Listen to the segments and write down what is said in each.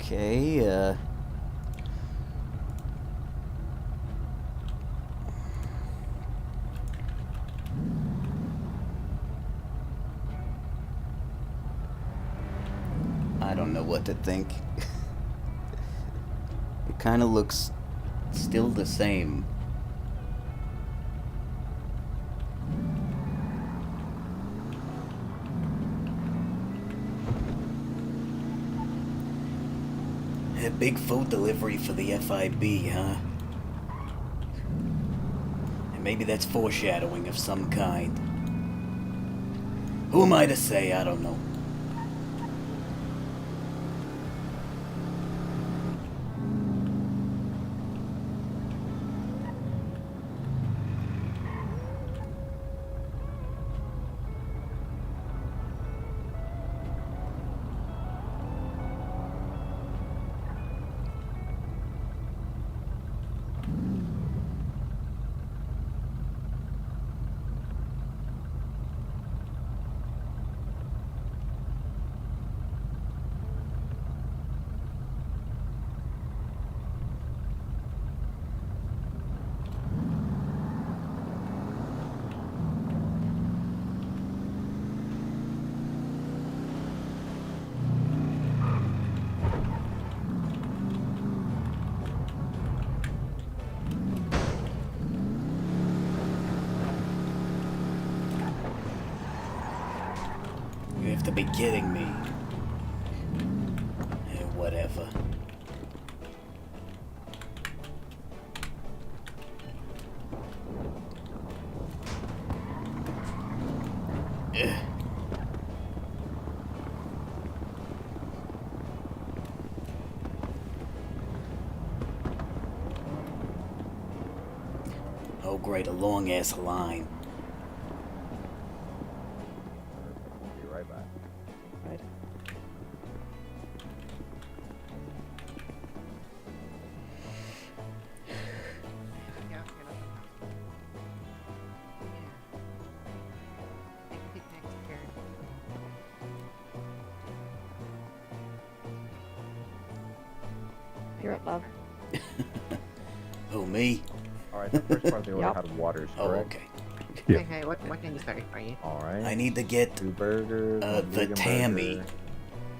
Okay, I don't know what to think. It kind of looks still the same. A big food delivery for the FIB, huh? And maybe that's foreshadowing of some kind. Who am I to say? I don't know. You have to be kidding me. Whatever. Oh great, a long ass line. Be right back. Right. You're up, love. Who, me? Alright, the first part of the order Yup. had waters, Oh, correct? okay. Yeah. Okay, what can you start for you? Alright. I need to get 2 burgers, one the vegan Tammy. burger,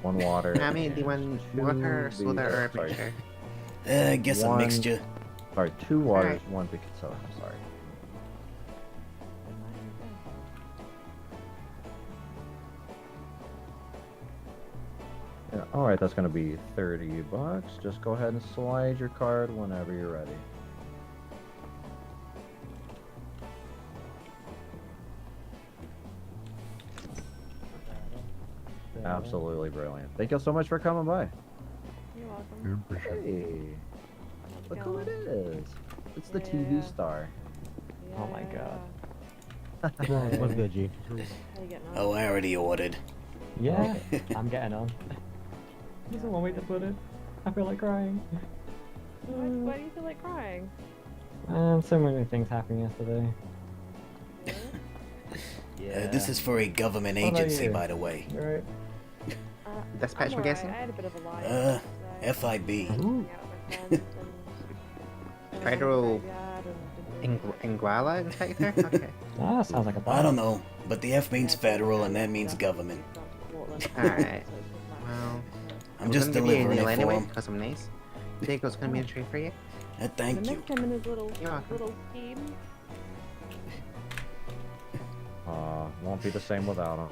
1 water. Tammy, do you want water, Two soda, or a sorry. mixture? I guess a One- mixture. Sorry, 2 waters, Alright. 1 vegan soda. I'm sorry. Yeah, alright, that's gonna be $30. Just go ahead and slide your card whenever you're ready. Absolutely brilliant. Thank you so much for coming by. You're welcome. Hey, look who it is. It's the Yeah. TV star. Oh my God. What's good, G? How you getting on? Oh, I already ordered. Yeah, I'm getting on. There's one way to put it. I feel like crying. Why do you feel like crying? So many things happened yesterday. Really? This is for a government What about agency, you? by the way. Right? Dispatch, I'm guessing? I had a bit of a lie. FIB. Ooh. Federal Inguala Inspector? Okay. Ah, sounds like a I don't boss. know, but the F means federal and that means government. Alright. Well, I'm just gonna give you a delivering deal it for anyway, him. because I'm nice. Diego's gonna be in trade for you. Thank you. Missed him in his little You're welcome. little scheme. Won't be the same without him.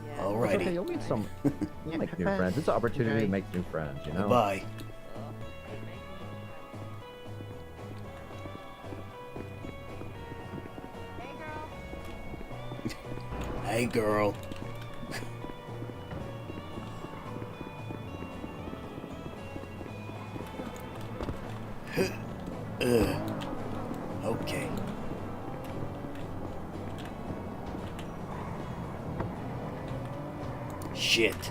Yeah. All It's righty. okay, you'll meet some, Yeah, you'll make have new fun. friends. It's an opportunity to Enjoy. make new friends, you know? Bye. Hey, girl. Okay. Shit.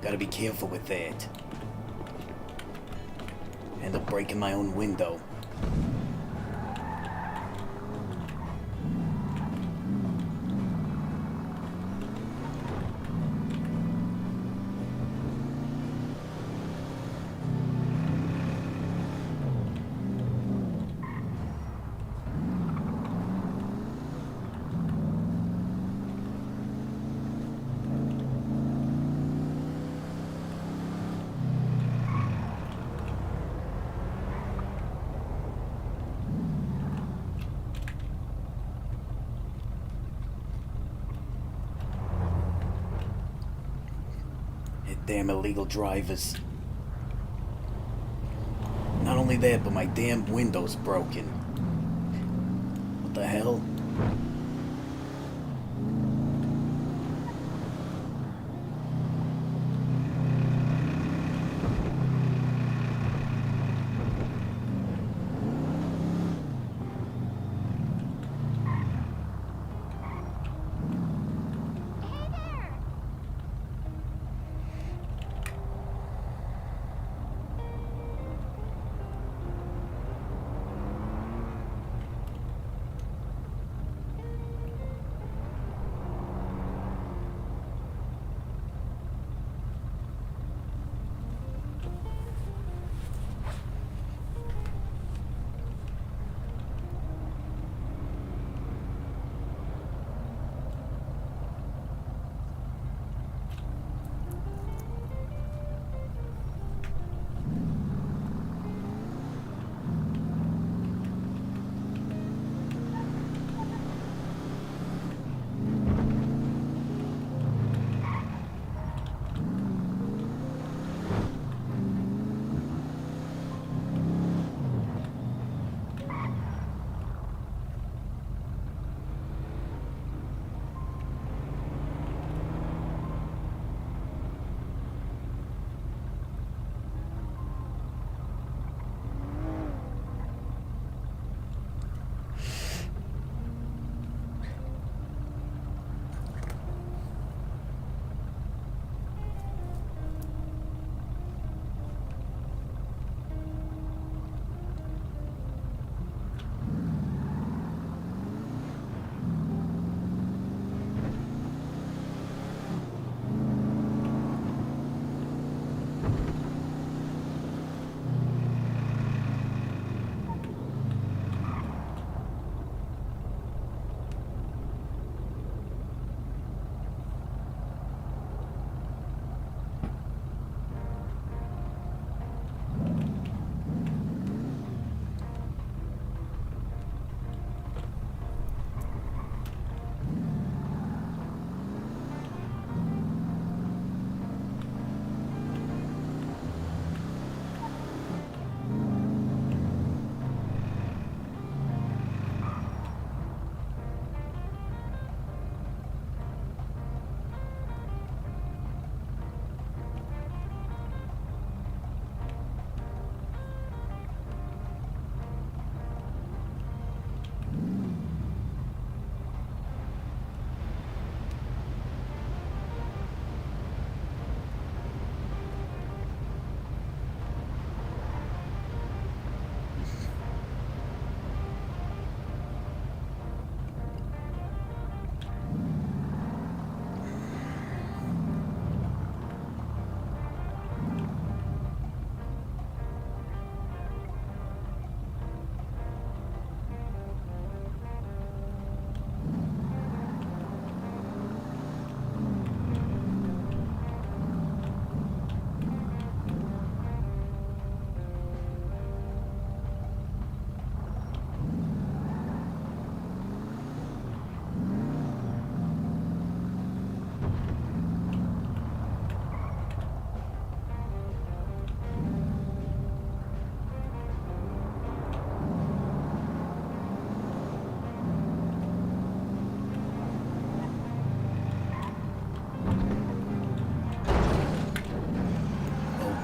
Gotta be careful with that. End up breaking my own window. Damn illegal drivers. Not only that, but my damn window's broken. What the hell?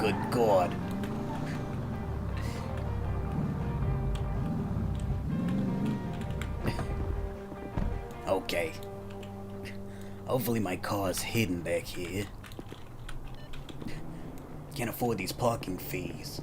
Good God. Okay. Hopefully my car's hidden back here. Can't afford these parking fees.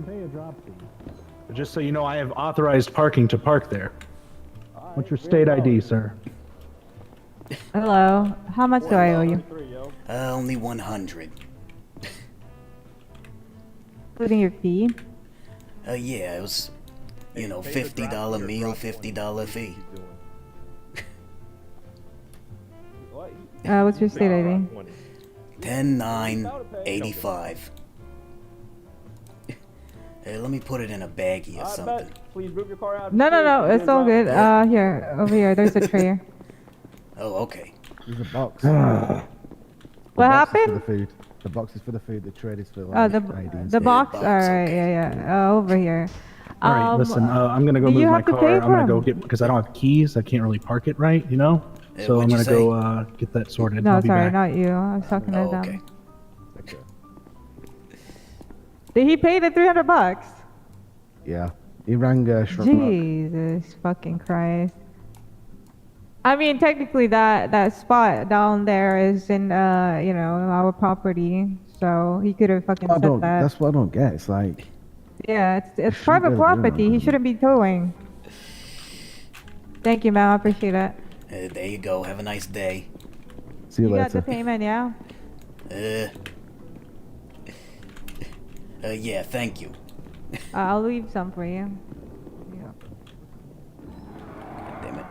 pay a drop fee. Just so you know, I have authorized parking to park there. What's your state ID, sir? Hello. How much do I owe you? Only 100. Including your fee? Yeah, it was, you know, $50 meal, $50 fee. What's your state ID? 10-9-85. Let me put it in a baggie or something. Please move your car out. No, it's all good. Here, over here, there's a tray. Oh, okay. There's a box. What box is for happened? the food. The box is for the food. The tray is for Oh, like the IDs. the box. box, All right, okay. yeah. Over here. All right, listen, I'm gonna go do move you my have to car. pay I'm gonna for go 'em? get, because I don't have keys. I can't really park it right, you know? So I'm what'd you gonna go get that sorted. No, I'll be sorry, back. not you. I was talking to Oh, them. okay. Okay. Did he pay the $300? Yeah. He rang Shrunk. Jesus fucking Christ. I mean, technically that spot down there is in you know, our property, so he could have fucking I said don't. that. That's what I don't get. It's like. Yeah, it's shouldn't private really do property. He that. shouldn't be towing. Thank you, man. I appreciate it. There you go. Have a nice day. See you You got the later. payment, yeah? Yeah, thank you. I'll leave some for you. Yeah. Damn it.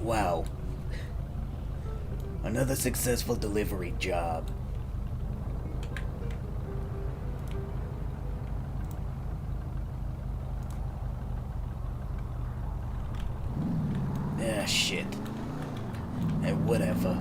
Wow. Another successful delivery job. Ah, shit. Whatever.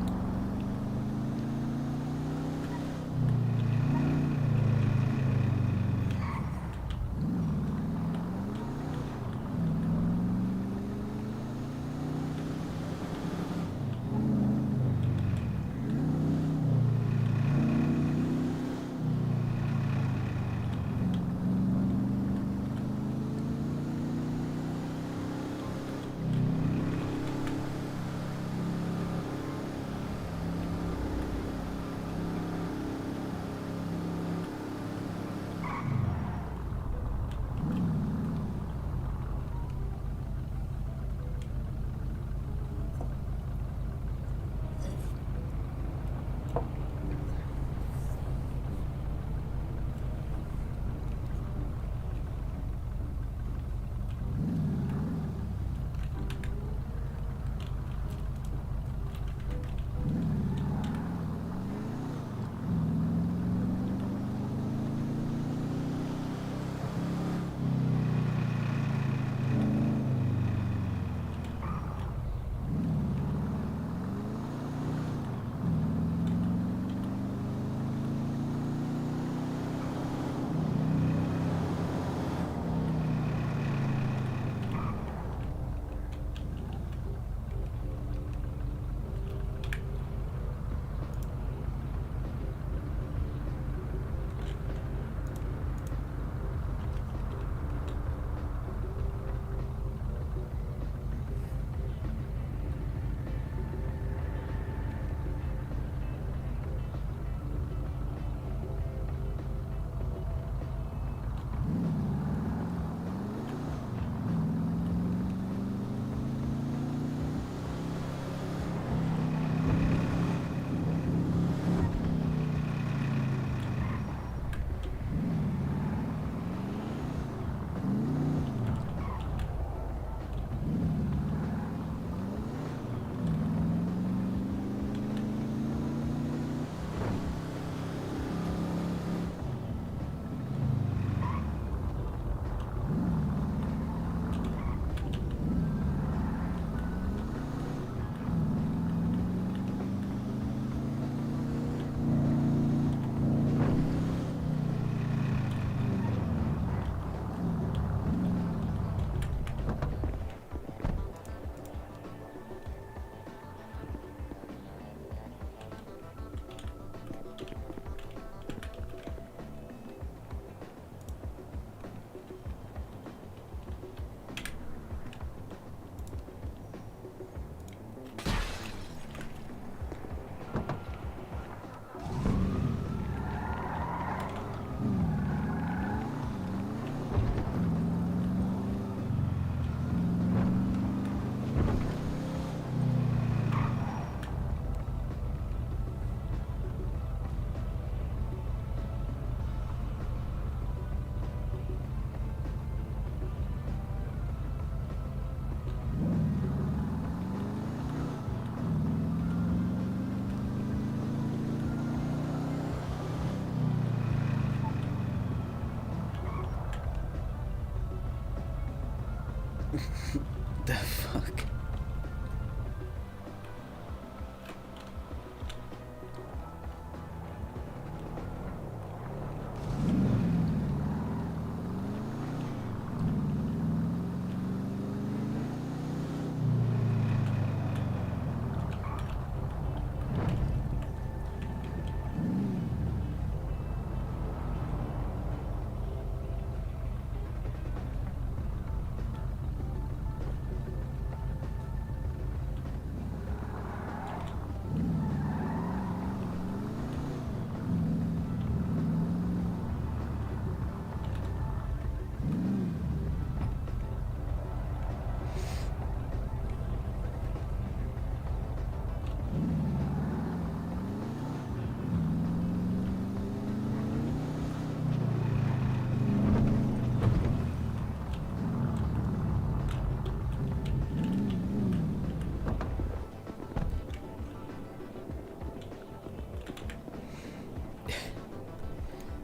The fuck?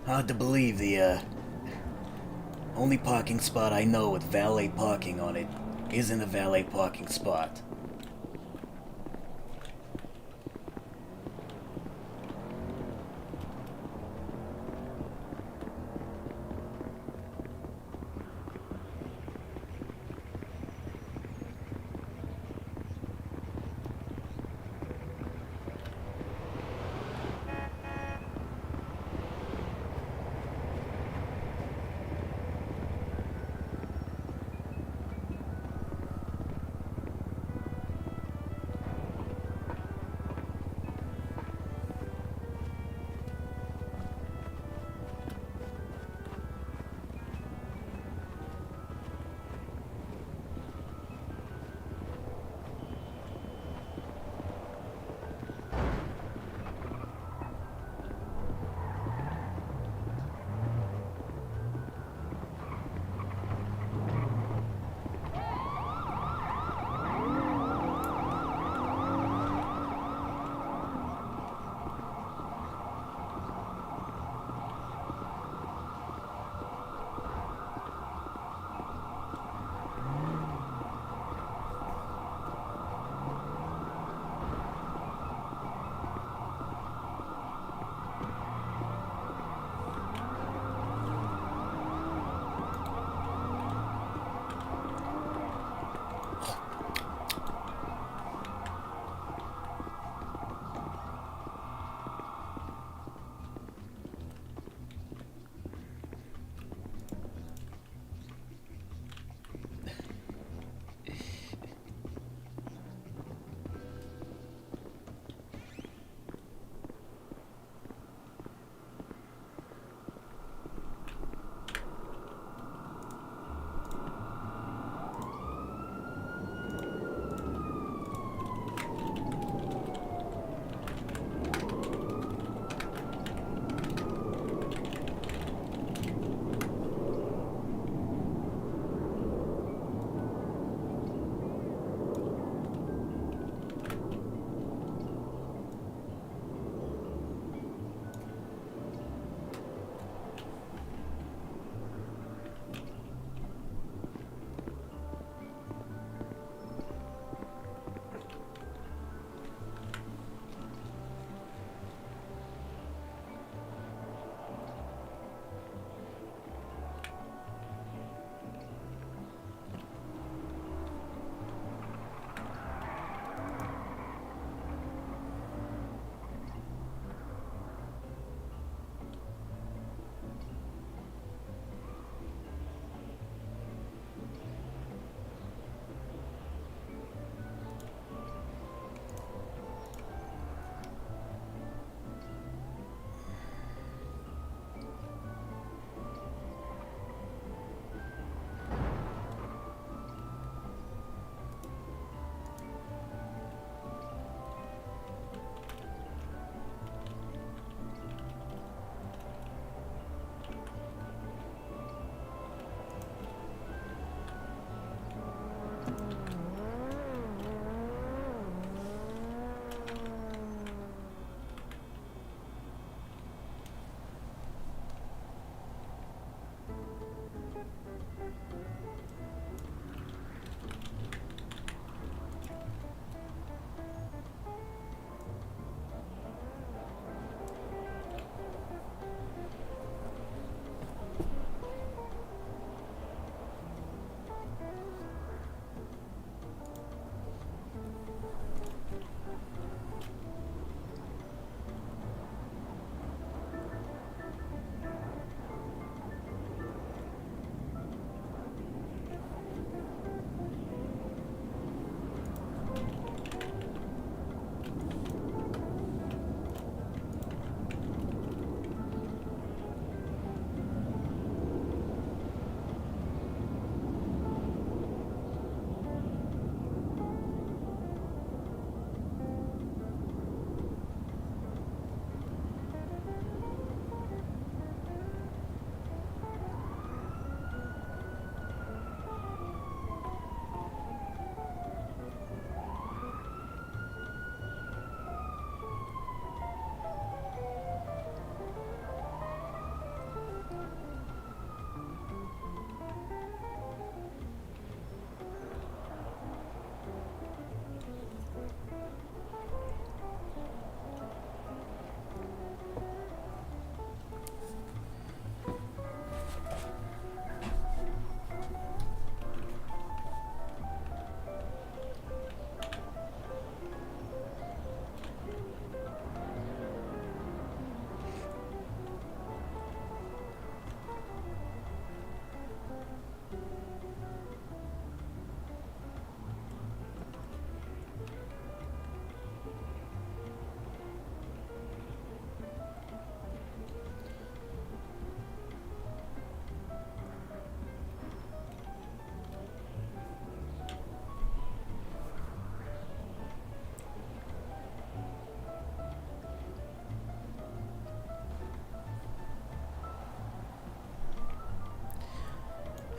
Hard to believe the only parking spot I know with valet parking on it isn't a valet parking spot.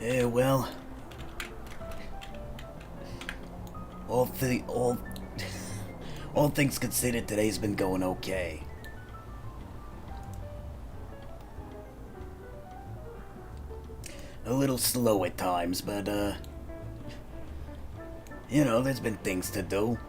Well, all all things considered, today's been going okay. A little slow at times, but you know, there's been things to do.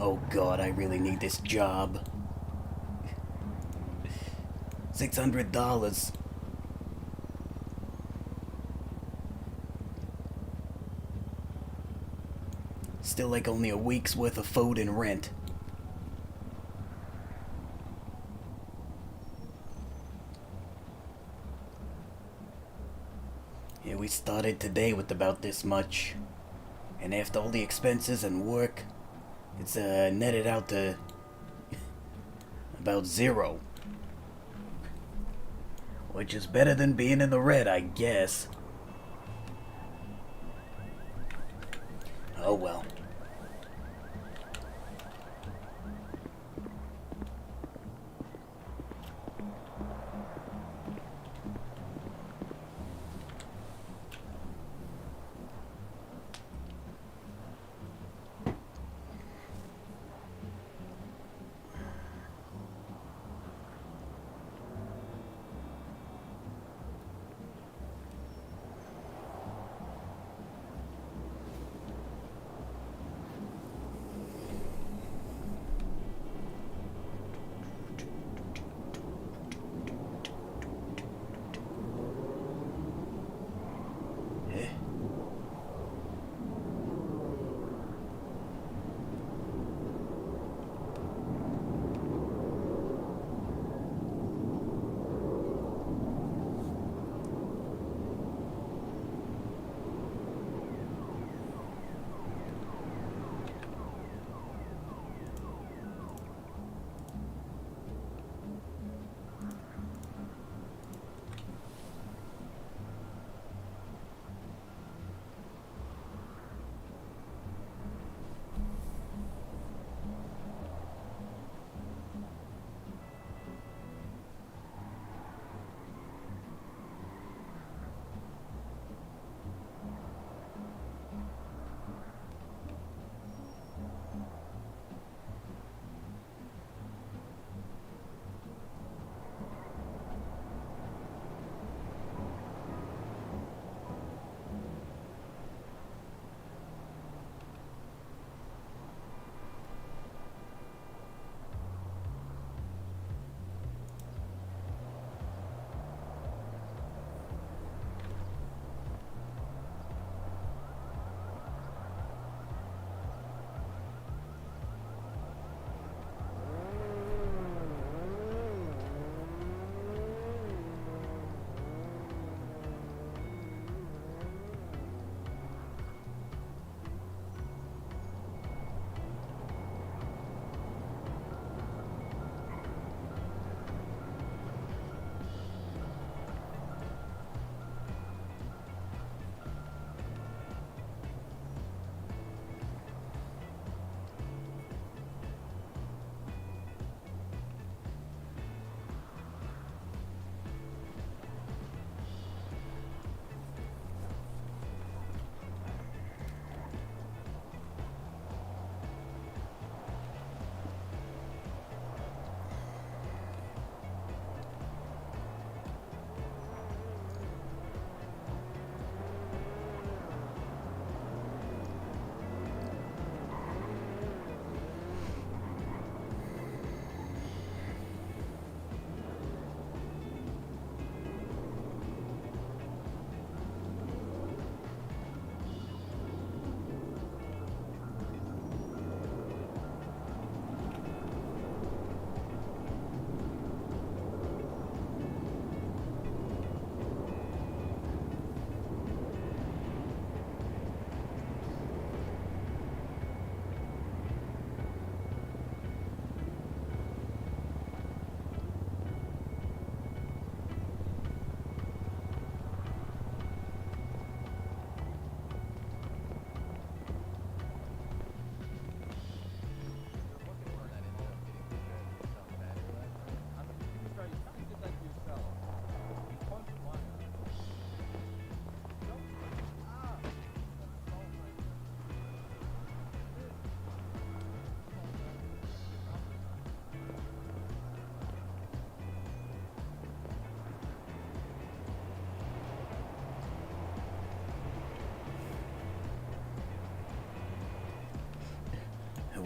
Oh god, I really need this job. $600. Still like only a week's worth of food and rent. Yeah, we started today with about this much. And after all the expenses and work, it's netted out to about 0. Which is better than being in the red, I guess. Oh well.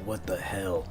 What the hell?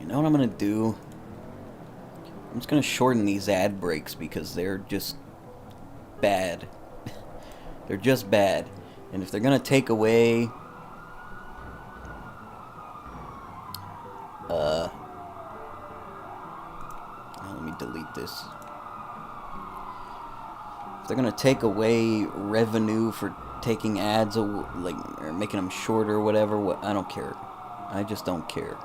You know what I'm gonna do? I'm just gonna shorten these ad breaks because they're just bad. They're just bad. And if they're gonna take away let me delete this. If they're gonna take away revenue for taking ads or making them shorter or whatever, I don't care. I just don't care.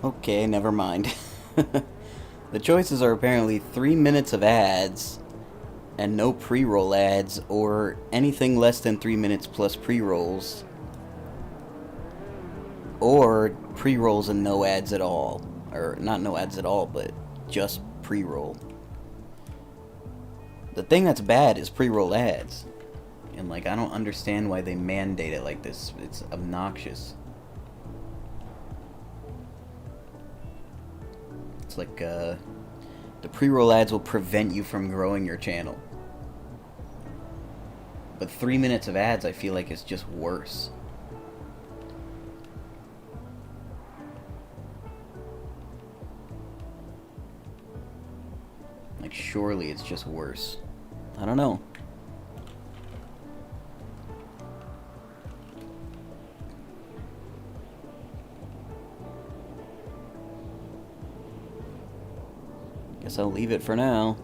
Okay, never mind. The choices are apparently 3 minutes of ads and no pre-roll ads, or anything less than 3 minutes plus pre-rolls, or pre-rolls and no ads at all. Or not no ads at all, but just pre-roll. The thing that's bad is pre-roll ads. And I don't understand why they mandate it like this. It's obnoxious. It's like, the pre-roll ads will prevent you from growing your channel. But 3 minutes of ads, I feel like, is just worse. Like, surely it's just worse. I don't know. Guess I'll leave it for now.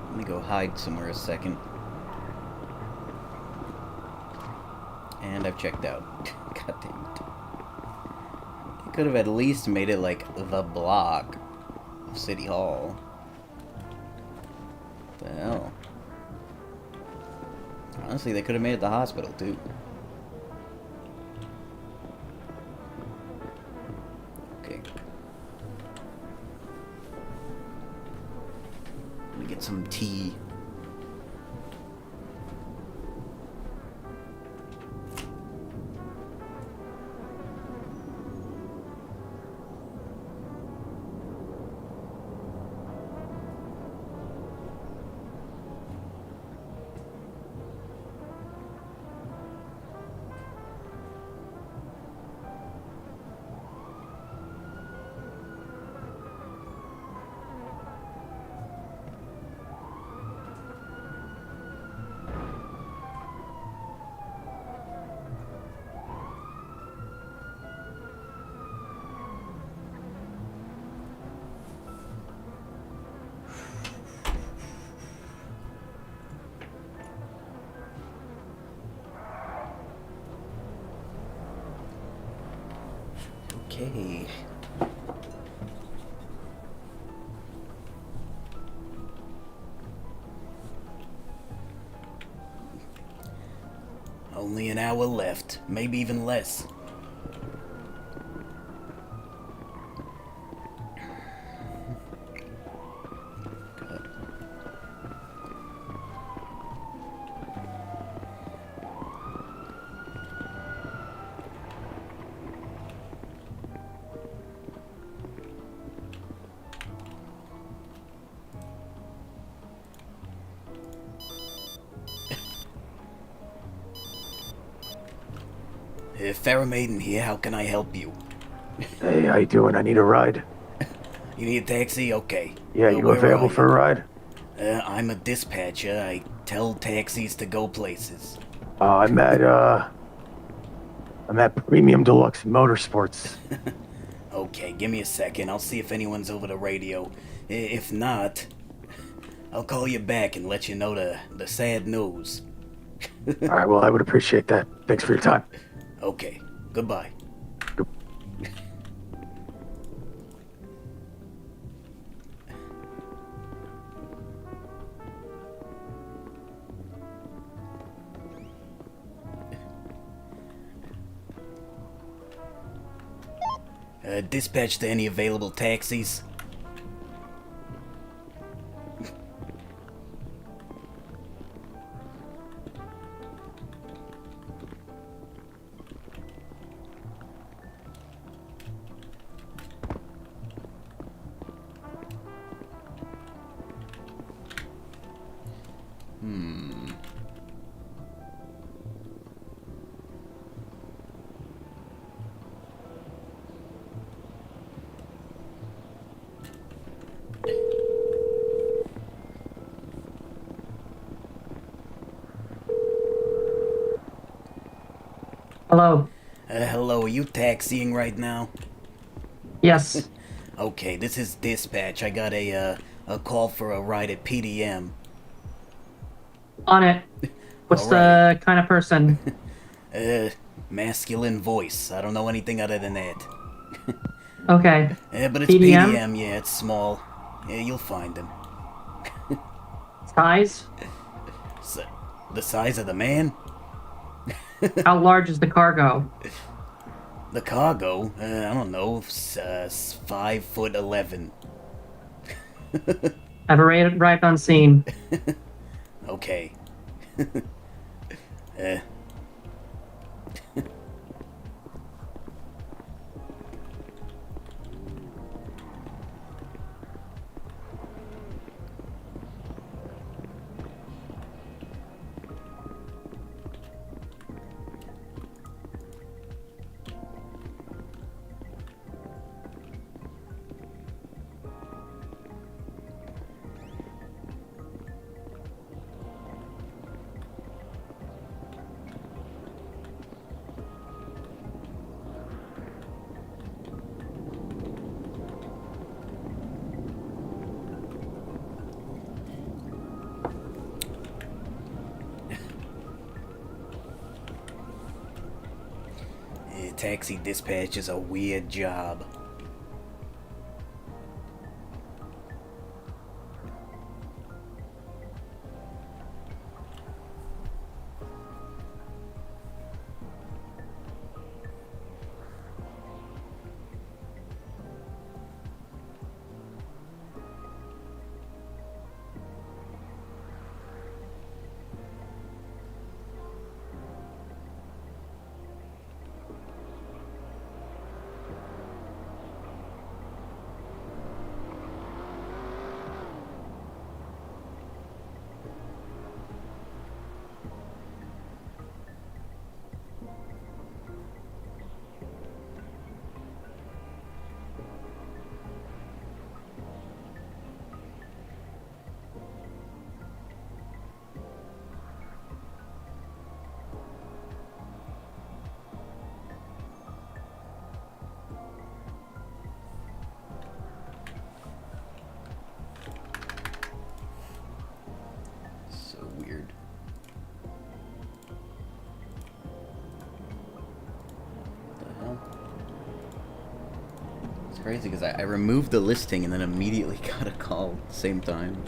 Let me go hide somewhere a second. And I've checked out. God damn it. They could have at least made it like the block of City Hall. What the hell? Honestly, they could have made it the hospital too. Okay. Let me get some tea. Okay. Only an hour left, maybe even less. God. Farrah Maiden here, how can I help you? Hey, how you doing? I need a ride. You need a taxi? Okay. Yeah, you where available are for a ride? I'm a dispatcher. I Tell taxis to go places. I'm at Premium Deluxe Motorsports. Okay, give me a second. I'll see if anyone's over the radio. If not, I'll call you back and let you know the sad news. All right, well, I would appreciate that. Thanks for your time. Okay, goodbye. Dispatch to any available taxis. Hello. Hello, are you taxiing right now? Yes. Okay, this is dispatch. I got a call for a ride at PDM. On it. What's the kind of person? Masculine voice. I don't know anything other than that. Okay. But it's PDM? PDM, yeah, it's small. Yeah, you'll find him. Size? The size of the man? How large is the cargo? The cargo? I don't know, 5'11". I've arrived on scene. Okay. Taxi dispatch is a weird job. So weird. What the hell? It's crazy because I removed the listing and then immediately got a call at the same time.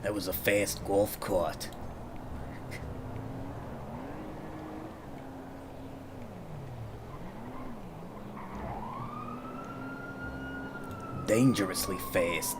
That was a fast golf cart. Dangerously fast.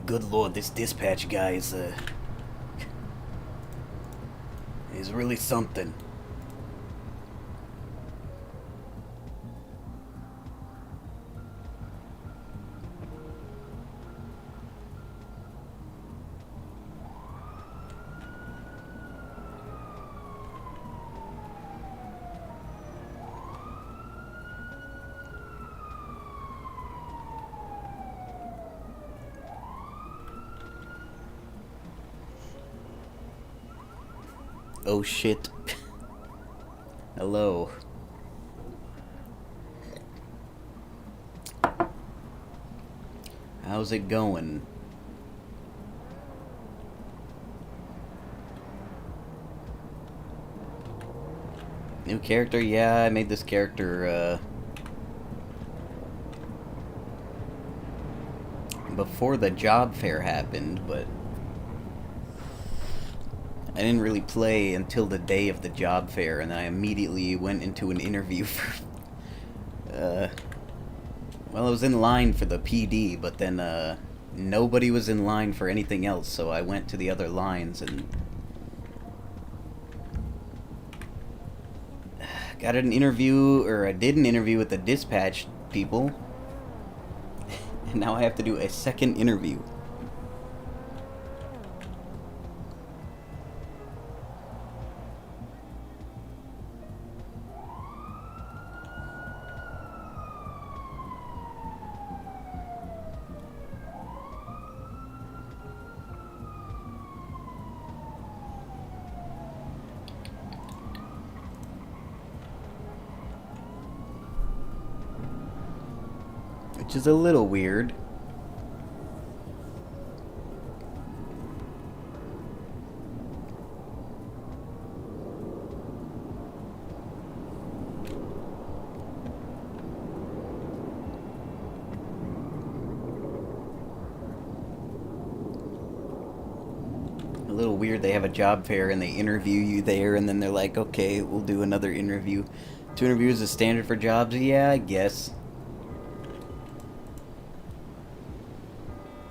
Good lord, this dispatch guy is really something. Oh shit. Hello. How's it going? New character? Yeah, I made this character, before the job fair happened, but I didn't really play until the day of the job fair, and then I immediately went into an interview for, well, I was in line for the PD, but then, nobody was in line for anything else, so I went to the other lines and got an interview, or I did an interview with the dispatch people, and now I have to do a second interview. Which is a little weird. A little weird, they have a job fair and they interview you there and then they're like, okay, we'll do another interview. 2 interviews is standard for jobs? Yeah, I guess.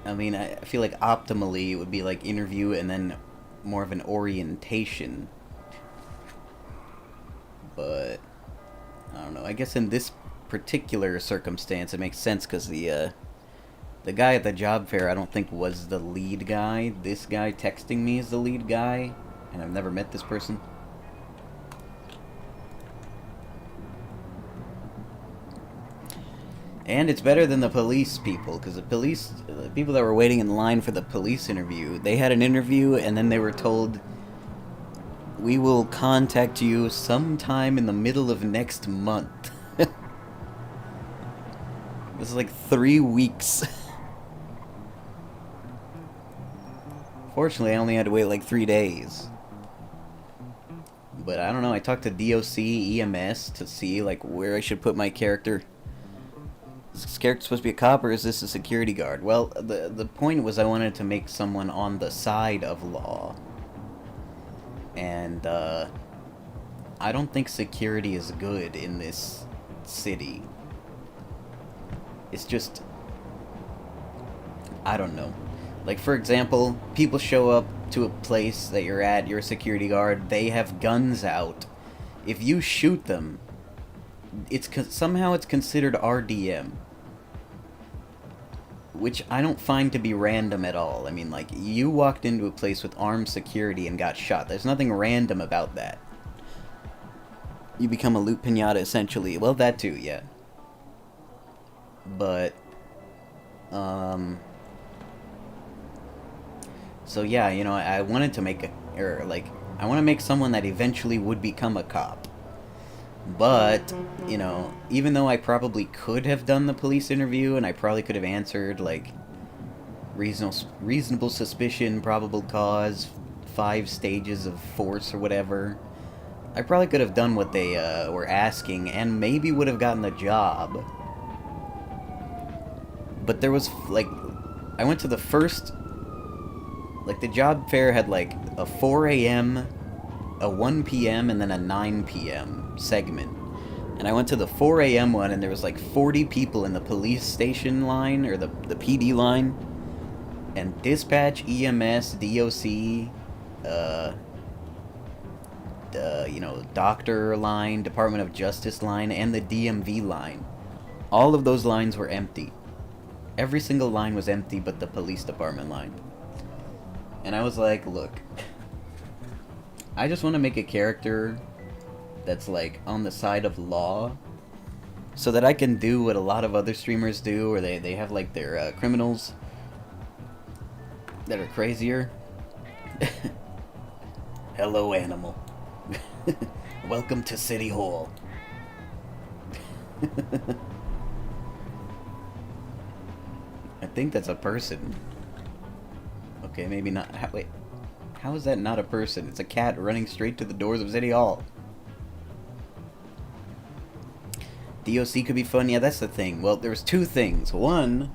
I mean, I feel like optimally it would be like interview and then more of an orientation. But I don't know. I guess in this particular circumstance it makes sense because the guy at the job fair I don't think was the lead guy. This guy texting me is the lead guy, and I've never met this person. And it's better than the police people, because the people that were waiting in line for the police interview, they had an interview and then they were told, we will contact you sometime in the middle of next month. This is like 3 weeks. Fortunately, I only had to wait like 3 days. But I don't know, I talked to DOC, EMS to see like where I should put my character. Is this character supposed to be a cop or is this a security guard? Well, the point was I wanted to make someone on the side of law. And I don't think security is good in this city. It's just, I don't know. Like, for example, people show up to a place that you're at, you're a security guard, they have guns out. If you shoot them, somehow it's considered RDM. Which I don't find to be random at all. I mean, like, you walked into a place with armed security and got shot. There's nothing random about that. You become a loot pinata, essentially. Well, that too, yeah. But, so yeah, you know, I wanted to make I want to make someone that eventually would become a cop. But, you know, even though I probably could have done the police interview and I probably could have answered, like, reasonable suspicion, probable cause, 5 stages of force or whatever, I probably could have done what they were asking and maybe would have gotten the job. But there was, like, I went to the first, like, the job fair had, like, a 4 a.m., a 1 p.m., and then a 9 p.m. segment. And I went to the 4 a.m. one, and there was, like, 40 people in the police station line, or the PD line, and dispatch, EMS, DOC, you know, doctor line, Department of Justice line, and the DMV line. All of those lines were empty. Every single line was empty but the police department line. And I was like, look, I just want to make a character that's, like, on the side of law, so that I can do what a lot of other streamers do, where they have, like, their criminals that are crazier. Hello, animal. Welcome to City Hall. I think that's a person. Okay, maybe not. Wait. How is that not a person? It's a cat running straight to the doors of City Hall. DOC could be fun. Yeah, that's the thing. Well, there was two things. One,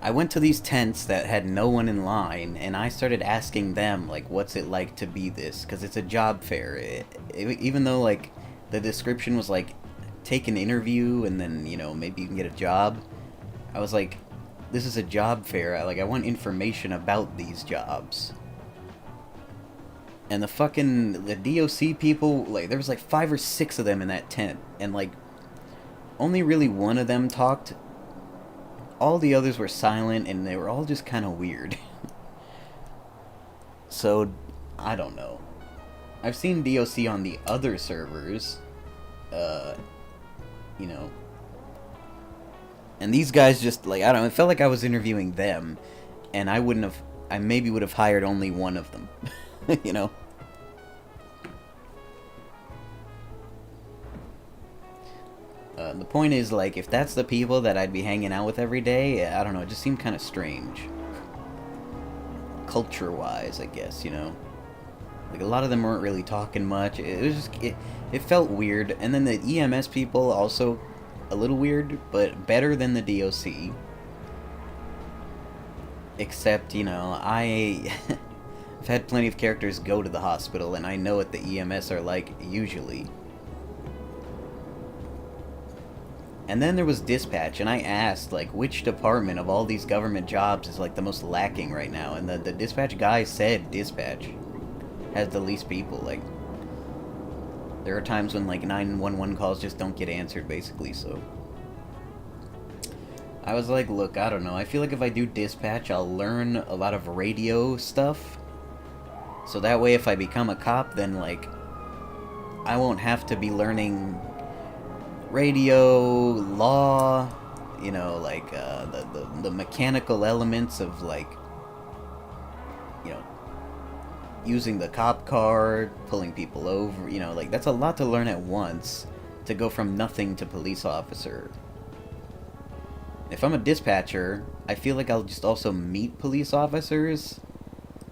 I went to these tents that had no one in line, and I started asking them, like, what's it like to be this? Because it's a job fair. Even though, like, the description was, like, take an interview and then, you know, maybe you can get a job. I was like, this is a job fair. I want information about these jobs. And the DOC people, like, there was like 5 or 6 of them in that tent, and like, only really one of them talked. All the others were silent, and they were all just kind of weird. So, I don't know. I've seen DOC on the other servers, you know. And these guys just, like, I don't know, it felt like I was interviewing them, and I maybe would have hired only one of them, you know. The point is, like, if that's the people that I'd be hanging out with every day, I don't know, it just seemed kind of strange. Culture-wise, I guess, you know. Like, a lot of them weren't really talking much. It was just, it felt weird. And then the EMS people, also a little weird, but better than the DOC. Except, you know, I've had plenty of characters go to the hospital, and I know what the EMS are like, usually. And then there was dispatch, and I asked, like, which department of all these government jobs is, like, the most lacking right now? And the dispatch guy said dispatch has the least people. Like, there are times when, like, 911 calls just don't get answered, basically, so. I was like, look, I don't know. I feel like if I do dispatch, I'll learn a lot of radio stuff. So that way, if I become a cop, then, like, I won't have to be learning radio, law, you know, like, the mechanical elements of, like, you know, using the cop car, pulling people over, you know, like, that's a lot to learn at once, to go from nothing to police officer. If I'm a dispatcher, I feel like I'll just also meet police officers,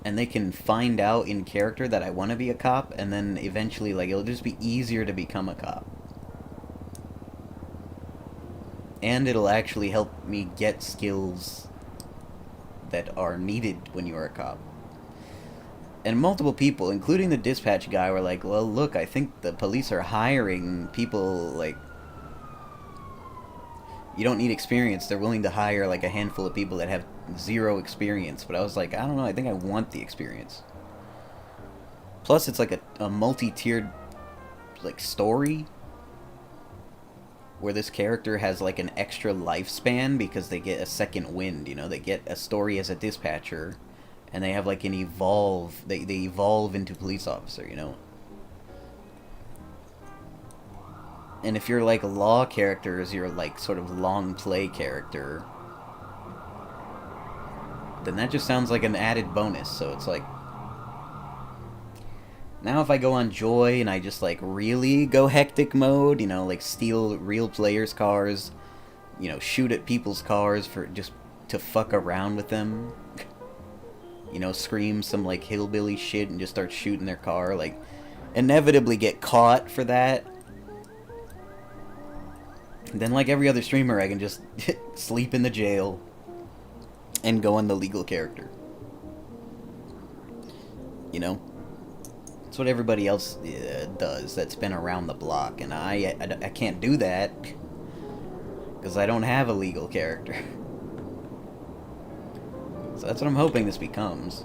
and they can find out in character that I want to be a cop, and then eventually, like, it'll just be easier to become a cop. And it'll actually help me get skills that are needed when you are a cop. And multiple people, including the dispatch guy, were like, well, look, I think the police are hiring people, like, you don't need experience. They're willing to hire, like, a handful of people that have 0 experience. But I was like, I don't know, I think I want the experience. Plus, it's like a multi-tiered, like, story, where this character has, like, an extra lifespan because they get a second wind, you know? They get a story as a dispatcher, and they have, like, an evolve. They evolve into police officer, you know? And if you're, like, law characters, you're, like, sort of long play character, then that just sounds like an added bonus, so it's like, now if I go on Joy and I just, like, really go hectic mode, you know, like, steal real players' cars, you know, shoot at people's cars for just to fuck around with them, you know, scream some, like, hillbilly shit and just start shooting their car, like, inevitably get caught for that, then, like every other streamer, I can just sleep in the jail and go on the legal character, you know? That's what everybody else does that's been around the block, and I can't do that because I don't have a legal character. So that's what I'm hoping this becomes.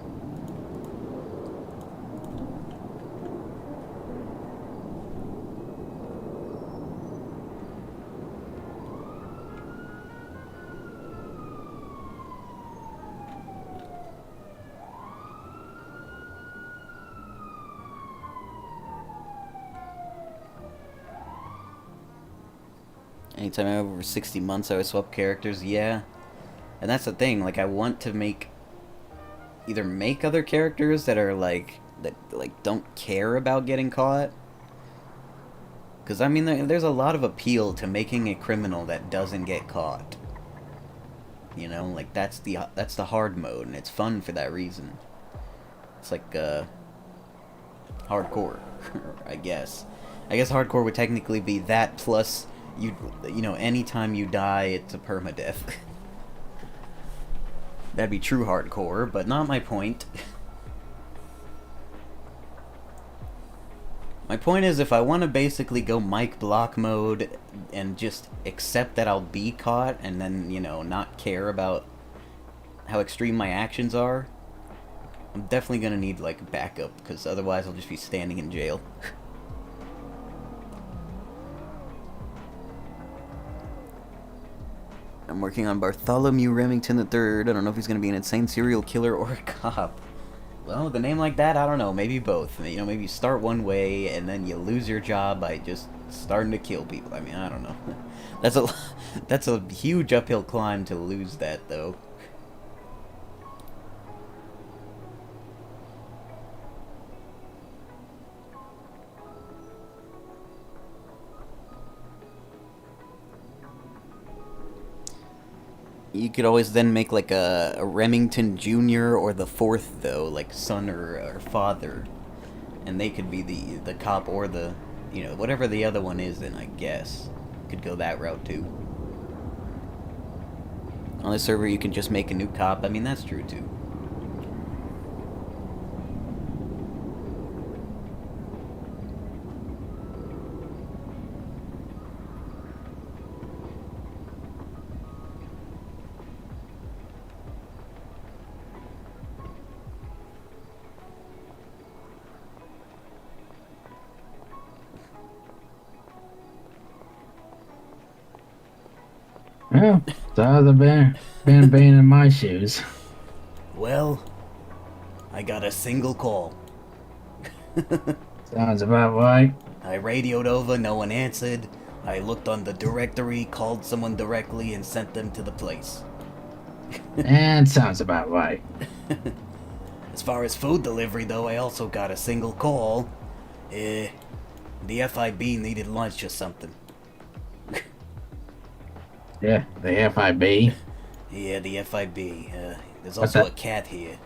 Anytime I have over 60 months, I always swap characters, yeah. And that's the thing, like, I want to either make other characters that are, like, that like don't care about getting caught. Because I mean, there's a lot of appeal to making a criminal that doesn't get caught. You know, like that's the hard mode, and it's fun for that reason. It's like hardcore, I guess. I guess hardcore would technically be that plus you know, anytime you die, it's a permadeath. That'd be true hardcore, but not my point. My point is, if I want to basically go Mike Block mode and just accept that I'll be caught and then, you know, not care about how extreme my actions are, I'm definitely gonna need, like, backup, because otherwise I'll just be standing in jail. I'm working on Bartholomew Remington III. I don't know if he's gonna be an insane serial killer or a cop. Well, with a name like that, I don't know. Maybe both. You know, maybe you start one way and then you lose your job by just starting to kill people. I mean, I don't know. That's a huge uphill climb to lose that, though. You could always then make like a Remington Jr. or the fourth, though, like son or father. And they could be the cop or the, you know, whatever the other one is, then I guess. Could go that route too. On the server you can just make a new cop. I mean, that's true too. Well, so how's it been being in my shoes? Well, I got a single call. Sounds about right. I radioed over, no one answered. I looked on the directory, called someone directly, and sent them to the place. And sounds about right. As far as food delivery, though, I also got a single call. The FIB needed lunch or something. Yeah, the FIB. Yeah, the FIB. There's What's also that? a cat here.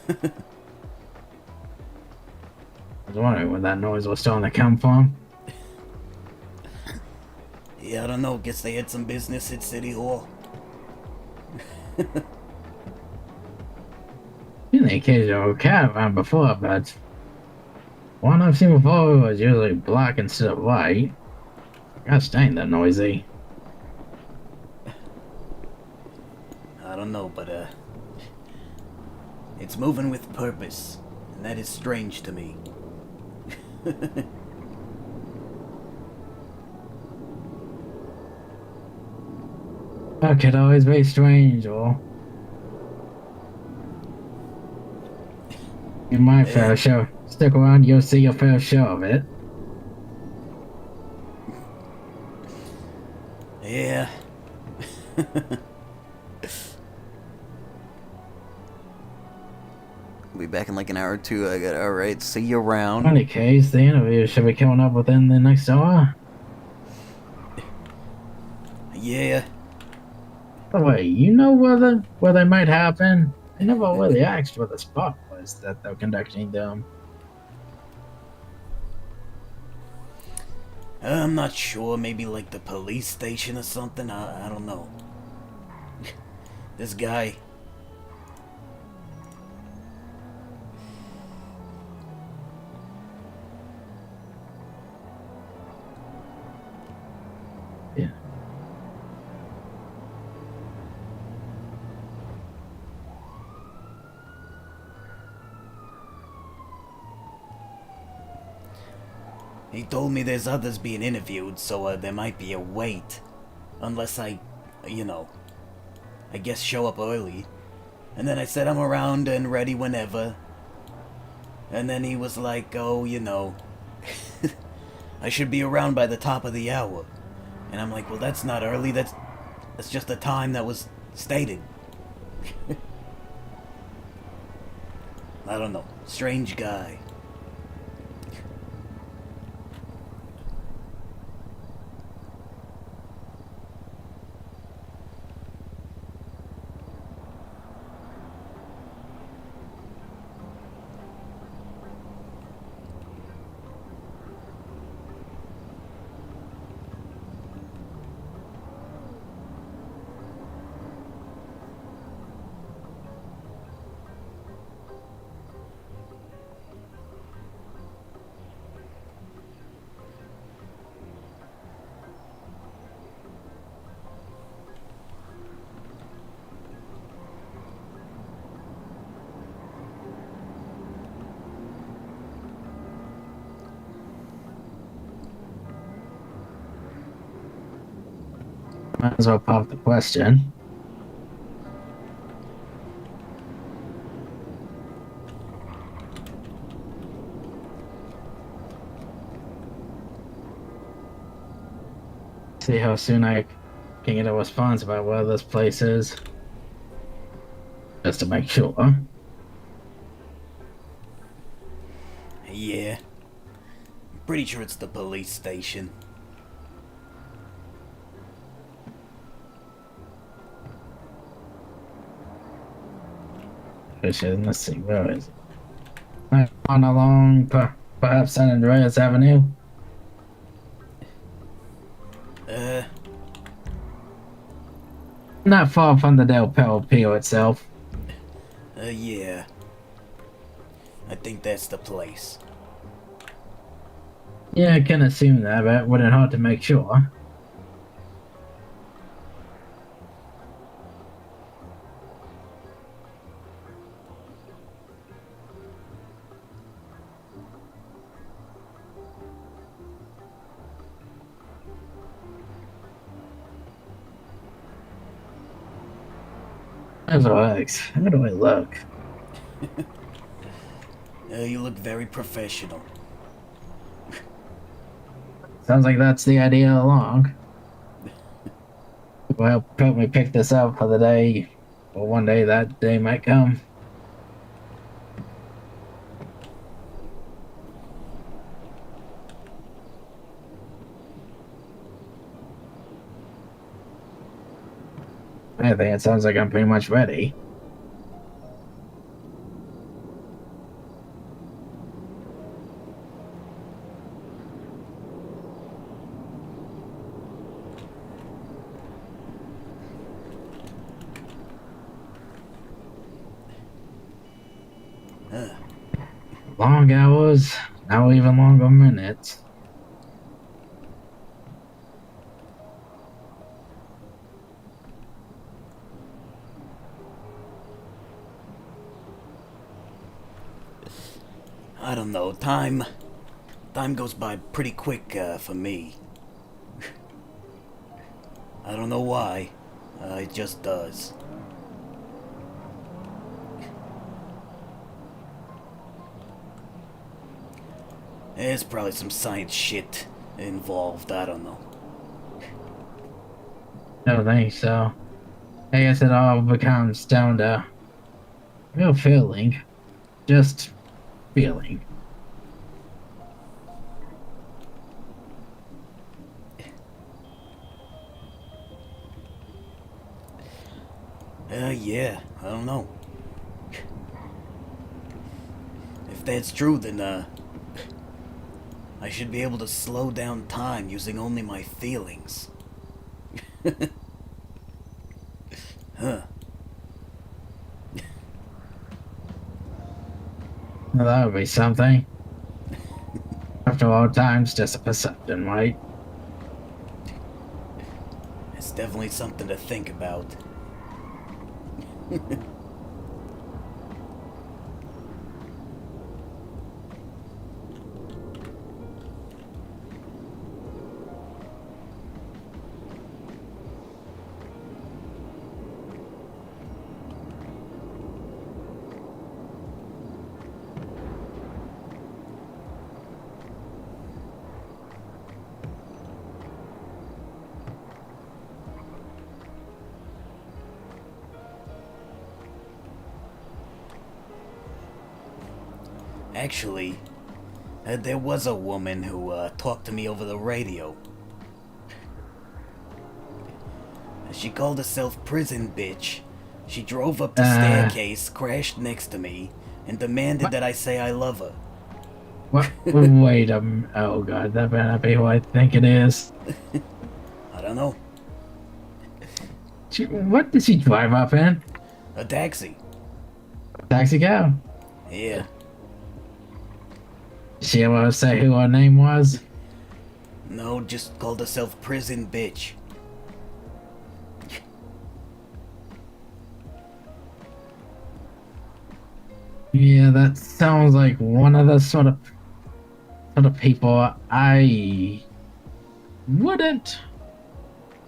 I was wondering where that noise was starting to come from. Yeah, I don't know. Guess they had some business at City Hall. Seen the occasional cat around before, but one I've seen before was usually black instead of white. Gosh dang, that noisy. I don't know, but it's moving with purpose, and that is strange to me. That could always be strange, or you might fair share. Stick around, you'll see your fair share of it. Yeah. We'll be back in like an hour or two. Alright, see you around. In any case, the interview should be coming up within the next hour. Yeah. By the way, you know where they might happen? I never really asked where the spot was that they're conducting them. I'm not sure. Maybe like the police station or something. I don't know. This guy. Yeah. He told me there's others being interviewed, so there might be a wait. Unless I, you know, I guess show up early. And then I said I'm around and ready whenever. And then he was like, oh, you know, I should be around by the top of the hour. And I'm like, well, that's not early, that's just the time that was stated. I don't know. Strange guy. Might as well pop the question. See how soon I can get a response about where this place is. Just to make sure. Yeah. I'm pretty sure it's the police station. Let's see, where is it? On along, perhaps San Andreas Avenue? Not far from the Del Pio itself. Yeah. I think that's the place. Yeah, I can assume that, but it wouldn't hurt to make sure. That's ONX. How do I look? You look very professional. Sounds like that's the idea all along. Well, help me pick this up for the day, or one day that day might come. I think it sounds like I'm pretty much ready. Long hours, now even longer minutes. I don't know, time goes by pretty quick, for me. I don't know why, it just does. There's probably some science shit involved, I don't know. I don't think so. I guess it all becomes down to real feeling. Just feeling. Yeah, I don't know. If that's true, then, I should be able to slow down time using only my feelings. Huh. Well, that would be something. After all, time's just a perception, right? It's definitely something to think about. Actually, there was a woman who talked to me over the radio. She called herself Prison Bitch. She drove up the staircase, crashed next to me, and demanded that I say I love her. What? Wait a minute. Oh god, that better not be who I think it is. I don't know. What did she drive up in? A taxi. Taxi cab? Yeah. She able to say who her name was? No, just called herself Prison Bitch. Yeah, that sounds like one of the sort of people I wouldn't.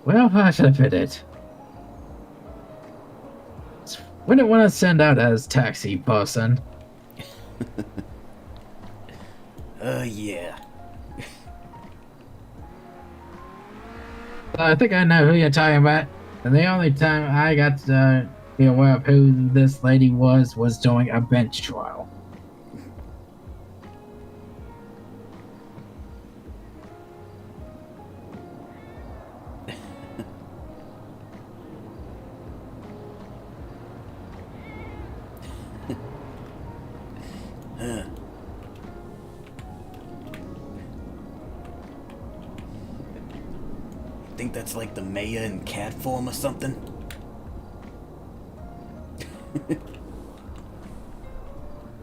Well, how should I put it? Wouldn't want to send out as taxi person. Yeah. I think I know who you're talking about. And the only time I got to be aware of who this lady was during a bench trial. Think that's like the mayor in cat form or something?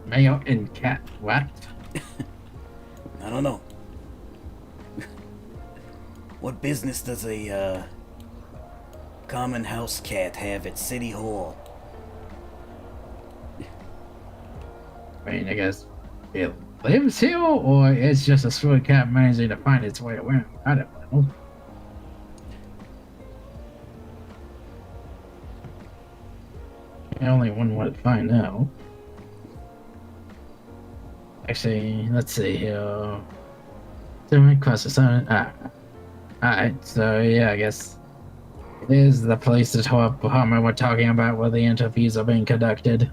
Mayo and cat what? I don't know. What business does a common house cat have at City Hall? I mean, I guess it lives here, or it's just a stray cat managing to find its way around. I don't know. The only one would find out. Actually, let's see here. Different cross the sun. Alright, so yeah, I guess it is the police department we're talking about where the interviews are being conducted.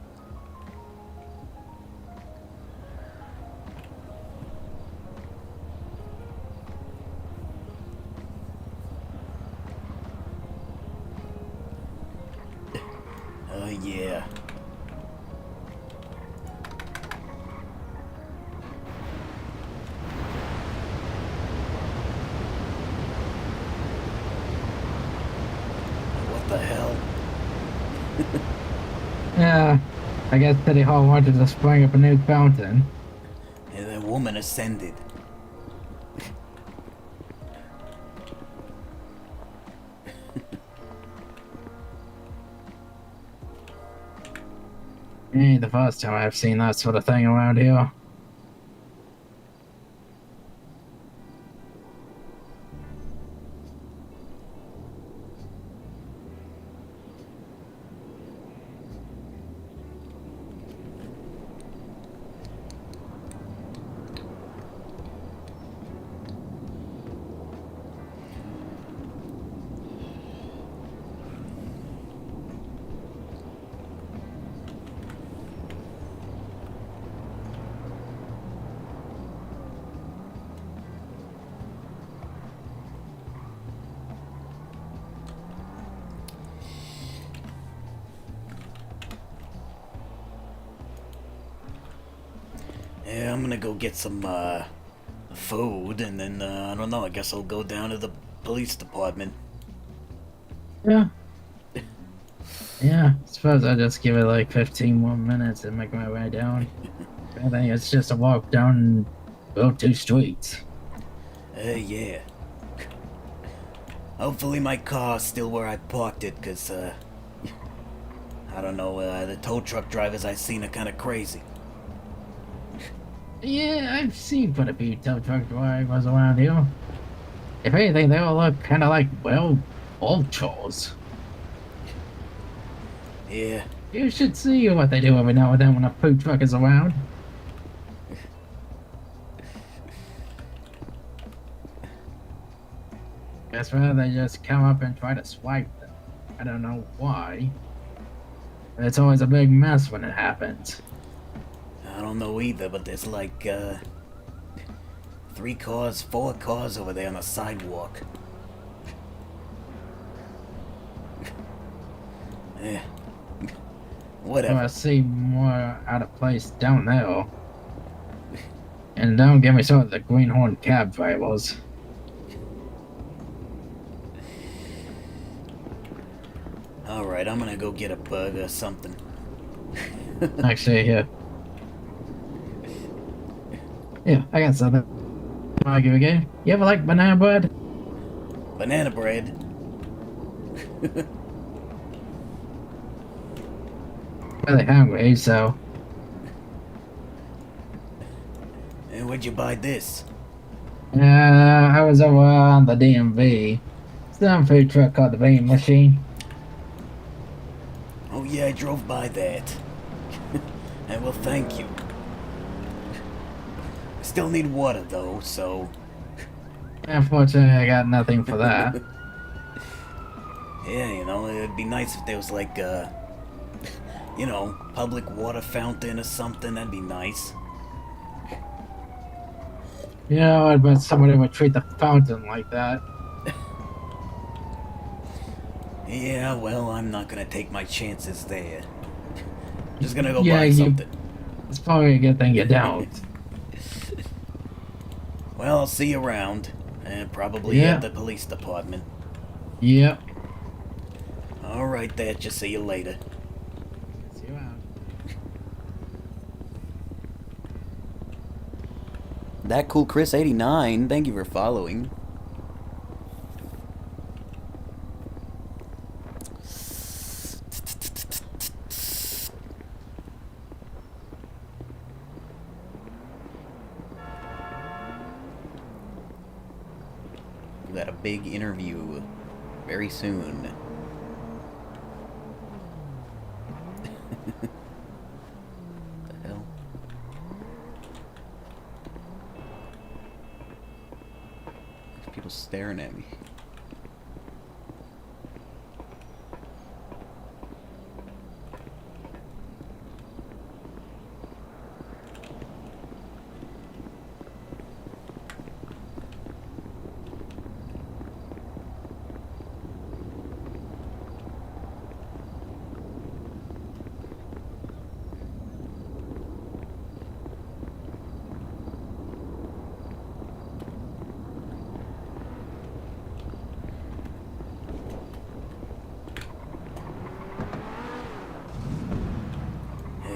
Yeah. What the hell? Yeah, I guess City Hall wanted to spring up a new fountain. Yeah, that woman ascended. Ain't the first time I've seen that sort of thing around here. Yeah, I'm gonna go get some, food, and then, I don't know, I guess I'll go down to the police department. Yeah. Yeah, I suppose I'll just give it like 15 more minutes and make my way down. I think it's just a walk down about 2 streets. Yeah. Hopefully my car's still where I parked it, cause, I don't know, the tow truck drivers I've seen are kinda crazy. Yeah, I've seen quite a few tow truck drivers around here. If anything, they all look kind of like, well, vultures. Yeah. You should see what they do every now and then when a food truck is around. Guess whether they just come up and try to swipe them. I don't know why. It's always a big mess when it happens. I don't don't know either, but there's like, 4 cars over there on the sidewalk. Eh. Whatever. Well, I see more out of place down there. And don't get me started with the greenhorn cab drivers. Alright, I'm gonna go get a burger or something. Actually, here. Yeah, I got something. I'll give you a game. You ever like banana bread? Banana bread? Really hungry, so. And where'd you buy this? I was over on the DMV. Some food truck called the Vein Machine. Oh yeah, I drove by that. And well, thank you. I still need water though, so... Unfortunately, I got nothing for that. Yeah, you know, it'd be nice if there was like a... You know, public water fountain or something, that'd be nice. You know, I bet somebody would treat the fountain like that. Yeah, well, I'm not gonna take my chances there. Just gonna go Yeah, buy something. It's probably a good thing you don't. Well, I'll see you around. And probably Yeah. at the police department. Yep. Alright, there, just see you later. See you out. That cool Chris 89, thank you for following. We got a big interview very soon. The hell? There's people staring at me.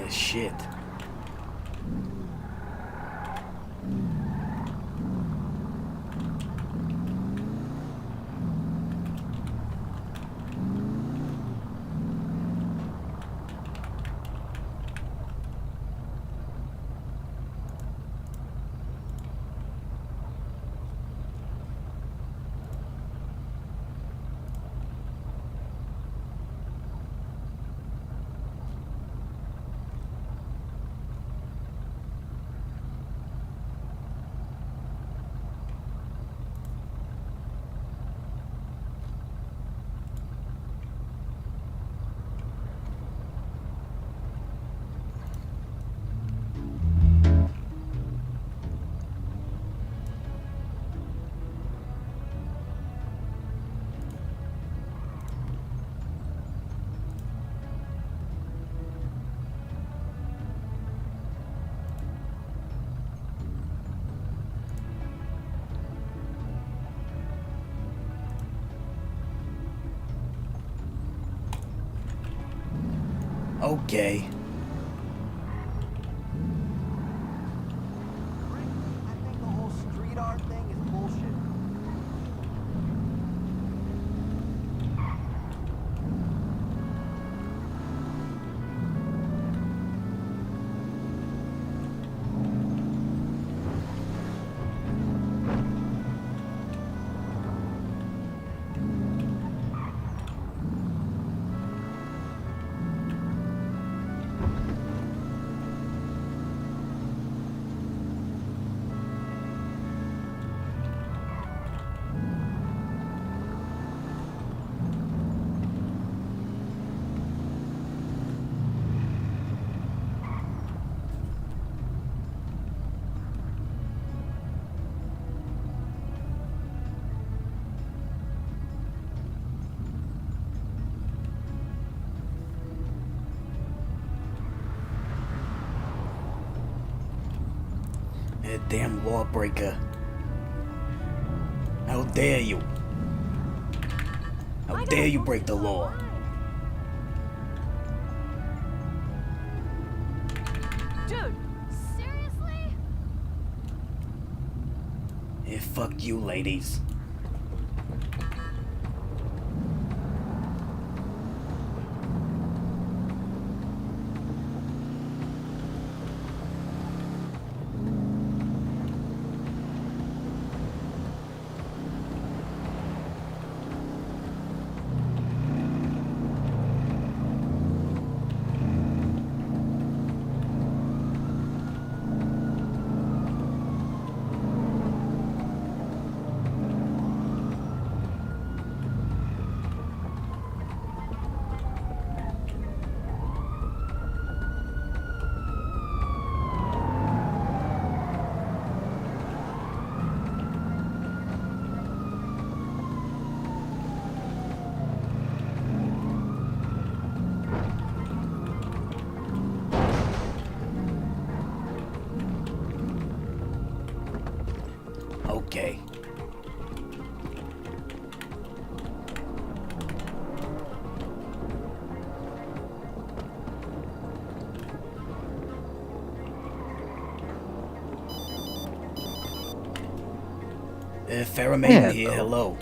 Shit. Okay. goddamn lawbreaker. How dare you? How dare you break the law? Dude, seriously? Yeah, fuck you, ladies. Okay. Farrah Maiden here, hello.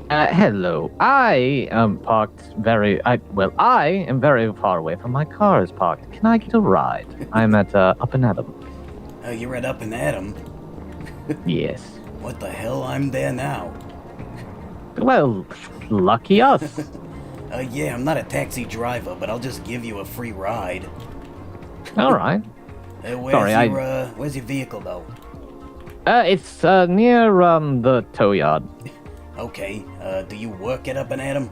Hello. I am parked I am very far away from my car is parked. Can I get a ride? I'm at Up and Adam. You're at Up and Adam? Yes. What the hell? I'm there now. Well, lucky us. Yeah, I'm not a taxi driver, but I'll just give you a free ride. All right. Where's your vehicle, though? It's near the tow yard. Okay. Do you work at Up and Adam?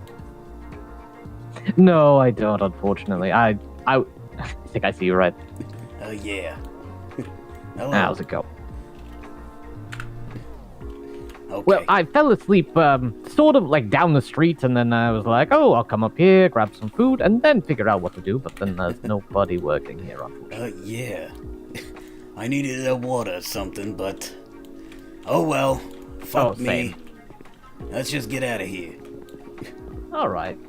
No, I don't, unfortunately. I think I see you right. Yeah. Hello. How's it go? Okay. Well, I fell asleep sort of like down the street, and then I was like, oh, I'll come up here, grab some food, and then figure out what to do, but then there's nobody working here, unfortunately. Yeah. I needed a water or something, but... Oh well. Fuck me. Same. Let's just get out of here. Alright.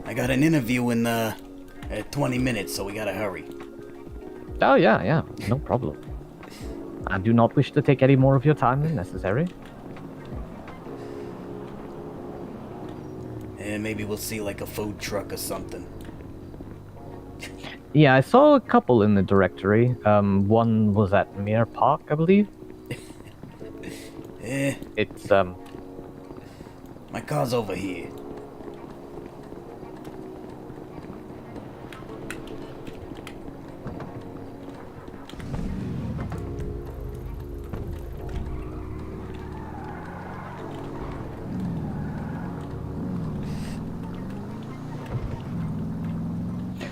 I got an interview in 20 minutes, so we gotta hurry. Oh, yeah, no problem. I do not wish to take any more of your time than necessary. And maybe we'll see like a food truck or something. Yeah, I saw a couple in the directory. One was at Mere Park, I believe. It's, My car's over here.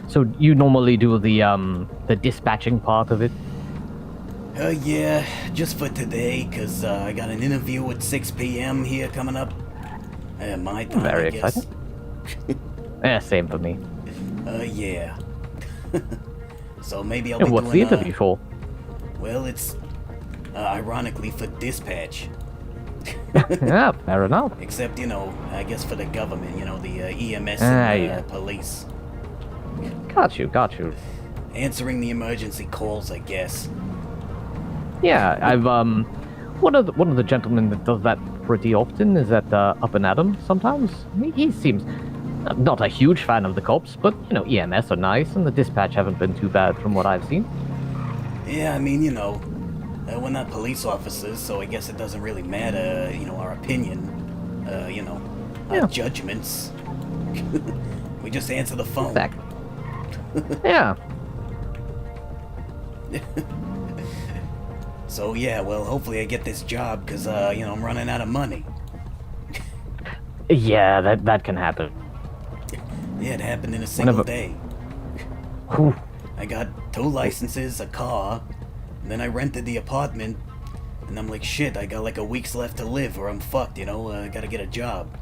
So you normally do the dispatching part of it? Yeah, just for today, cause I got an interview at 6 p.m. here coming up. My time, Very I guess. exciting. Yeah, same for me. Yeah. So maybe I'll And be what's doing, the interview for? Well, it's ironically for dispatch. Yeah, fair enough. Except, you know, I guess for the government, you know, the EMS Ah, and yeah. police. Got you. Answering the emergency calls, I guess. Yeah, I've one of the gentlemen that does that pretty often is at Up and Adam sometimes. He seems not a huge fan of the cops, but you know, EMS are nice and the dispatch haven't been too bad from what I've seen. Yeah, I mean, you know, we're not police officers, so I guess it doesn't really matter, you know, our opinion, you know, our judgments. We just answer the phone. Exactly. Yeah. So yeah, well, hopefully I get this job, cause you know, I'm running out of money. Yeah, that can happen. Yeah, it happened in a single day. Whew. I got 2 licenses, a car, and then I rented the apartment, and I'm like, shit, I got like a week's left to live, or I'm fucked, you know, I gotta get a job.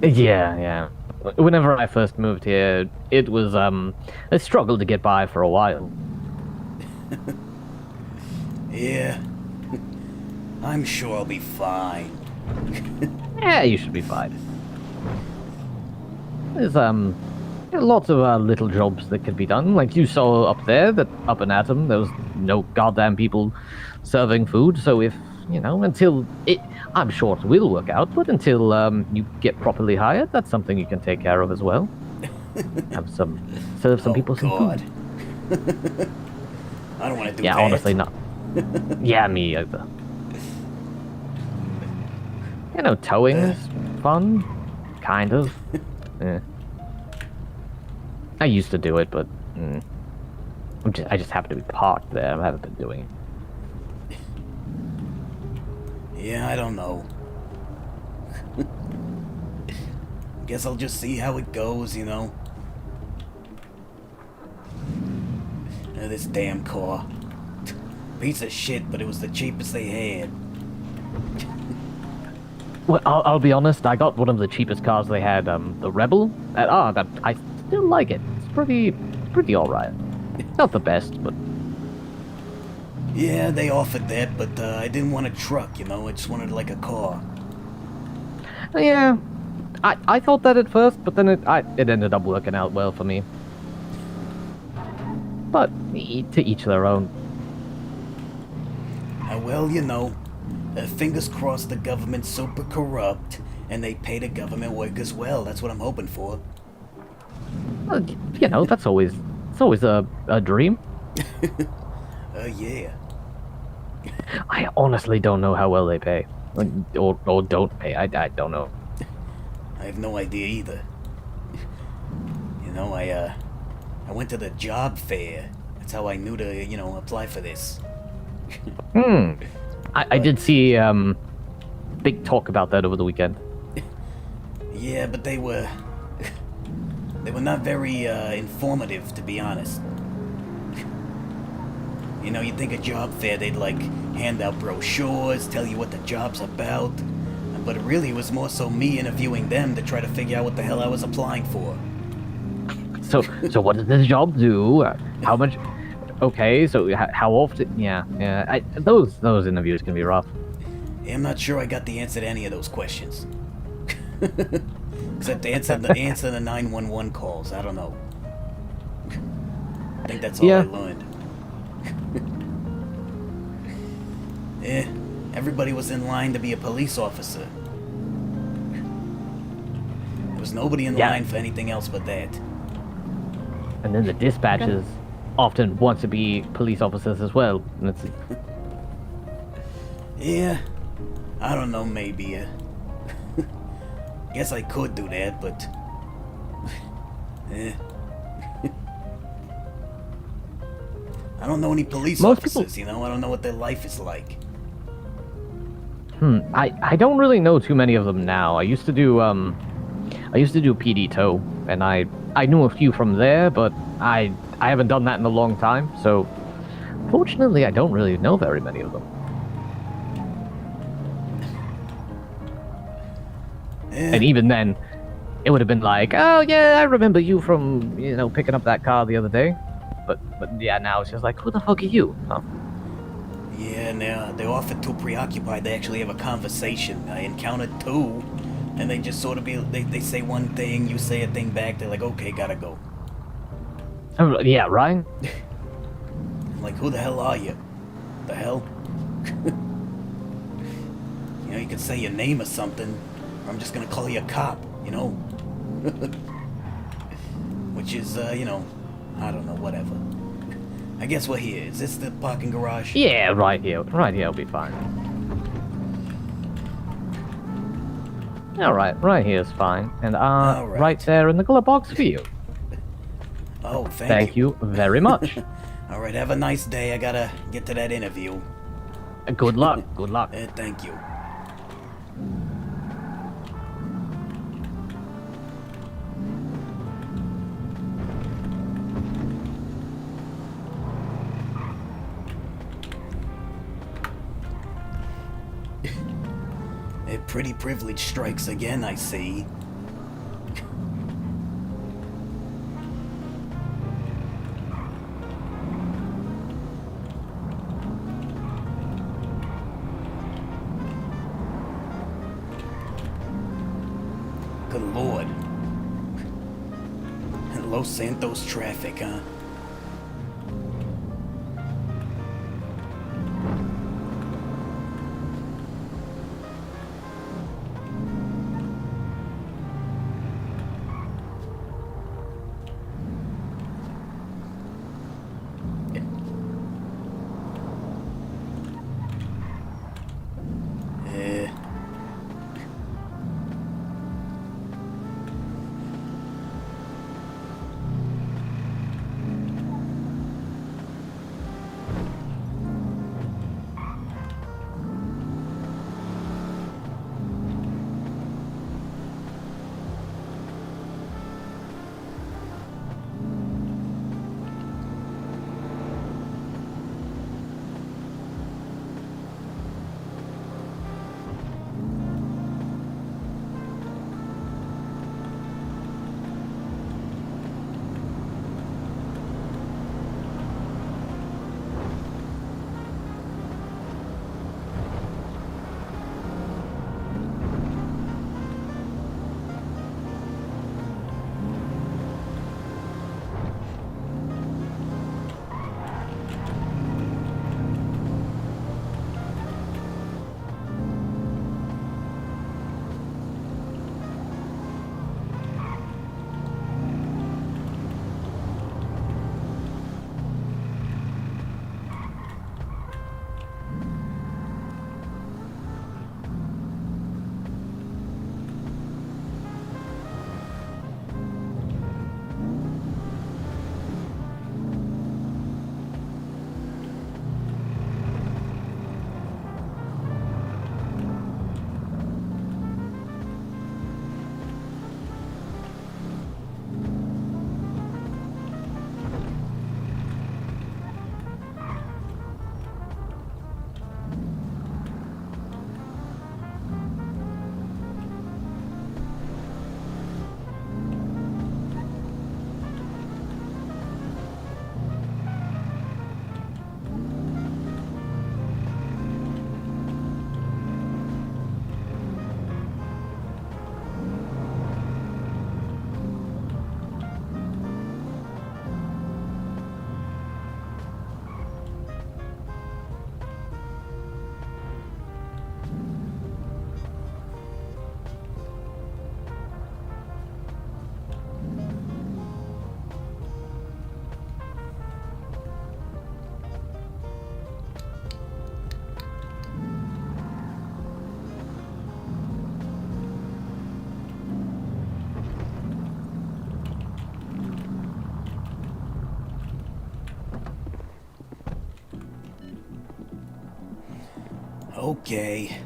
Yeah. Whenever I first moved here, it was a struggle to get by for a while. Yeah. I'm sure I'll be fine. Yeah, you should be fine. There's lots of little jobs that can be done. Like you saw up there, that up in Atom, there was no goddamn people serving food. So if until I'm sure it will work out. But until you get properly hired, that's something you can take care of as well. Serve some people some God. food. I don't want to do Yeah, that. honestly, not. Yeah, me either. Towing is fun, kind of. Yeah. I used to do it, but I just happen to be parked there. I haven't been doing it. Yeah, I don't know. Guess I'll just see how it goes, This damn car. Piece of shit, but it was the cheapest they had. Well, I'll be honest. I got one of the cheapest cars they had, the Rebel. That I still like it. It's pretty all right. Not the best, but Yeah, they offered that, but I didn't want a truck, I just wanted like a car. yeah. I thought that at first, but then it ended up working out well for me. But to each their own. Well, fingers crossed the government's super corrupt, and they pay the government workers well. That's what I'm hoping for. Well, that's always a dream. Yeah. I honestly don't know how well they pay, or don't pay. I don't know. I have no idea either. I went to the job fair. That's how I knew to, apply for this. I did see big talk about that over the weekend. Yeah, but they were not very informative, to be honest. You'd think a job fair, they'd hand out brochures, tell you what the job's about, but it really was more so me interviewing them to try to figure out what the hell I was applying for. So what does this job do? How much? Okay, so how often? Yeah. Those interviews can be rough. Yeah, I'm not sure I got the answer to any of those questions. Except to answer the 911 calls. I don't know. I think that's all I learned. Yeah, everybody was in line to be a police officer. There was nobody in line for anything else but that. And then the dispatchers often want to be police officers as well. Yeah, I don't know, maybe. Guess I could do that, but... I don't know any police officers, I don't know what their life is like. I don't really know too many of them now. I used to do PD tow, and I knew a few from there, but I haven't done that in a long time, so fortunately I don't really know very many of them. And even then, it would have been like, oh yeah, I remember you from, picking up that car the other day. But yeah, now it's just like, who the fuck are you? Huh? Yeah, and they're often too preoccupied. They actually have a conversation. I encountered two, and they just sort of they say one thing, you say a thing back. They're like, okay, gotta go. Yeah, right? I'm like, who the hell are you? The hell? You could say your name or something, or I'm just gonna call you a cop, Which is, I don't know, whatever. I guess we're here. Is this the parking garage? Yeah, right here. Right here will be fine. Alright, right here is fine. And right there in the glove box for you. Oh, thank you very much. Alright, have a nice day. I gotta get to that interview. Good luck. Good luck. Thank you. A pretty privilege strikes again, I see. Los Santos traffic, huh? Okay.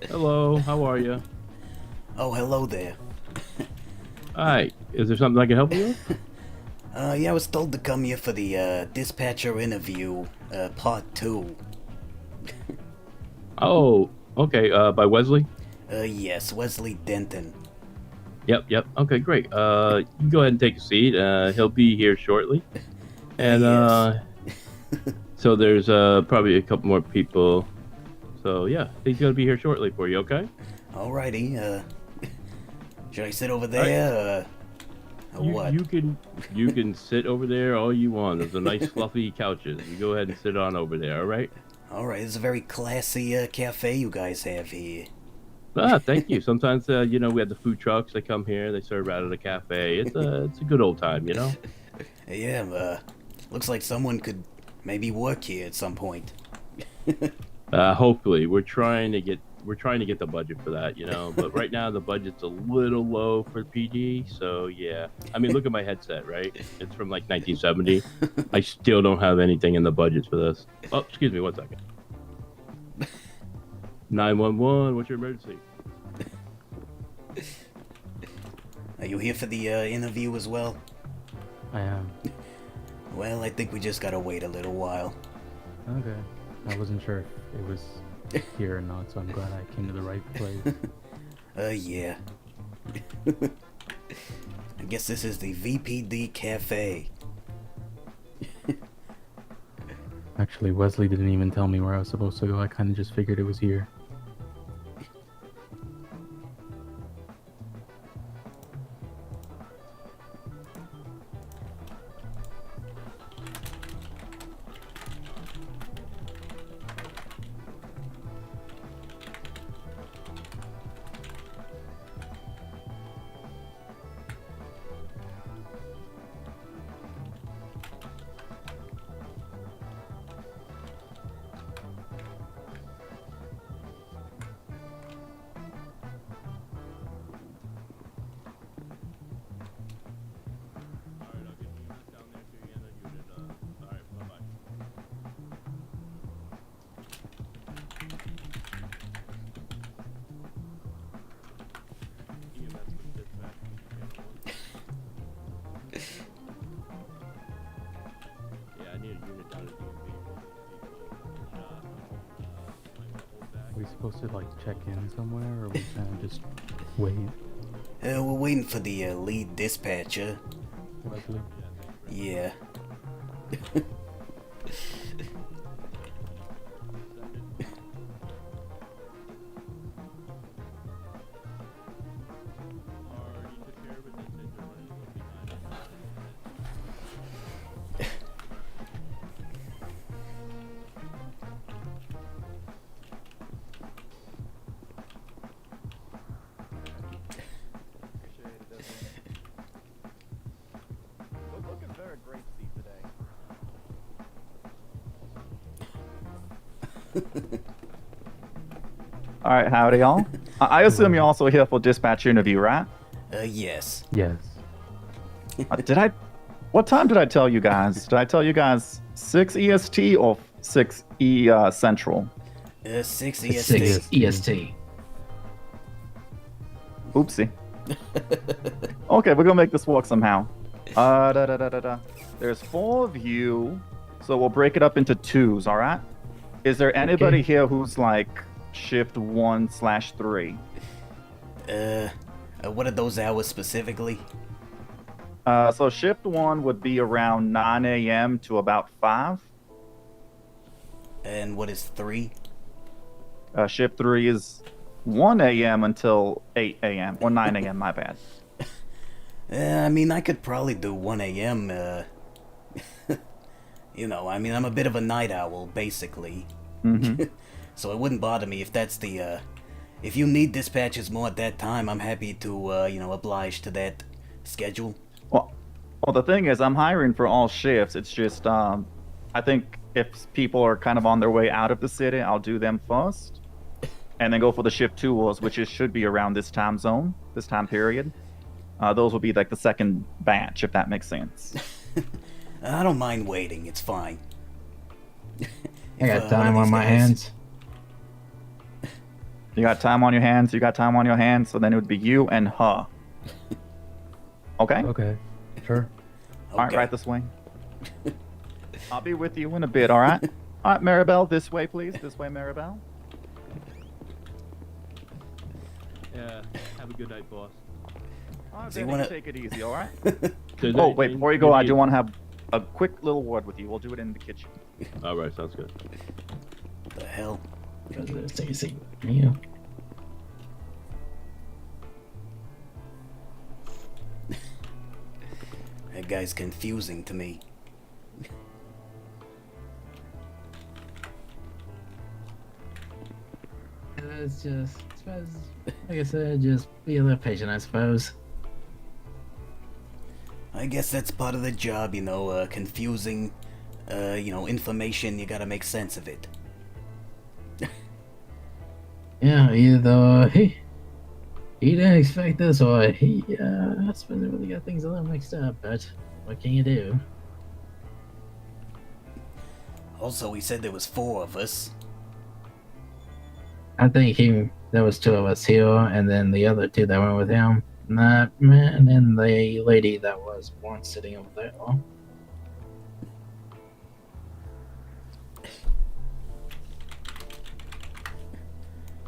Hello, how are you? Oh, hello there. Hi, is there something I can help you with? Yeah, I was told to come here for the dispatcher interview, part 2. Oh, okay, by Wesley? Yes, Wesley Denton. Yep, okay, great. You can go ahead and take a seat. He'll be here shortly. And, so there's, probably a couple more people. So, yeah, he's gonna be here shortly for you, okay? Alrighty, should I sit over there, or what? You can sit over there all you want. There's a nice fluffy couches. You go ahead and sit on over there, alright? Alright, it's a very classy, cafe you guys have here. Ah, thank you. Sometimes, you know, we have the food trucks. They come here. They serve out of the cafe. It's a good old time, you know. Yeah, looks like someone could maybe work here at some point. Hopefully, we're trying to get the budget for that, you know. But right now, the budget's a little low for PG. So yeah, I mean, look at my headset, right? It's from like 1970. I still don't have anything in the budget for this. Oh, excuse me, 1 second. 911. What's your emergency? Are you here for the interview as well? I am. Well, I think we just gotta wait a little while. Okay. I wasn't sure if it was here or not, so I'm glad I came to the right place. Yeah. I guess this is the VPD Cafe. Actually, Wesley didn't even tell me where I was supposed to go. I kind of just figured it was here. Are we supposed to like check in somewhere, or are we kind of just wait? We're waiting for the lead dispatcher. Wesley? Yeah. All right, howdy, y'all. I assume you're also here for dispatch interview, right? Yes. Yes. What time did I tell you guys? Did I tell you guys 6 EST or 6 Central? 6 It's EST. 6 EST. Oopsie. Okay, we're gonna make this work somehow. There's 4 of you, so we'll break it up into 2s, all right? Is there anybody here who's like shift 1/3? What are those hours specifically? So shift 1 would be around 9 a.m. to about 5. And what is 3? Shift 3 is 1 a.m. until 8 a.m. or 9 a.m. My bad. I mean, I could probably do 1 a.m. You know, I mean, I'm a bit of a night owl, basically. Mm-hmm. So it wouldn't bother me if that's the, if you need dispatches more at that time, I'm happy to, you know, oblige to that schedule. Well, the thing is, I'm hiring for all shifts. It's just, I think if people are kind of on their way out of the city, I'll do them first. And then go for the shift 2s, which should be around this time zone, this time period. Those will be like the second batch, if that makes sense. I don't mind waiting, it's fine. I got time on my hands. You got time on your hands. You got time on your hands. So then it would be you and her. Okay. Okay. Sure. All right, right this way. I'll be with you in a bit. All right. All right, Maribel, this way, please. This way, Maribel. Yeah. Have a good night, boss. All right, So you then wanna- take it easy, all right? Good Oh, night, wait, Jane. before you Good go, I night. do want to have a quick little word with you. We'll do it in the kitchen. All right, sounds good. The hell? Let's take a seat. You. That guy's confusing to me. It's just, I suppose, like I said, just be a little patient, I suppose. I guess that's part of the job, you know, confusing, information, you gotta make sense of it. Yeah, either he didn't expect this, or he, I suppose, really got things a little mixed up. But what can you do? Also, he said there was 4 of us. I think there was 2 of us here, and then the other 2 that went with him. That man and the lady that was one sitting over there.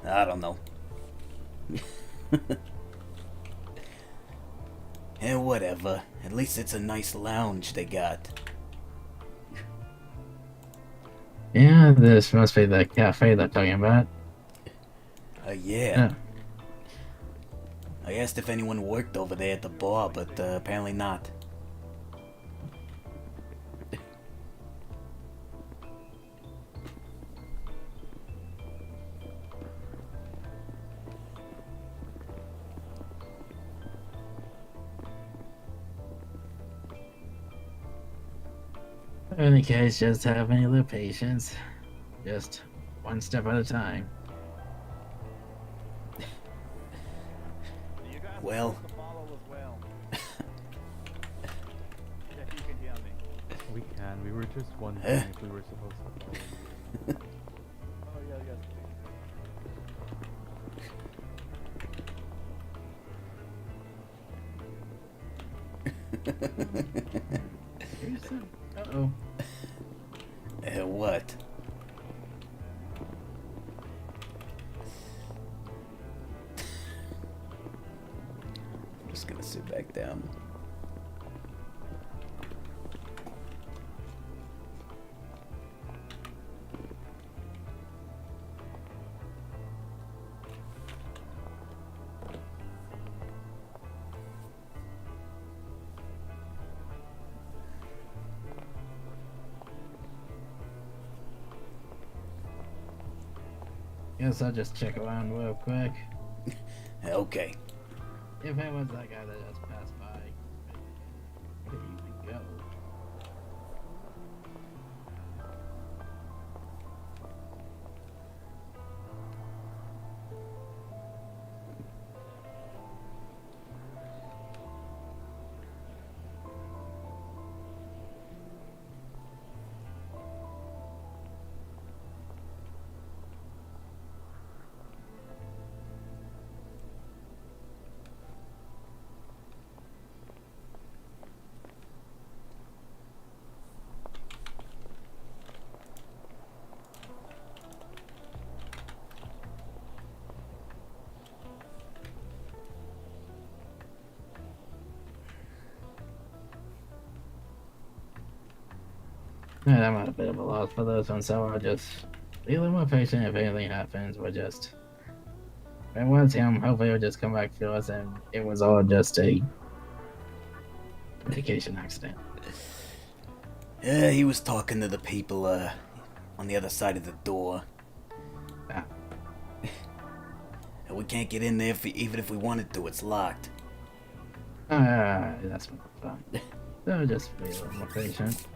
I don't know. And whatever. At least it's a nice lounge they got. Yeah, this must be the cafe they're talking about. Yeah. I asked if anyone worked over there at the bar, but apparently not. In any case, just have any little patience. Just one step at a time. Well. We can. We were just wondering Eh? if we were supposed to. Uh-oh. What? I'm just gonna sit back down. Guess I'll just check around real quick. Okay. If it was that guy that just passed by, where did he go? Yeah, I'm at a bit of a loss for this one, so I'll just be a little more patient if anything happens. But just, if it was him, hopefully he'll just come back to us and it was all just a medication accident. Yeah, he was talking to the people on the other side of the door. Ah. And we can't get in there even if we wanted to. It's locked. That's fine. So just be a little more patient.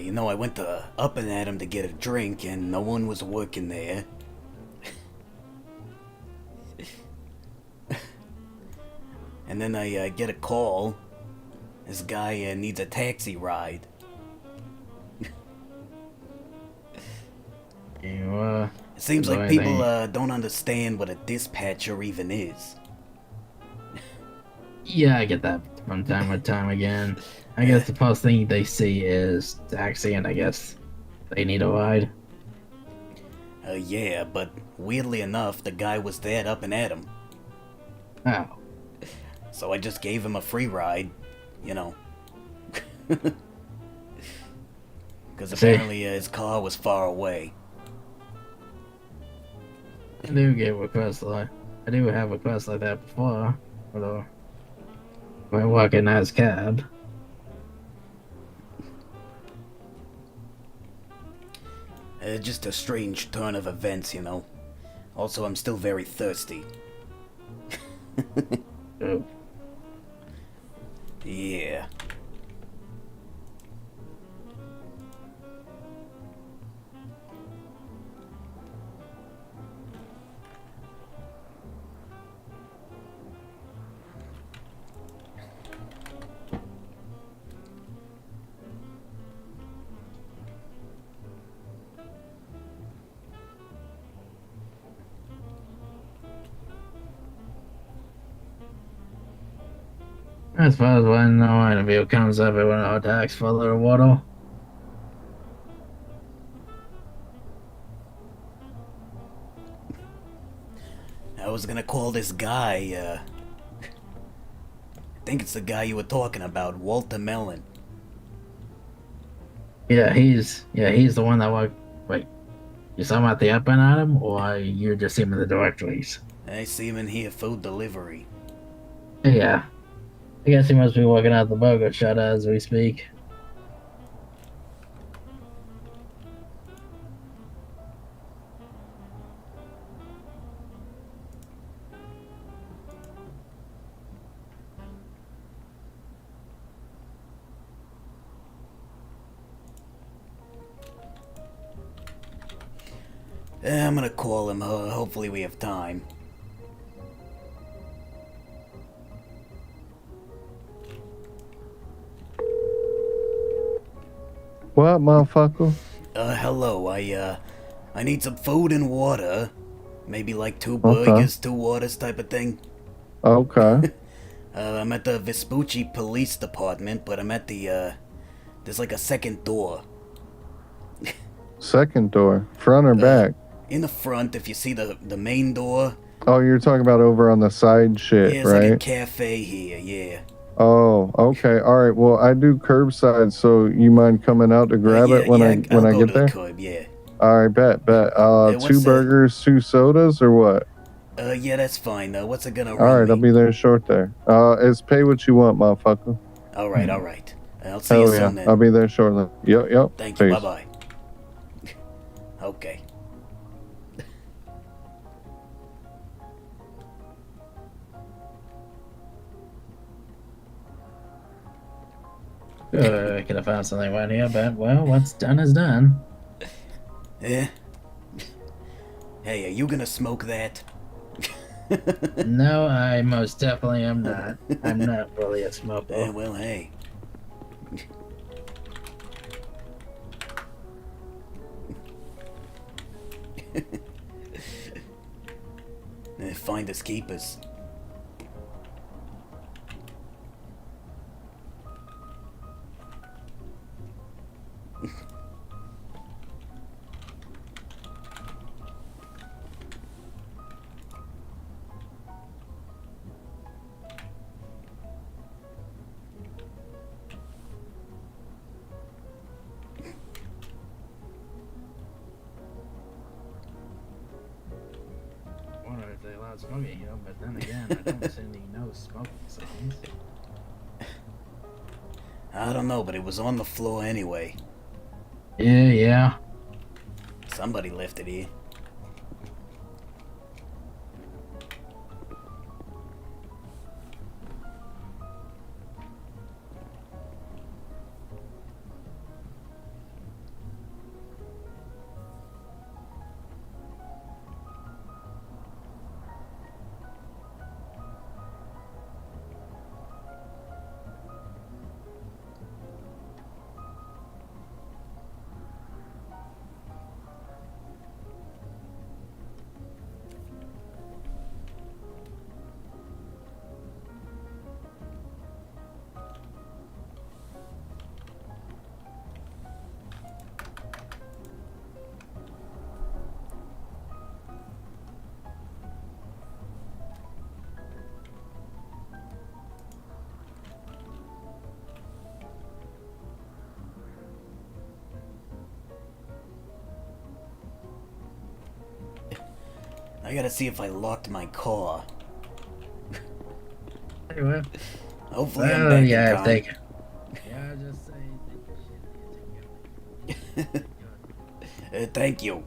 You know, I went to Up and Adam to get a drink, and no one was working there. And then I get a call. This guy needs a taxi ride. You, It seems do like people anything- don't understand what a dispatcher even is. Yeah, I get that from time to time again. I guess the first thing they see is taxi, and I guess they need a ride. Yeah, but weirdly enough, the guy was dead Up and Adam. Oh. So I just gave him a free ride, you know. Because See? apparently his car was far away. I do get requests like I do have requests like that before. Although we're working as cab. Just a strange turn of events, you know. Also, I'm still very thirsty. Oh. Yeah. As far as I know, interview comes up when our tax for a little water. I was gonna call this guy, I think it's the guy you were talking about, Walter Mellon. Yeah, he's the one that worked. Wait, you saw him at the up and at him, or you just see him in the directories? I see him in here, food delivery. Yeah, I guess he must be working at the burger shop as we speak. I'm gonna call him, hopefully we have time. What, motherfucker? Hello, I need some food and water. Maybe like 2 Okay. burgers, 2 waters type of thing. Okay. I'm at the Vespucci Police Department, but I'm at the, there's like a second door. Second door, front or back? In the front, if you see the main door, Oh, you're talking about over on the side shit, there's right? like a cafe here, yeah. Oh, okay. All right. Well, I do curbside, so you mind coming out to grab it when I I'll go get to there? the curb, yeah. All right, bet. what's 2 the- burgers, 2 sodas, or what? Yeah, that's fine. What's it gonna All run right, me? I'll be there short there. It's pay what you want, motherfucker. Alright, alright. I'll see Hell you yeah, soon then. I'll be there shortly. Yep. Thank you, Peace. bye-bye. Okay. I could have found something right here, but well, what's done is done. Yeah? Hey, are you gonna smoke that? No, I most definitely am not. I'm not really a smoker. Yeah, well, hey. Find us keepers. I wonder if they allow smoking here, but then again, I don't see any no smoking signs. I don't know, but it was on the floor anyway. Yeah. Somebody left it here. I gotta see if I locked my car. Anyway. Hopefully I'm back yeah, in if time. they... Yeah, just say... Thank you.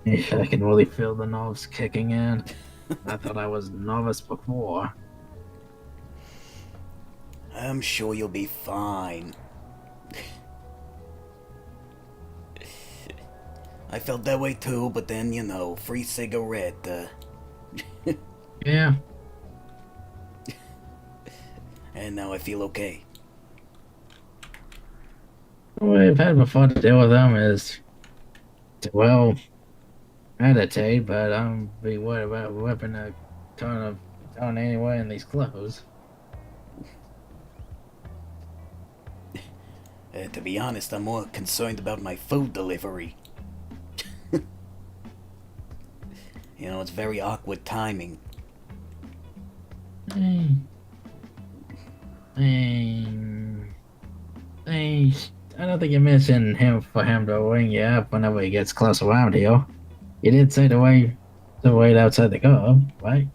I can really feel the nerves kicking in. I thought I was nervous before. I'm sure you'll be fine. I felt that way too, but then, you know, free cigarette, Yeah. And now I feel okay. What I've had before to deal with them is to, well, meditate, but I'm be worried about whipping a ton anyway in these clothes. To be honest, I'm more concerned about my food delivery. You know, it's very awkward timing. I don't think you mentioned him for him to wing you up whenever he gets close around here. You did say to wait outside the car, right?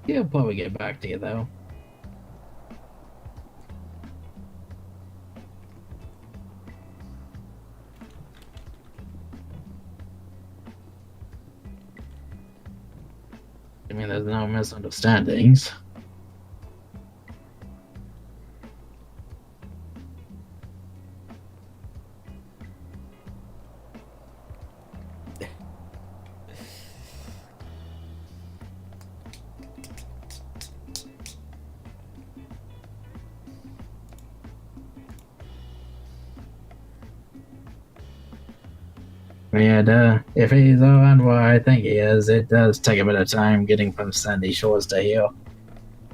He'll probably get back to you though. I mean, there's no misunderstandings. And if he's around where I think he is, it does take a bit of time getting from Sandy Shores to here,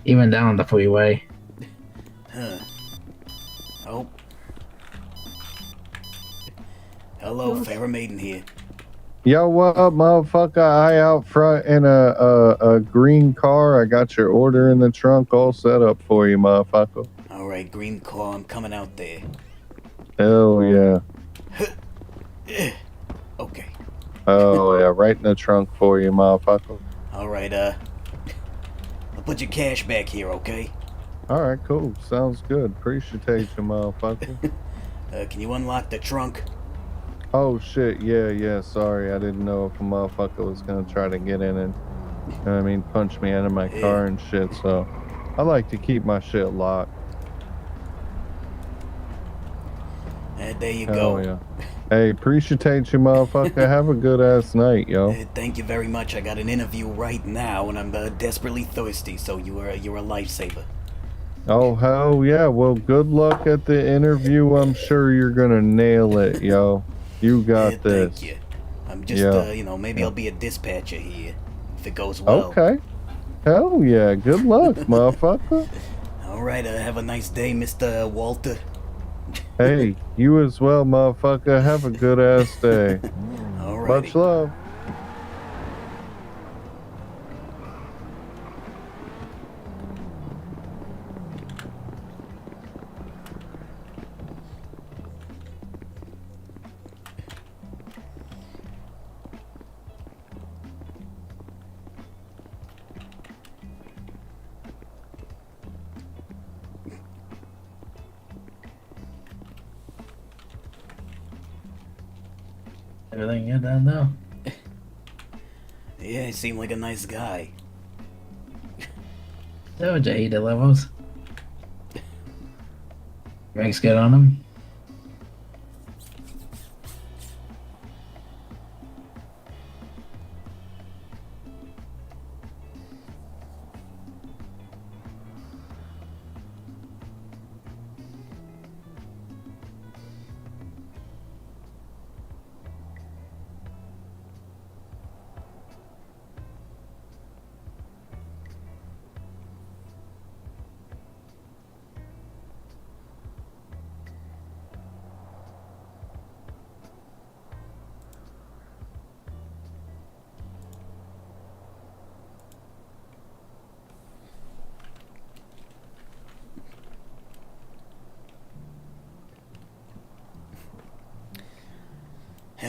even down the freeway. Huh. Hello, Farrah Maiden here. Yo, what up, motherfucker? I out front in a green car. I got your order in the trunk all set up for you, motherfucker. Alright, green car, I'm coming out there. Hell yeah. Okay. Oh yeah, right in the trunk for you, motherfucker. Alright, I'll put your cash back here, okay? Alright, cool. Sounds good. Appreciate you, motherfucker. Can you unlock the trunk? Oh shit, yeah, sorry. I didn't know if a motherfucker was gonna try to get in and, you know what I mean, punch me out of my car and shit, so I like to keep my shit locked. There you Hell go. yeah. Hey, appreciate you, motherfucker. Have a good ass night, yo. Thank you very much. I got an interview right now, and I'm desperately thirsty, so you're a lifesaver. Oh, hell yeah. Well, good luck at the interview. I'm sure you're gonna nail it, yo. You got this. Thank you. I'm just, you know, maybe I'll be a dispatcher here, if it goes well. Okay. Hell yeah. Good luck, motherfucker. Alright, have a nice day, Mr. Walter. Hey, you as well, motherfucker. Have a good ass day. Alrighty. Much love. Everything good down now? Yeah, he seemed like a nice guy. Told you he delivers. Drinks good on him?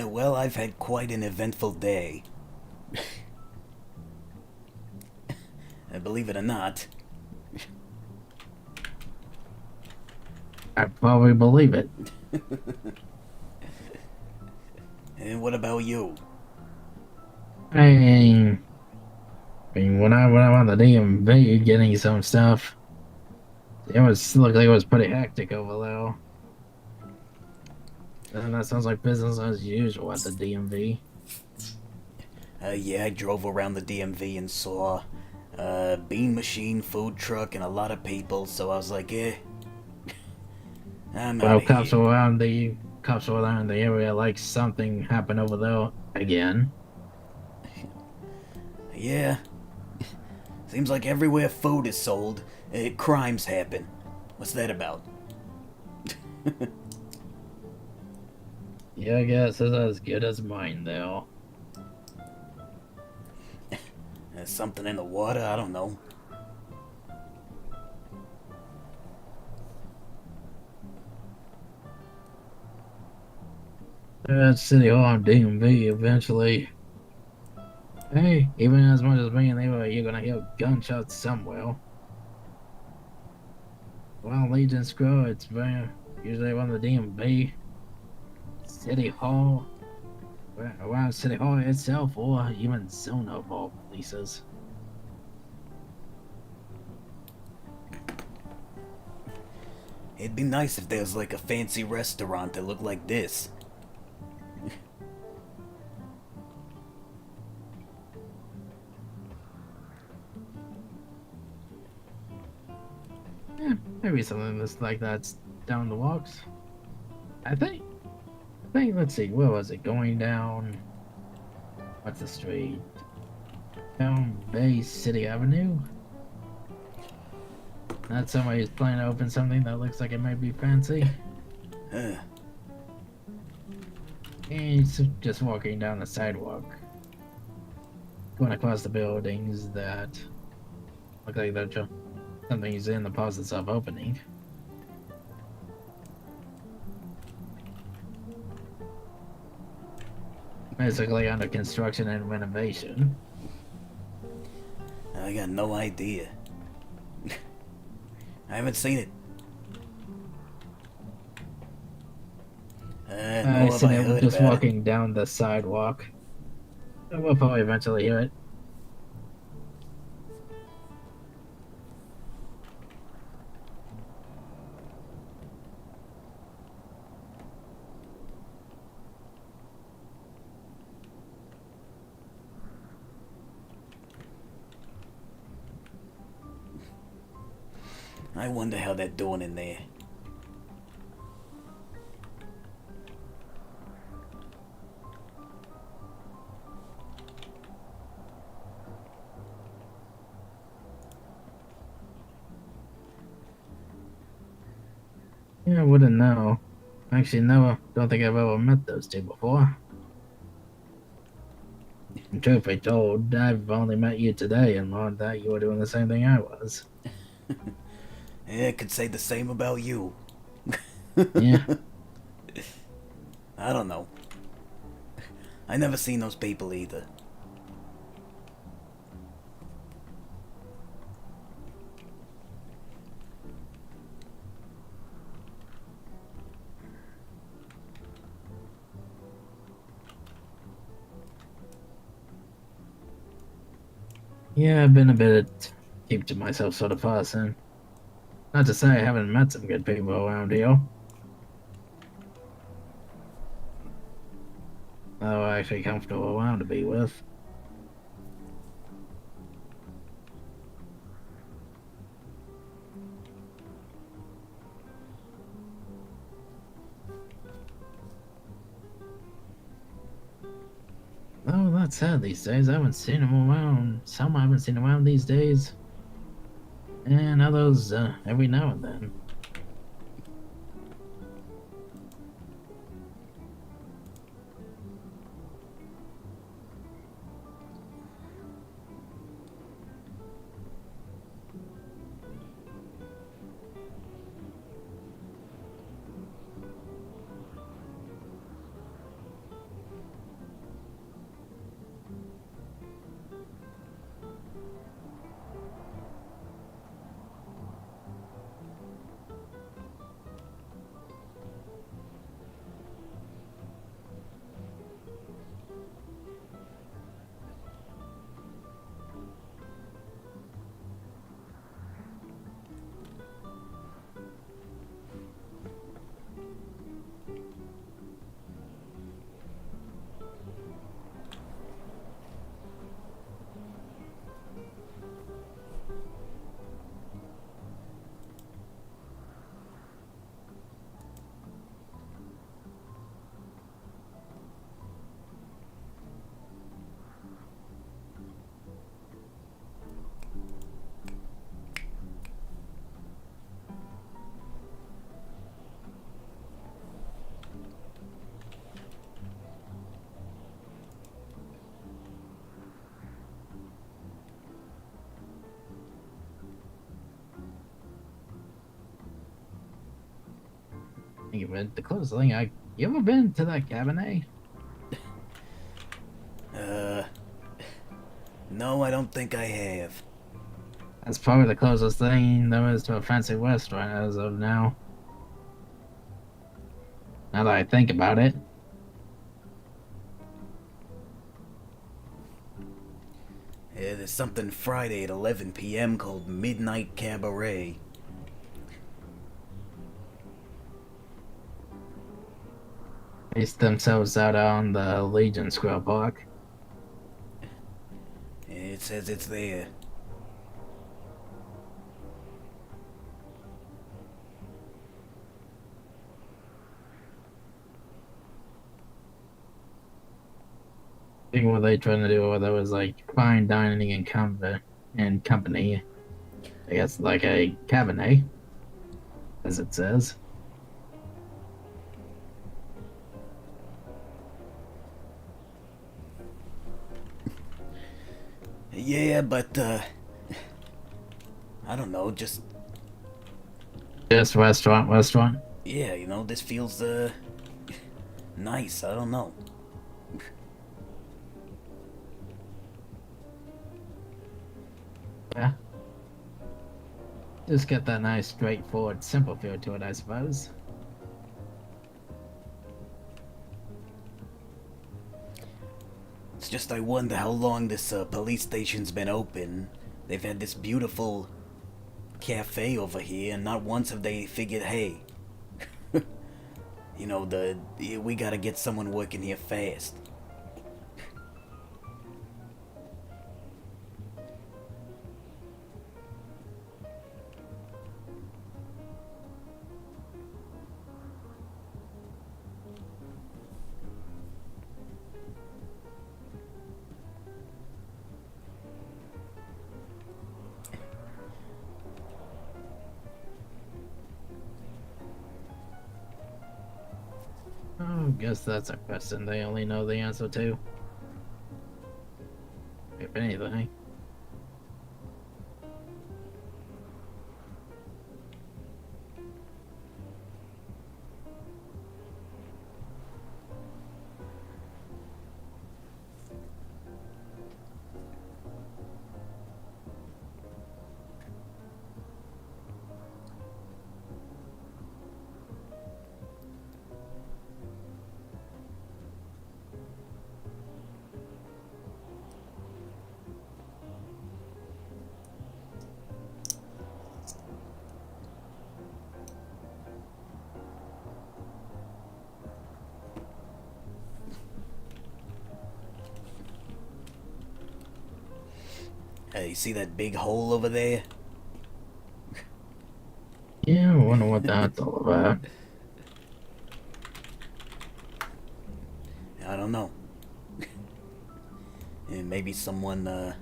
Well, I've had quite an eventful day. Believe it or not. I probably believe it. And what about you? I mean, when I'm on the DMV getting some stuff, it looked like it was pretty hectic over there. And that sounds like business as usual at the DMV. Yeah, I drove around the DMV and saw bean machine, food truck, and a lot of people, so I was like, I'm Well, out cops around the area like something happened over there again. Yeah. Seems like everywhere food is sold, crimes happen. What's that about? Yeah, I guess it's as good as mine, though. There's something in the water, I don't know. At City Hall and DMV eventually. Hey, even as much as being there, you're gonna hear gunshots somewhere. Well, Legion Square, it's usually around the DMV. City Hall, around City Hall itself, or even zone of all places. It'd be nice if there was like a fancy restaurant that looked like this. Yeah, maybe something that's like that's down the walks. I think, let's see, where was it? Going down, what's the street? Down Bay City Avenue? That somebody's planning to open something that looks like it might be fancy. He's just walking down the sidewalk, going across the buildings that look like they're something he's in the process of opening. Basically under construction and renovation. I got no idea. I haven't seen it. I Nor have see I him heard just about walking down the sidewalk. We'll probably eventually hear it. it. I wonder how they're doing in there. Yeah, I wouldn't know. Actually, no, don't think I've ever met those two before. And truth be told, I've only met you today and learned that you were doing the same thing I was. Yeah, I could say the same about you. Yeah. I don't know. I never seen those people either. Yeah, I've been a bit keep to myself sort of person. Not to say I haven't met some good people around here. Though actually comfortable around to be with. Oh, that's sad these days. I haven't seen them around. Some I haven't seen around these days. And others every now and then. The closest thing you ever been to that cabinet? No, I don't think I have. That's probably the closest thing there is to a fancy restaurant as of now. Now that I think about it. Yeah, there's something Friday at 11 p.m. called Midnight Cabaret. Based themselves out on the Legion Square Park. It says it's there. I think what they trying to do with it was like fine dining and company. I guess like a cabinet, as it says. Yeah, but I don't know, just Restaurant. yeah, you know, this feels nice. I don't know. Yeah. Just get that nice, straightforward, simple feel to it, I suppose. It's just I wonder how long this police station's been open. They've had this beautiful cafe over here, and not once have they figured, hey, you know, we gotta get someone working here fast. Oh, guess that's a question they only know the answer to. If anything. Hey, you see that big hole over there? Yeah, I wonder what that's all about. I don't know. And maybe someone,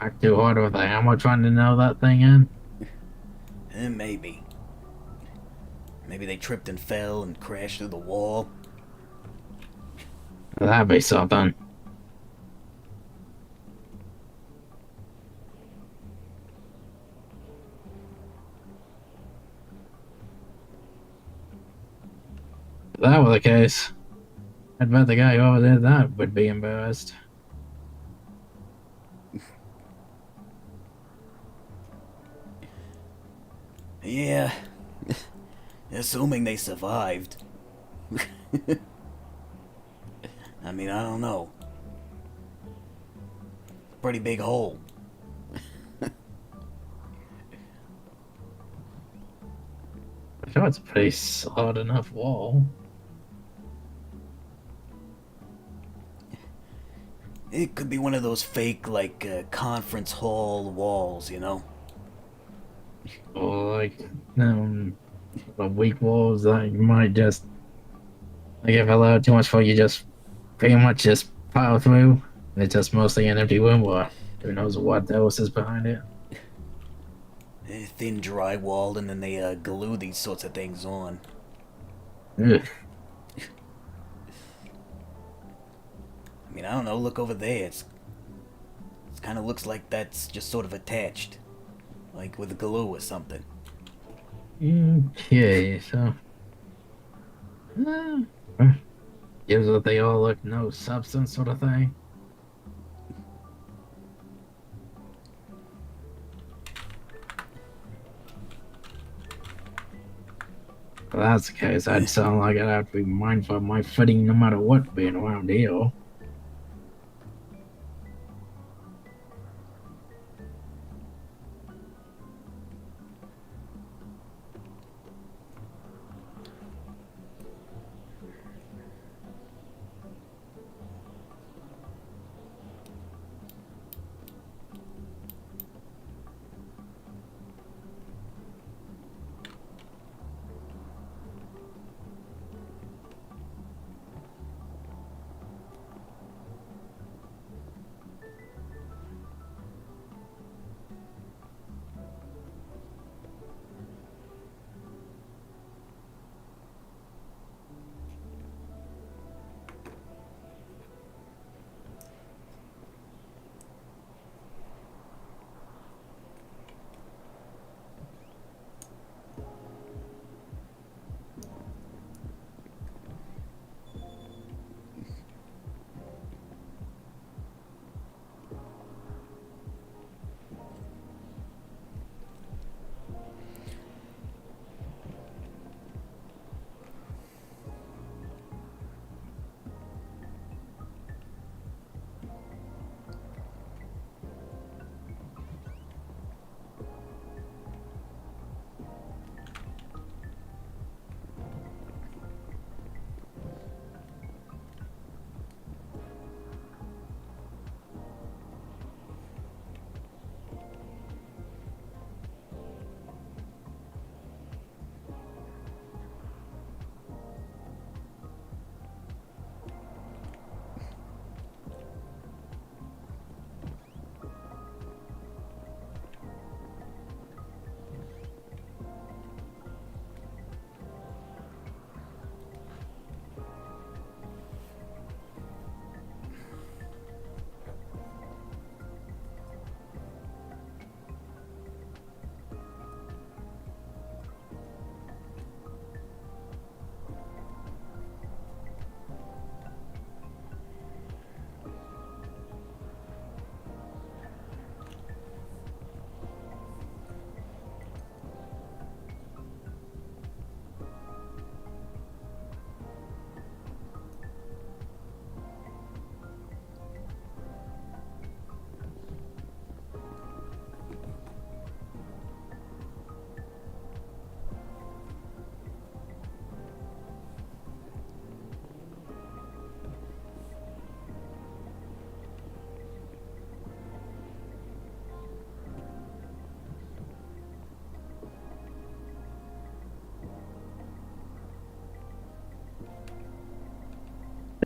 Back too hard with the hammer trying to nail that thing in. Maybe. Maybe they tripped and fell and crashed through the wall. That'd be something. If that were the case, I'd bet the guy who ever did that would be embarrassed. Yeah. Assuming they survived. I mean, I don't know. Pretty big hole. I'm sure it's a pretty solid enough wall. It could be one of those fake, like, conference hall walls, you know? Or like, the weak walls that you might just, like if allowed too much for you just pretty much just pile through. And it's just mostly an empty room or who knows what else is behind it. Thin drywall, and then they glue these sorts of things on. Ugh. I mean, I don't know, look over there. It kind of looks like that's just sort of attached. Like with glue or something. Okay, so. Gives what they all look no substance sort of thing. If that's the case, I'd sound like I'd have to be mindful of my footing no matter what being around here.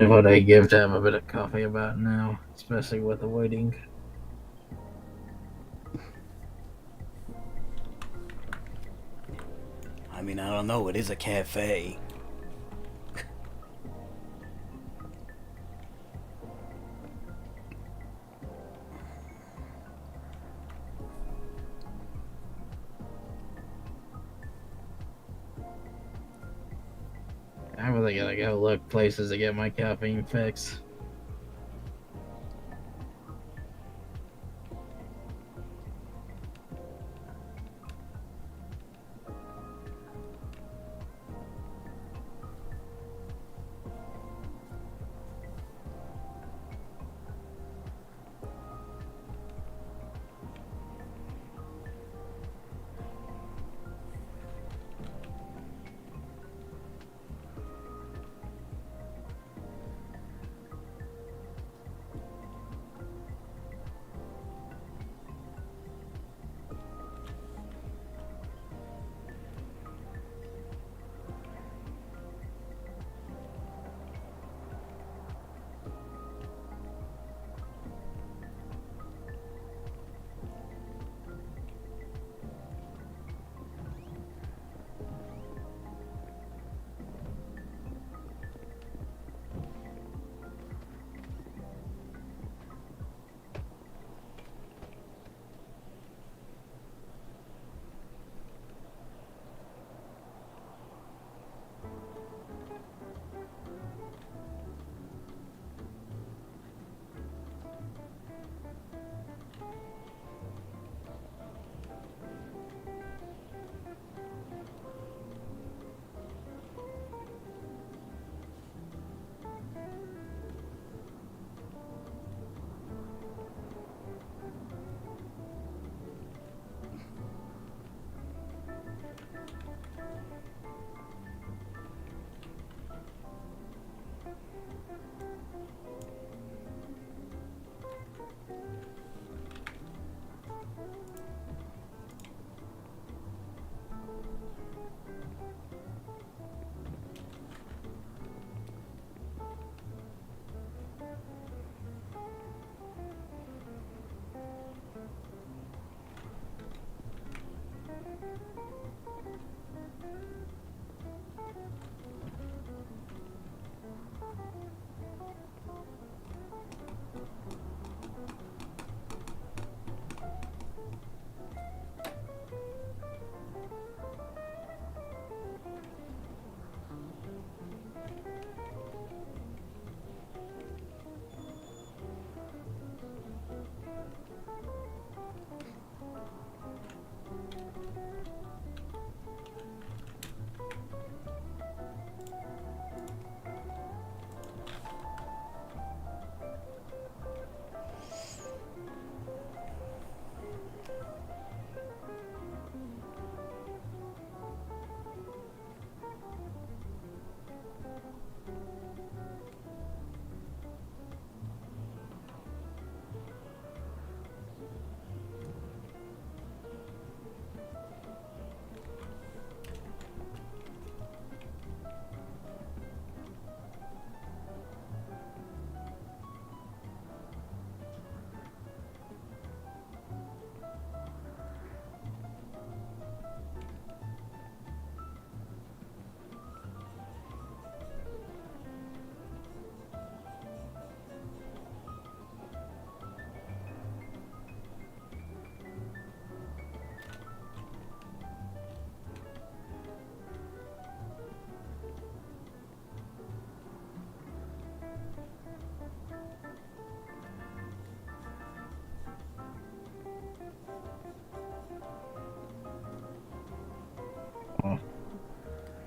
what I give to have a bit of coffee about now, especially with the waiting. I mean, I don't know. It is a cafe. I really gotta go look places to get my caffeine fix.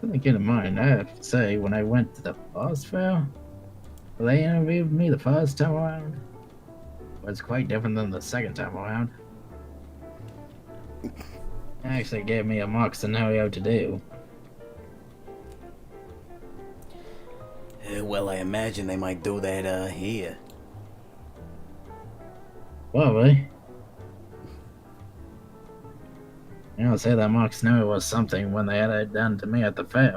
Something keep in mind, I have to say, when I went to the boss fair, they interviewed me the first time around. It was quite different than the second time around. They actually gave me a mock scenario to do. Well, I imagine they might do that here. Probably. You know, say that mock scenario was something when they had it done to me at the fair.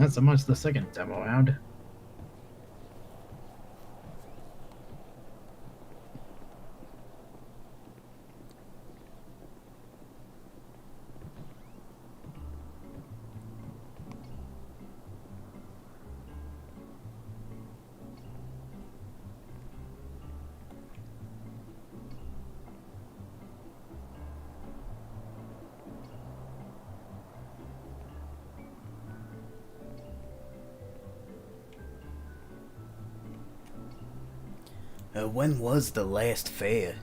Not so much the second time around. When was the last fair?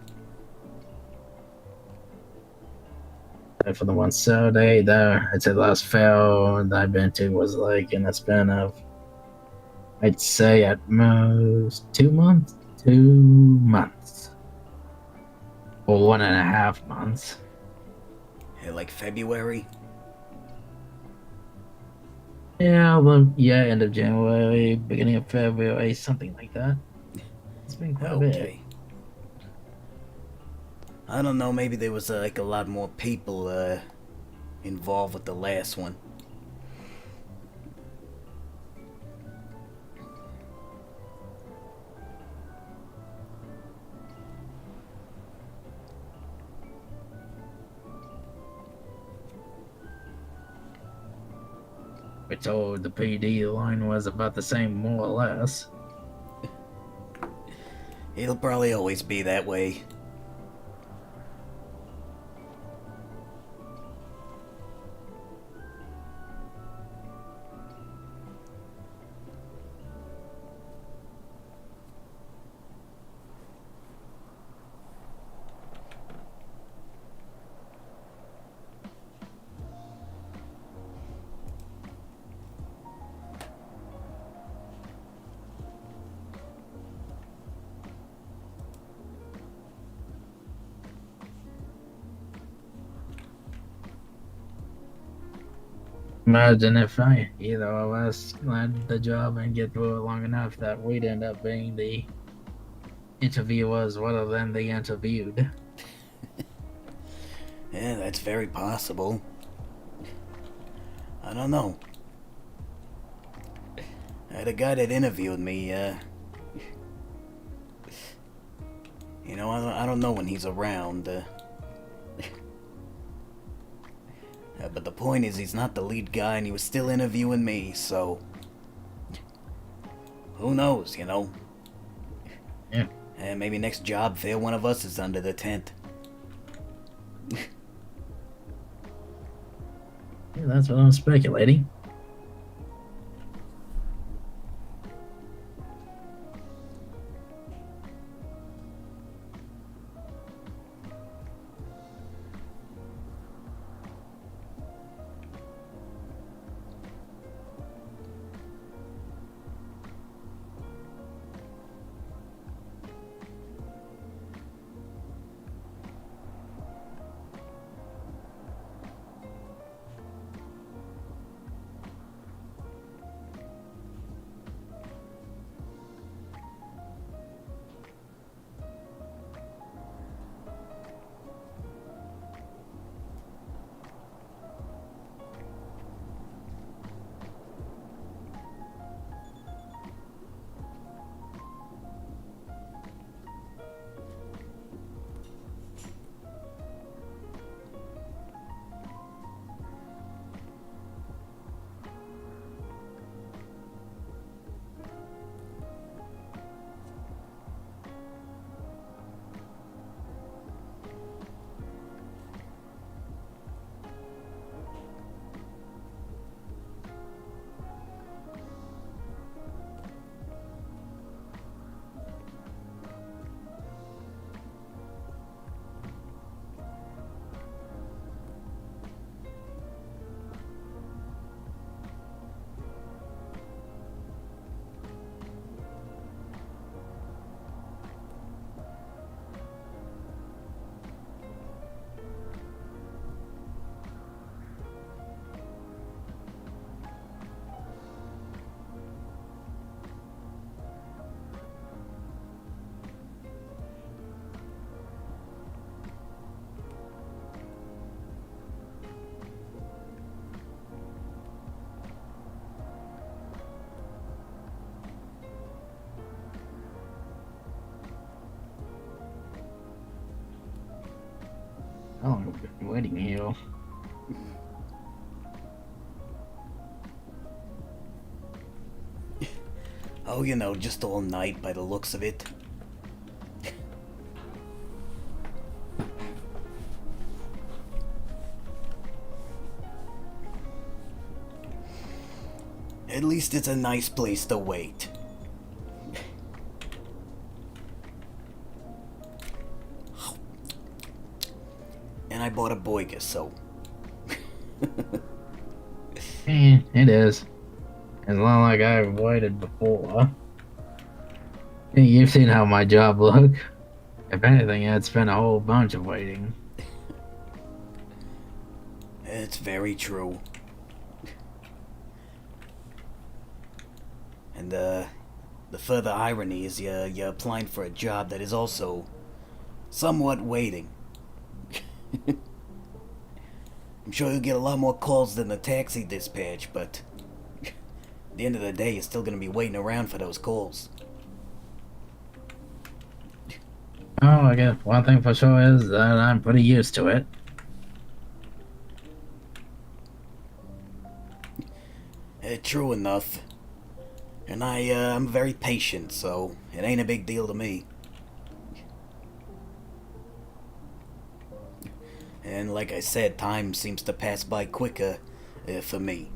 For the one Saturday, I'd say the last fair that I've been to was like in a span of, I'd say at most 2 months. 2 months. Or 1.5 months. Yeah, like February? Yeah, well, yeah, end of January, beginning of February, something like that. It's been quite a bit. I don't know, maybe there was like a lot more people involved with the last one. We're told the PD line was about the same, more or less. It'll probably always be that way. Imagine if either of us land the job and get through it long enough that we'd end up being the interviewers rather than the interviewed. Yeah, that's very possible. I don't know. The guy that interviewed me, you know, I don't know when he's around. But the point is, he's not the lead guy, and he was still interviewing me, so... Who knows, you know? Yeah. And maybe next job fair, one of us is under the tent. Yeah, that's what I'm speculating. How long have we been waiting here? Oh, you know, just all night by the looks of it. At least it's a nice place to wait. And I bought a Boiga, so... It is. It's not like I've waited before. You've seen how my job look. If anything, it's been a whole bunch of waiting. It's very true. And the further irony is you're applying for a job that is also somewhat waiting. I'm sure you'll get a lot more calls than the taxi dispatch, but at the end of the day, you're still gonna be waiting around for those calls. Oh, I guess one thing for sure is that I'm pretty used to it. True enough. And I'm very patient, so it ain't a big deal to me. And like I said, time seems to pass by quicker for me.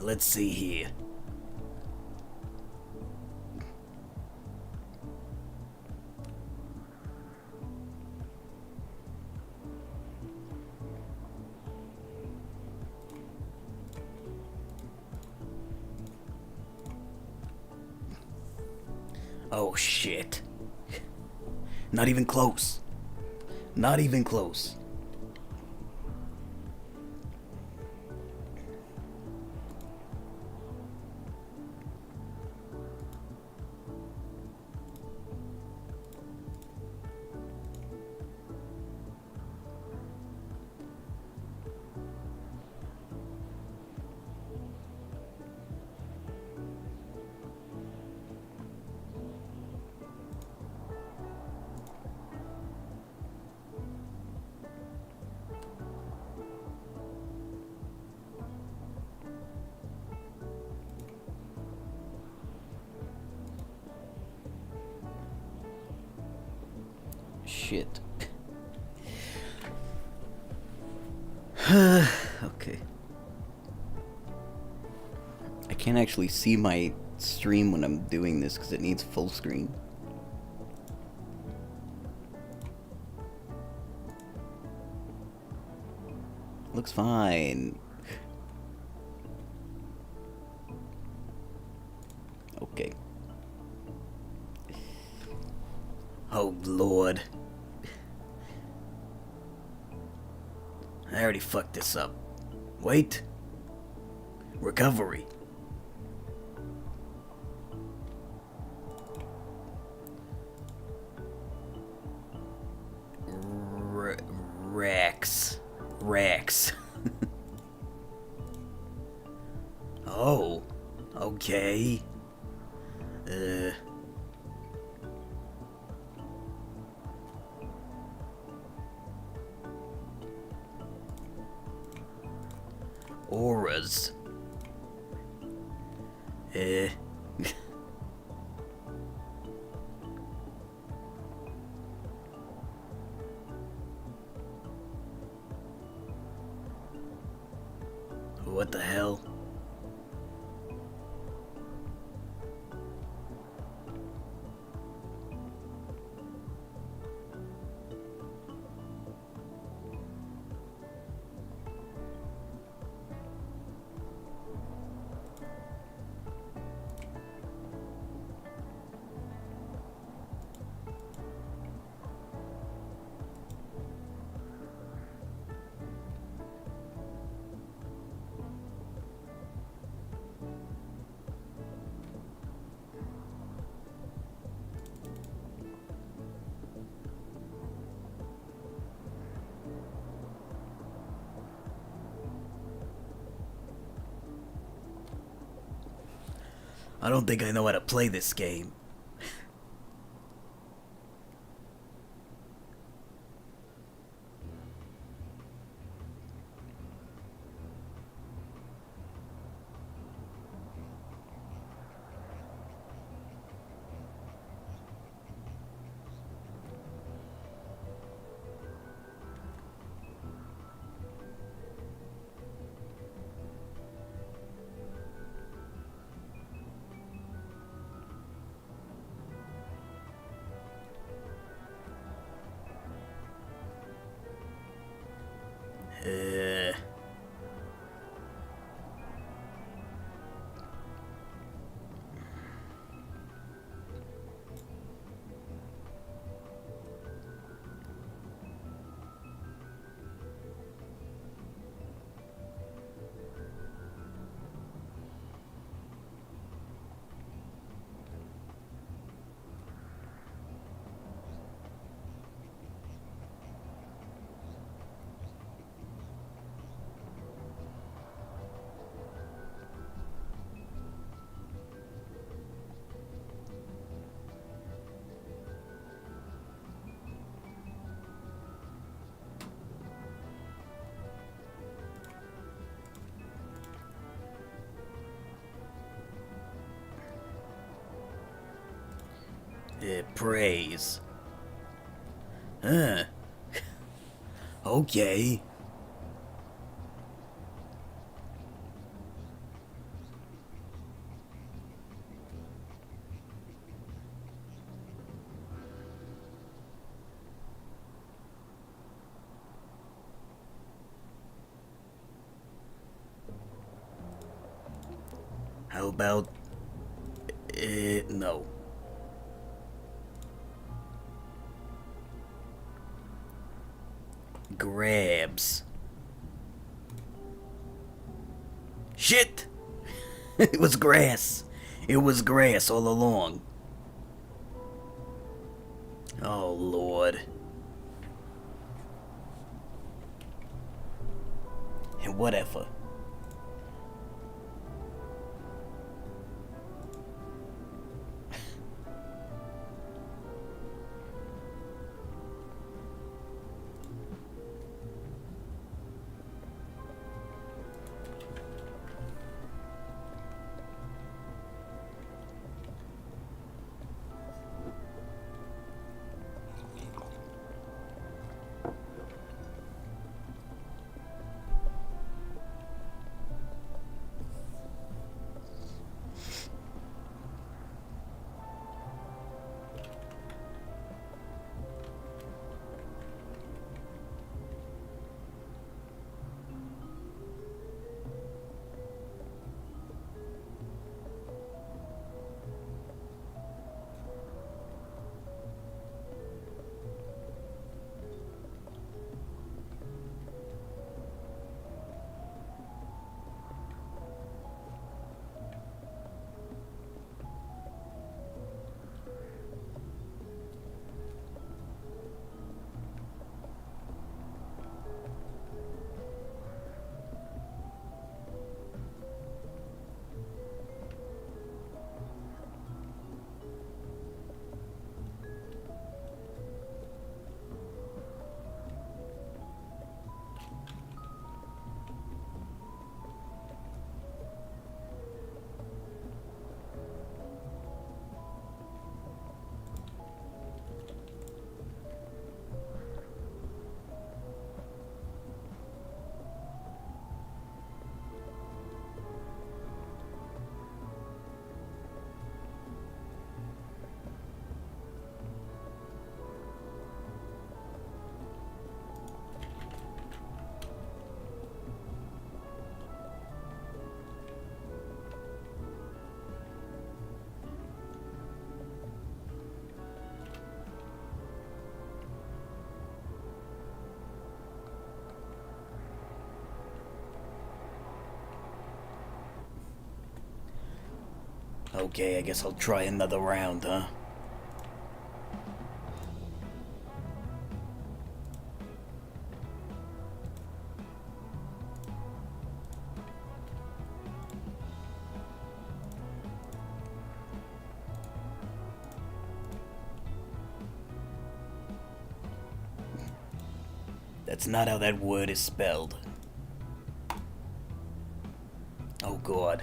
let's see here. Oh shit. Not even close. Not even close. Shit. Okay. I can't actually see my stream when I'm doing this because it needs full screen. Looks fine. Okay. Oh, Lord. I already fucked this up. Wait. Recovery. Rex. Rex. Oh. Okay. Auras. What the hell? I don't think I know how to play this game. Praise. Huh. Okay. How about... no. Grabs. Shit! It was grass. It was grass all along. Oh, Lord. And whatever. Okay, I guess I'll try another round, huh? That's not how that word is spelled. Oh, God.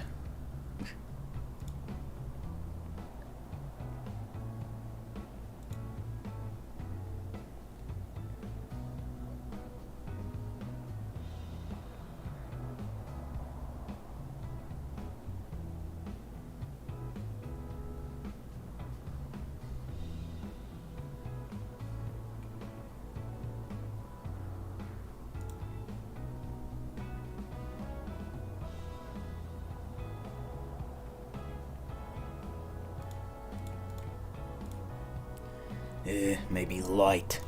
Maybe light.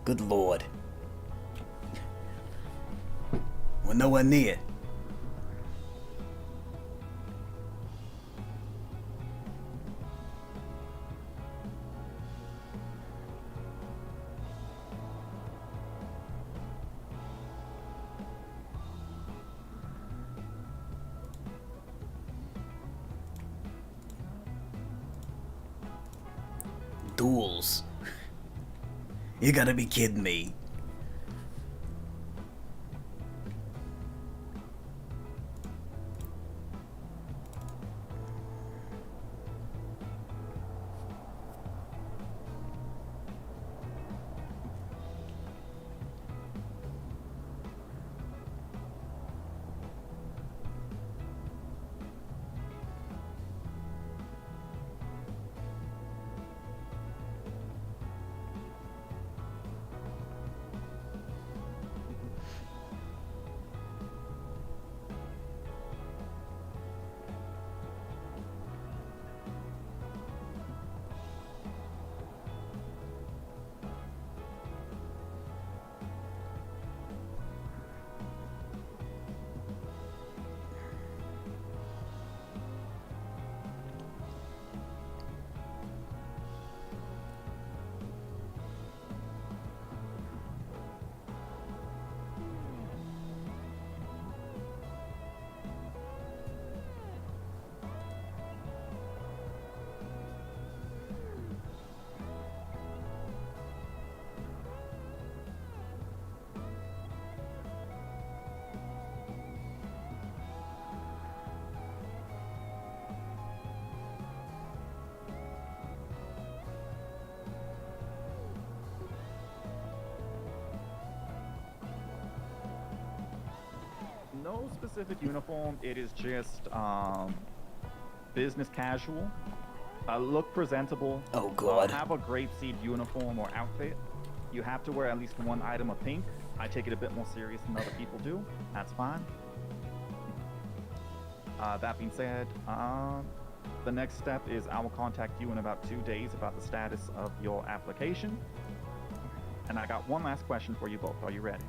Good Lord. We're nowhere near. Duels. You gotta be kidding me. no specific uniform. It is just business casual. Look presentable. Oh God. Have a grapeseed uniform or outfit. You have to wear at least one item of pink. I take it a bit more serious than other people do. That's fine. That being said, the next step is I will contact you in about 2 days about the status of your application. And I got one last question for you both. Are you ready?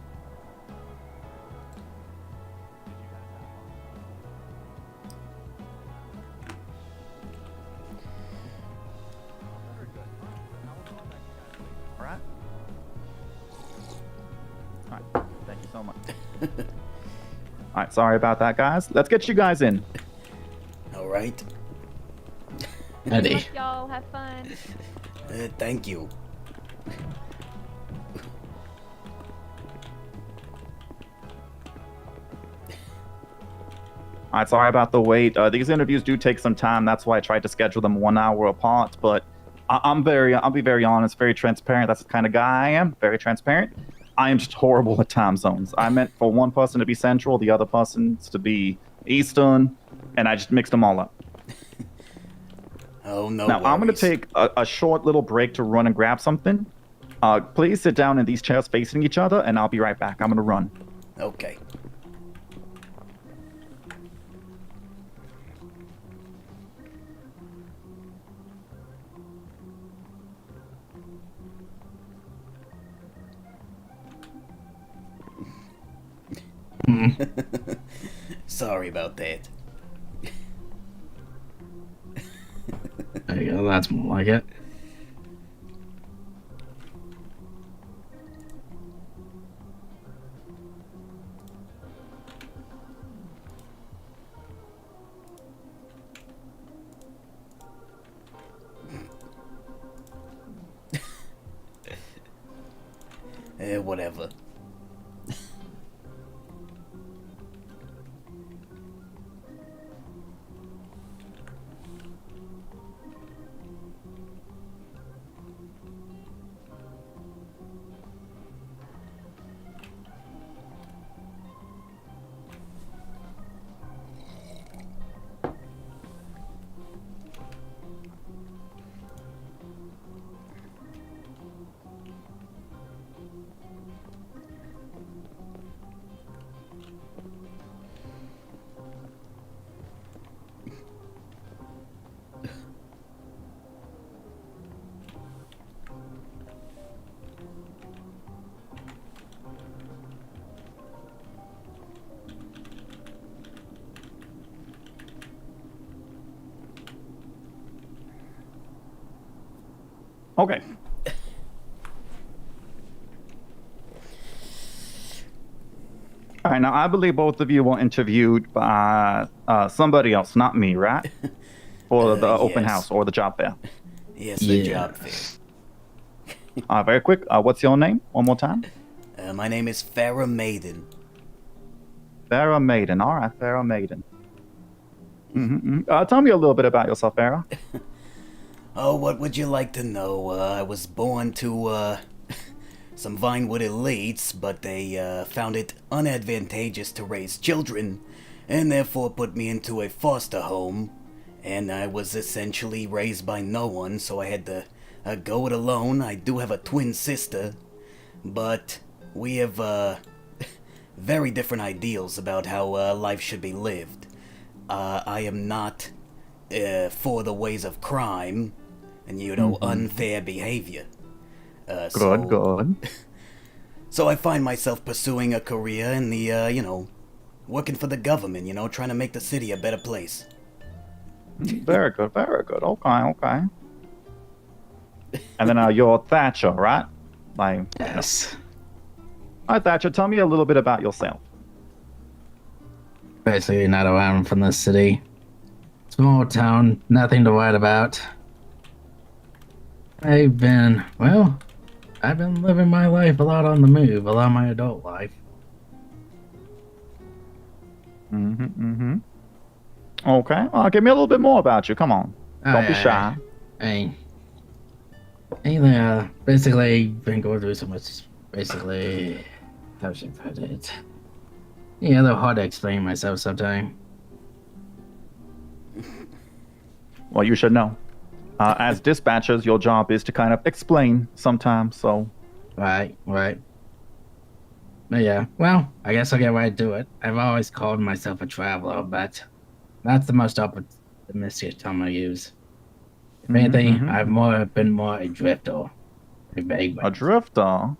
All right. All right. Thank you so much. All right, sorry about that, guys. Let's get you guys in. All right. Good luck, y'all. Have fun. Thank you. All right, sorry about the wait. These interviews do take some time. That's why I tried to schedule them 1 hour apart. But I'll be very honest, very transparent. That's the kind of guy I am. Very transparent. I am just horrible at time zones. I meant for one person to be central, the other person's to be eastern, and I just mixed them all up. Oh, no Now, I'm going to worries. take a short little break to run and grab something. Please sit down in these chairs facing each other, and I'll be right back. I'm going to run. Okay. Sorry about that. There you go, that's more like it. Whatever. Okay. All right, now I believe both of you were interviewed by somebody else, not me, right? For the open yes. house or the job fair. Yes, the job fair. Very quick, what's your name? One more time. My name is Farrah Maiden. Farrah Maiden. All right, Farrah Maiden. Tell me a little bit about yourself, Farrah. Oh, what would you like to know? I was born to, some Vinewood elites, but they, found it unadvantageous to raise children, and therefore put me into a foster home, and I was essentially raised by no one, so I had to, go it alone. I do have a twin sister, but we have, very different ideals about how, life should be lived. I am not, for the ways of crime, and unfair behavior. Good. So I find myself pursuing a career in the, working for the government, trying to make the city a better place. Very good, very good. Okay. And then you're Thatcher, right? Yes. All right, Thatcher, tell me a little bit about yourself. Basically, not aware I'm from the city. Small town, nothing to worry about. I've been living my life a lot on the move, a lot of my adult life. Okay, give me a little bit more about you. Come on. Don't be shy. Basically, been going through so much, basically, how should I put it? Yeah, they're hard to explain myself sometimes. Well, you should know. As dispatchers, your job is to kind of explain sometimes, so... Right. But yeah, well, I guess I'll get right to it. I've always called myself a traveler, but that's the most optimistic term I use. If anything, I've been more a drifter. A drifter?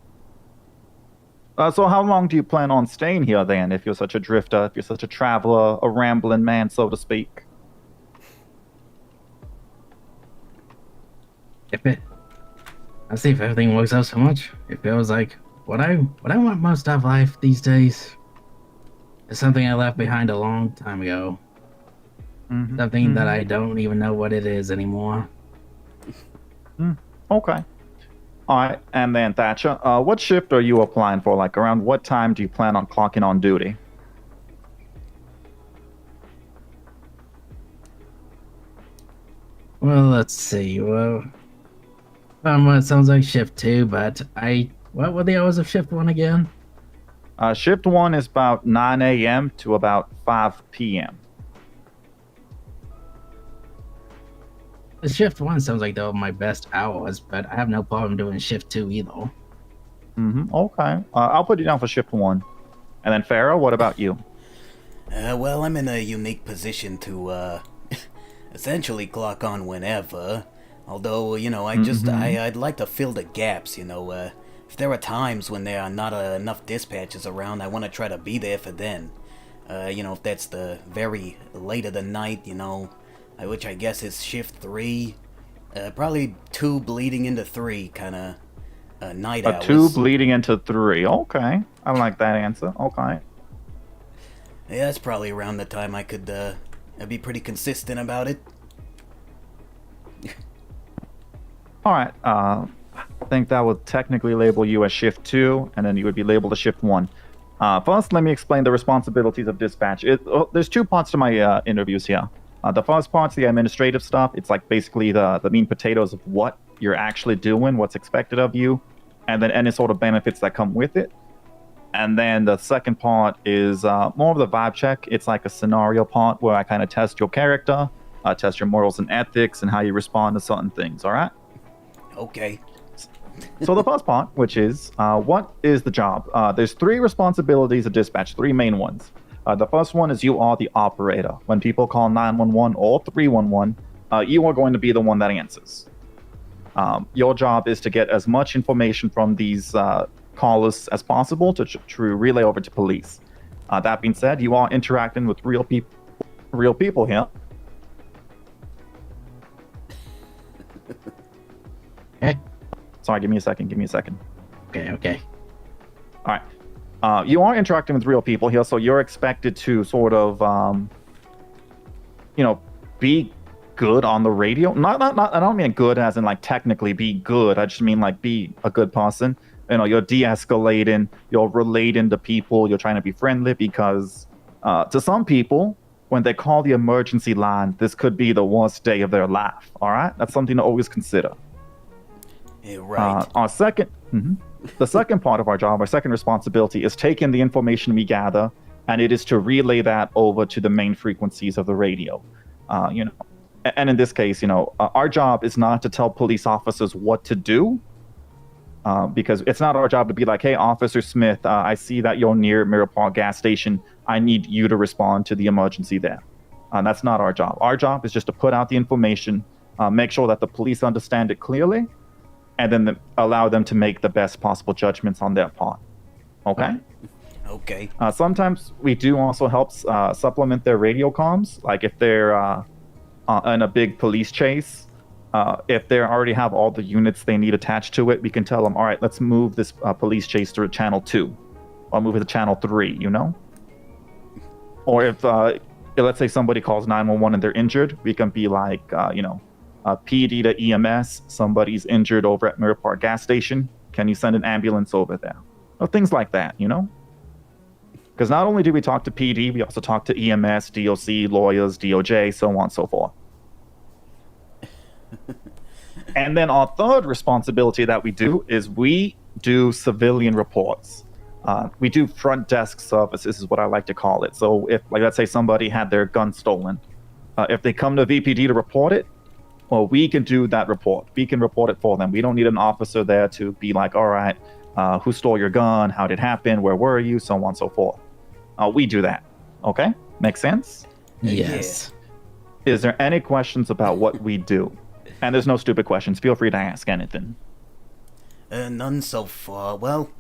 So how long do you plan on staying here then, if you're such a drifter, if you're such a traveler, a rambling man, so to speak? I'll see if everything works out so much. It feels like what I want most of life these days is something I left behind a long time ago. Something that I don't even know what it is anymore. Okay. Alright, and then Thatcher, what shift are you applying for? Like, around what time do you plan on clocking on duty? Well, let's see. Well, it sounds like shift 2, but what were the hours of shift 1 again? Shift 1 is about 9 a.m. to about 5 p.m. The shift 1 sounds like they're my best hours, but I have no problem doing shift 2 either. Okay. I'll put you down for shift 1. And then Farrah, what about you? Well, I'm in a unique position to, essentially clock on whenever. Although, you know, I'd like to fill the gaps, you know, if there are times when there are not enough dispatches around, I want to try to be there for then. You know, if that's the very late of the night, you know, which I guess is shift 3, probably 2 bleeding into 3 kind of night hours. 2 bleeding into 3, okay. I like that answer, okay. Yeah, that's probably around the time I could be pretty consistent about it. Alright, I think that would technically label you as shift 2, and then you would be labeled as shift 1. First, let me explain the responsibilities of dispatch. There's 2 parts to my interviews here. The first part's the administrative stuff. It's like basically the meat and potatoes of what you're actually doing, what's expected of you, and then any sort of benefits that come with it. And then the second part is more of the vibe check. It's like a scenario part where I kind of test your character, test your morals and ethics, and how you respond to certain things, all right? Okay. So the first part, which is, what is the job? There's 3 responsibilities of dispatch, 3 main ones. The first one is you are the operator. When people call 911 or 311, you are going to be the one that answers. Your job is to get as much information from these callers as possible to relay over to police. That being said, you are interacting with real people here. Okay. Sorry, give me a second. Okay. All right. You are interacting with real people here, so you're expected to sort of, be good on the radio. Not. I don't mean good as in like technically be good. I just mean like be a good person. You know, you're de-escalating. You're relating to people. You're trying to be friendly because, to some people, when they call the emergency line, this could be the worst day of their life. All right, that's something to always consider. Yeah, right. The second part of our job, our second responsibility, is taking the information we gather, and it is to relay that over to the main frequencies of the radio. And in this case, our job is not to tell police officers what to do, because it's not our job to be like, hey, Officer Smith, I see that you're near Mirror Park gas station. I need you to respond to the emergency there. That's not our job. Our job is just to put out the information, make sure that the police understand it clearly, and then allow them to make the best possible judgments on their part. Okay? Okay. Sometimes we do also help supplement their radio comms, like if they're in a big police chase. If they already have all the units they need attached to it, we can tell them, all right, let's move this police chase to channel 2, or move it to channel 3, Or if, let's say somebody calls 911 and they're injured, we can be like, PD to EMS, somebody's injured over at Mirror Park gas station. Can you send an ambulance over there? Or things like that, Because not only do we talk to PD, we also talk to EMS, DOC, lawyers, DOJ, so on and so forth. And then our third responsibility that we do is we do civilian reports. We do front desk services, is what I like to call it. So if, like, let's say somebody had their gun stolen, if they come to VPD to report it, well, we can do that report. We can report it for them. We don't need an officer there to be like, all right, who stole your gun? How did it happen? Where were you? So on and so forth. We do that. Okay? Make sense? Yes. Is there any questions about what we do? And there's no stupid questions. Feel free to ask anything. None so far. Well,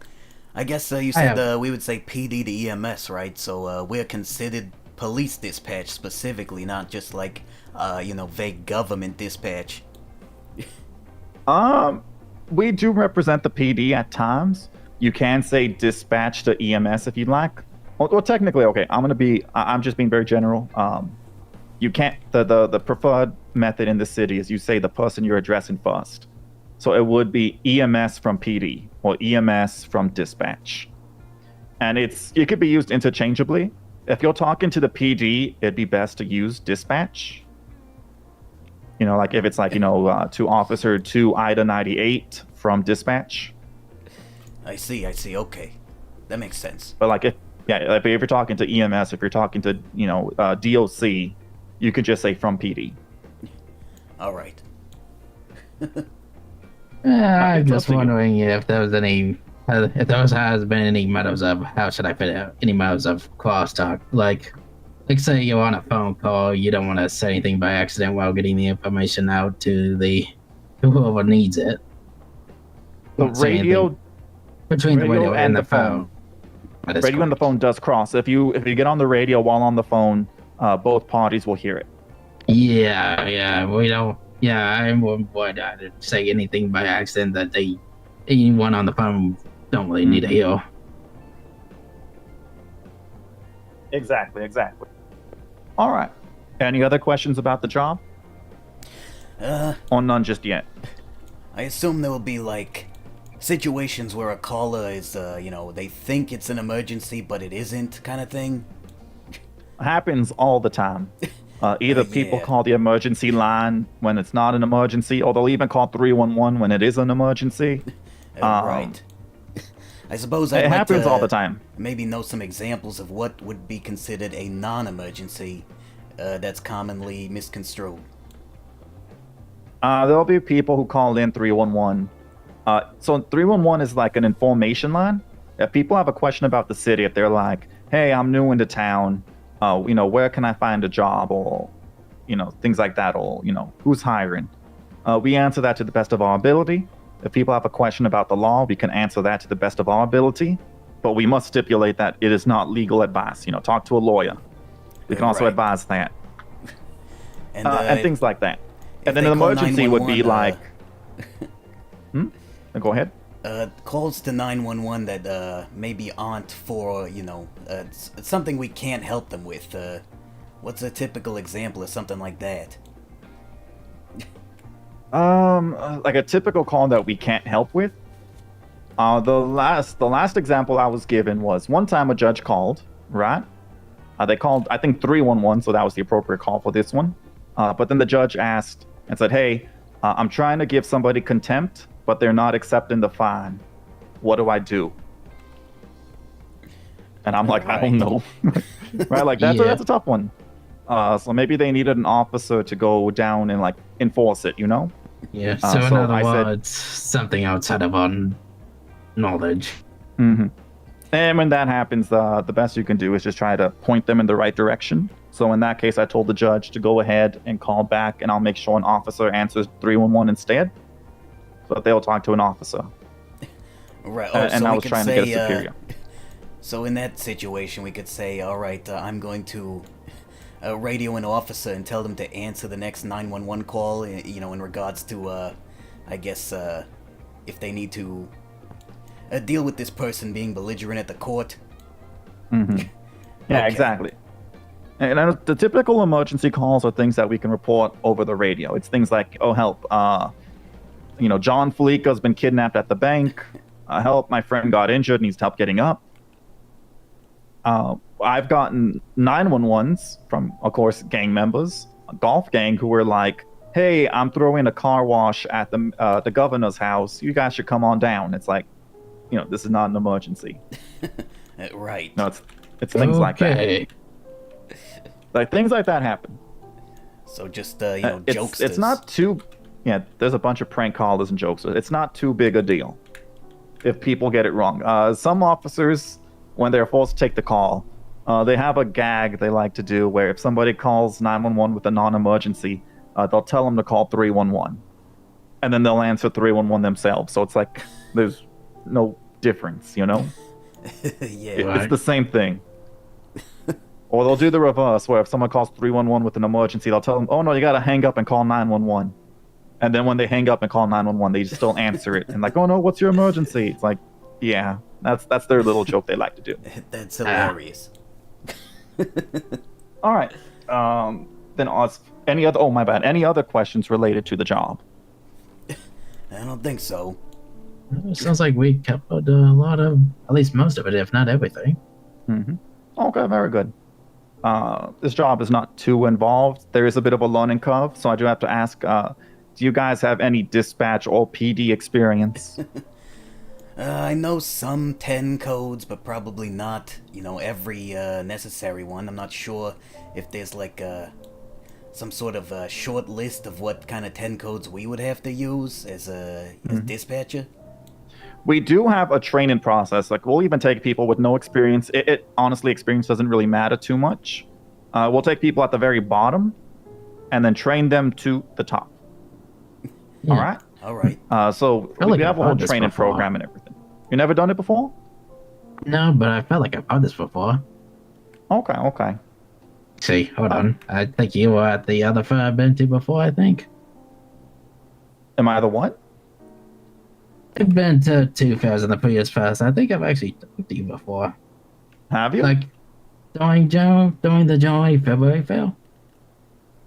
I guess you said we would say PD to EMS, right? So we're considered police dispatch specifically, not just like, vague government dispatch. We do represent the PD at times. You can say dispatch to EMS if you'd like. Well, technically, okay, I'm just being very general. You can't, the preferred method in the city is you say the person you're addressing first. So it would be EMS from PD or EMS from dispatch. And it could be used interchangeably. If you're talking to the PD, it'd be best to use dispatch. Like if it's like, to Officer 2 Ida 98 from dispatch. I see, okay. That makes sense. But like if you're talking to EMS, if you're talking to, DOC, you could just say from PD. All right. I'm just wondering if there was has been any matters of, how should I put it, any matters of crosstalk. Like say you're on a phone call, you don't want to say anything by accident while getting the information out to whoever needs it. The radio between the radio and the phone. Radio and the phone does cross. If you get on the radio while on the phone, both parties will hear it. Yeah, we don't. Yeah, I wouldn't say anything by accident that anyone on the phone don't really need to hear. Exactly. All right. Any other questions about the job? Or none just yet? I assume there will be like situations where a caller is, they think it's an emergency, but it isn't, kind of thing. Happens all the time. Either people call the emergency line when it's not an emergency, or they'll even call 311 when it is an emergency. Right. I suppose it happens all the time. Maybe know some examples of what would be considered a non-emergency that's commonly misconstrued. There'll be people who call in 311. So 311 is like an information line. If people have a question about the city, if they're like, hey, I'm new into town, where can I find a job, or, things like that, or, who's hiring? We answer that to the best of our ability. If people have a question about the law, we can answer that to the best of our ability. But we must stipulate that it is not legal advice. Talk to a lawyer. We can also advise that. And things like that. And then an emergency would be like... Go ahead. Calls to 911 that maybe aren't for, it's something we can't help them with. What's a typical example of something like that? Like a typical call that we can't help with. The last example I was given was one time a judge called, right? They called, I think, 311, so that was the appropriate call for this one. But then the judge asked and said, hey, I'm trying to give somebody contempt, but they're not accepting the fine. What do I do? And I'm like, I don't know. Right? Like, that's a tough one. So maybe they needed an officer to go down and, like, enforce it, Yeah, so in other words, something outside of our knowledge. Mm-hmm. And when that happens, the best you can do is just try to point them in the right direction. So in that case, I told the judge to go ahead and call back, and I'll make sure an officer answers 311 instead. So they'll talk to an officer. Right. And so I was trying to get a superior. So in that situation, we could say, all right, I'm going to radio an officer and tell them to answer the next 911 call, in regards to, I guess, if they need to deal with this person being belligerent at the court. Mm-hmm. Yeah, okay. Exactly. And the typical emergency calls are things that we can report over the radio. It's things like, oh, help, John Felica's been kidnapped at the bank. Help, my friend got injured, needs help getting up. I've gotten 911s from, of course, gang members, a golf gang, who were like, hey, I'm throwing a car wash at the governor's house. You guys should come on down. It's like, this is not an emergency. Right. No, it's things like that. Okay. Like things like that happen. So just It's not too. Yeah, there's a bunch of prank callers and jokesters. It's not too big a deal if people get it wrong. Some officers, when they're forced to take the call, they have a gag they like to do where if somebody calls 911 with a non-emergency, they'll tell them to call 311, and then they'll answer 311 themselves. So it's like there's no difference, Yeah. It's the same thing. Or they'll do the reverse, where if someone calls 311 with an emergency, they'll tell them, "Oh no, you gotta hang up and call 911." And then when they hang up and call 911, they still answer it and like, "Oh no, what's your emergency?" It's like, yeah, that's their little joke they like to do. That's hilarious. All right. Then any other? Oh my bad. Any other questions related to the job? I don't think so. It sounds like we covered a lot of, at least most of it, if not everything. Mm-hmm. Okay, very good. This job is not too involved. There is a bit of a learning curve, so I do have to ask, do you guys have any dispatch or PD experience? I know some 10 codes, but probably not, every necessary one. I'm not sure if there's like some sort of a short list of what kind of 10 codes we would have to use as a dispatcher. We do have a training process. Like, we'll even take people with no experience. It honestly, experience doesn't really matter too much. We'll take people at the very bottom and then train them to the top. Yeah. All right? All right. So feel like we have I've a whole heard this training before. program and everything. You never done it before? No, but I felt like I've heard this before. Okay. See, hold on. I think you were at the other firm I've been to before, I think. Am I the what? I've been to 2 fairs in the previous fairs. I think I've actually talked to you before. Have you? Like, during the January, February fair.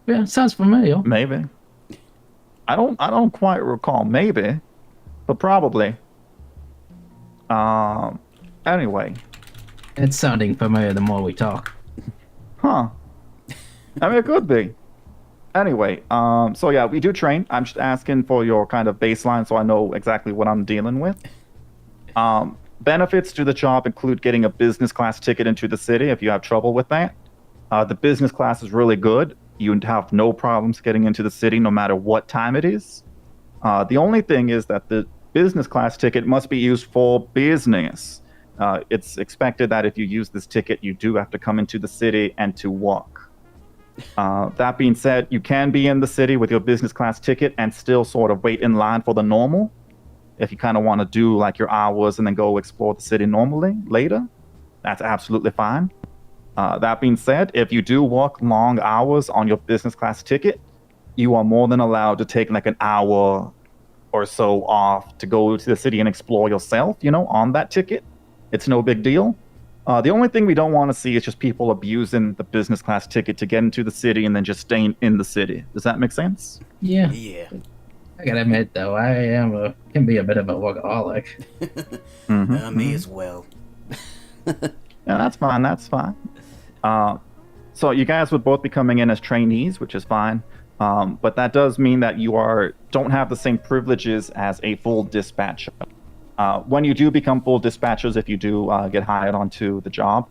Yeah, sounds familiar. Maybe. I don't quite recall. Maybe, but probably. Anyway. It's sounding familiar the more we talk. Huh. I mean, it could be. Anyway, so yeah, we do train. I'm just asking for your kind of baseline so I know exactly what I'm dealing with. Benefits to the job include getting a business class ticket into the city if you have trouble with that. The business class is really good. You have no problems getting into the city no matter what time it is. The only thing is that the business class ticket must be used for business. It's expected that if you use this ticket, you do have to come into the city and to walk. That being said, you can be in the city with your business class ticket and still sort of wait in line for the normal. If you kind of want to do like your hours and then go explore the city normally later, that's absolutely fine. That being said, if you do walk long hours on your business class ticket, you are more than allowed to take like an hour or so off to go to the city and explore yourself, on that ticket. It's no big deal. The only thing we don't want to see is just people abusing the business class ticket to get into the city and then just staying in the city. Does that make sense? Yeah. Yeah. I gotta admit, though, can be a bit of a workaholic. Me as well. Yeah, that's fine. That's fine. So you guys would both be coming in as trainees, which is fine. But that does mean that you don't have the same privileges as a full dispatcher. When you do become full dispatchers, if you do get hired onto the job,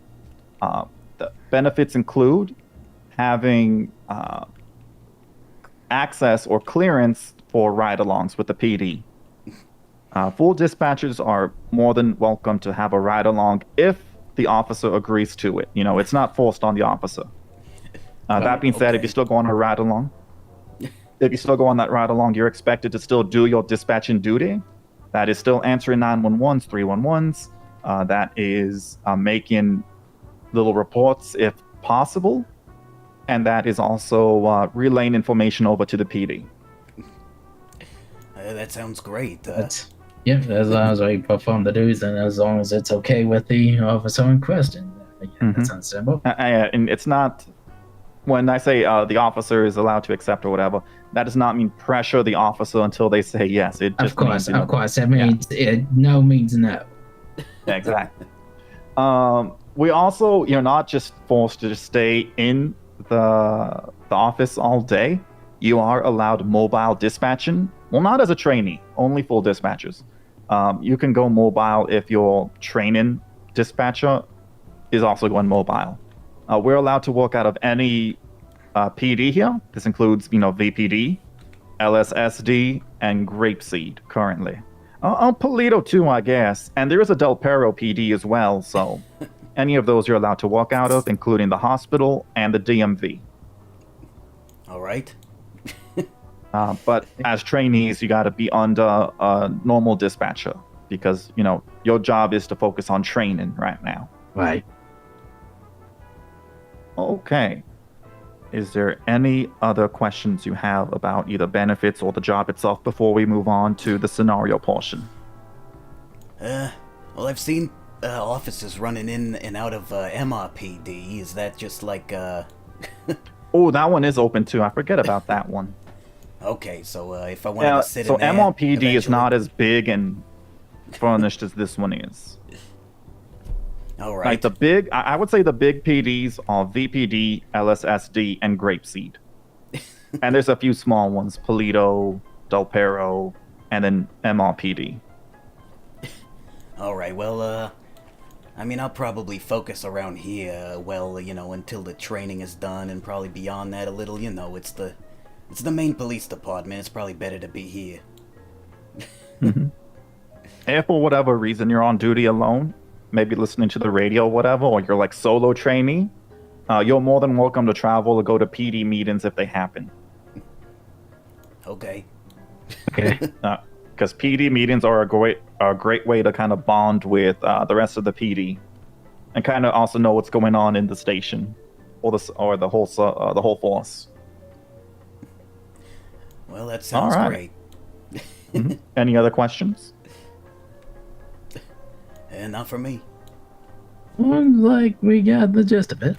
the benefits include having access or clearance for ride-alongs with the PD. Full dispatchers are more than welcome to have a ride-along if the officer agrees to it. It's not forced on the officer. That being said, if you still go on a ride-along, you're expected to still do your dispatching duty. That is still answering 911s, 311s. That is making little reports if possible. And that is also relaying information over to the PD. That sounds great. Yeah, as long as we perform the duties and as long as it's okay with the officer in question. Yeah, that sounds simple. And it's not, when I say the officer is allowed to accept or whatever, that does not mean pressure the officer until they say yes. It just means, of course. That means no means no. Exactly. We also, you're not just forced to just stay in the office all day. You are allowed mobile dispatching. Well, not as a trainee, only full dispatchers. You can go mobile if your training dispatcher is also going mobile. We're allowed to work out of any PD here. This includes, VPD, LSSD, and Grapeseed currently. Polito too, I guess. And there is a Del Perro PD as well, so any of those you're allowed to walk out of, including the hospital and the DMV. All right. But as trainees, you got to be under a normal dispatcher because, your job is to focus on training right now. Right. Okay. Is there any other questions you have about either benefits or the job itself before we move on to the scenario portion? Well, I've seen officers running in and out of MRPD. Is that just like Oh, that one is open too. I forget about that one. Okay, so if I wanted to sit so in there... MRPD is not as big and furnished as this one is. All right. Like the big, I would say the big PDs are VPD, LSSD, and Grapeseed. And there's a few small ones, Polito, Del Perro, and then MRPD. All right, well, I'll probably focus around here, until the training is done, and probably beyond that a little, it's the main police department. It's probably better to be here. Mm-hmm. If for whatever reason you're on duty alone, maybe listening to the radio or whatever, or you're like solo trainee, you're more than welcome to travel or go to PD meetings if they happen. Okay. Okay. Because PD meetings are a great way to kind of bond with the rest of the PD, and kind of also know what's going on in the station, or the whole force. Well, that sounds great. Mm-hmm. Any other questions? Not for me. Looks like we got the gist of it.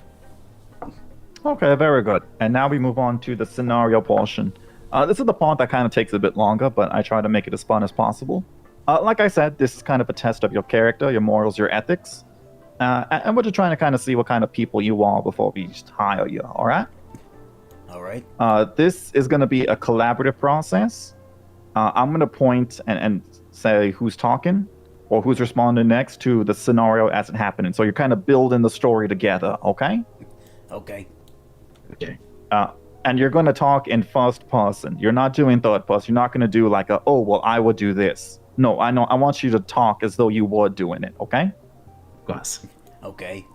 Okay, very good. And now we move on to the scenario portion. This is the part that kind of takes a bit longer, but I try to make it as fun as possible. Like I said, this is kind of a test of your character, your morals, your ethics. And we're just trying to kind of see what kind of people you are before we just hire you, all right? All right. This is going to be a collaborative process. I'm going to point and say who's talking or who's responding next to the scenario as it happening. So you're kind of building the story together, okay? Okay. Okay. And you're going to talk in first person. You're not doing third person. You're not going to do like I would do this. No, I want you to talk as though you were doing it, okay? Of course. Okay.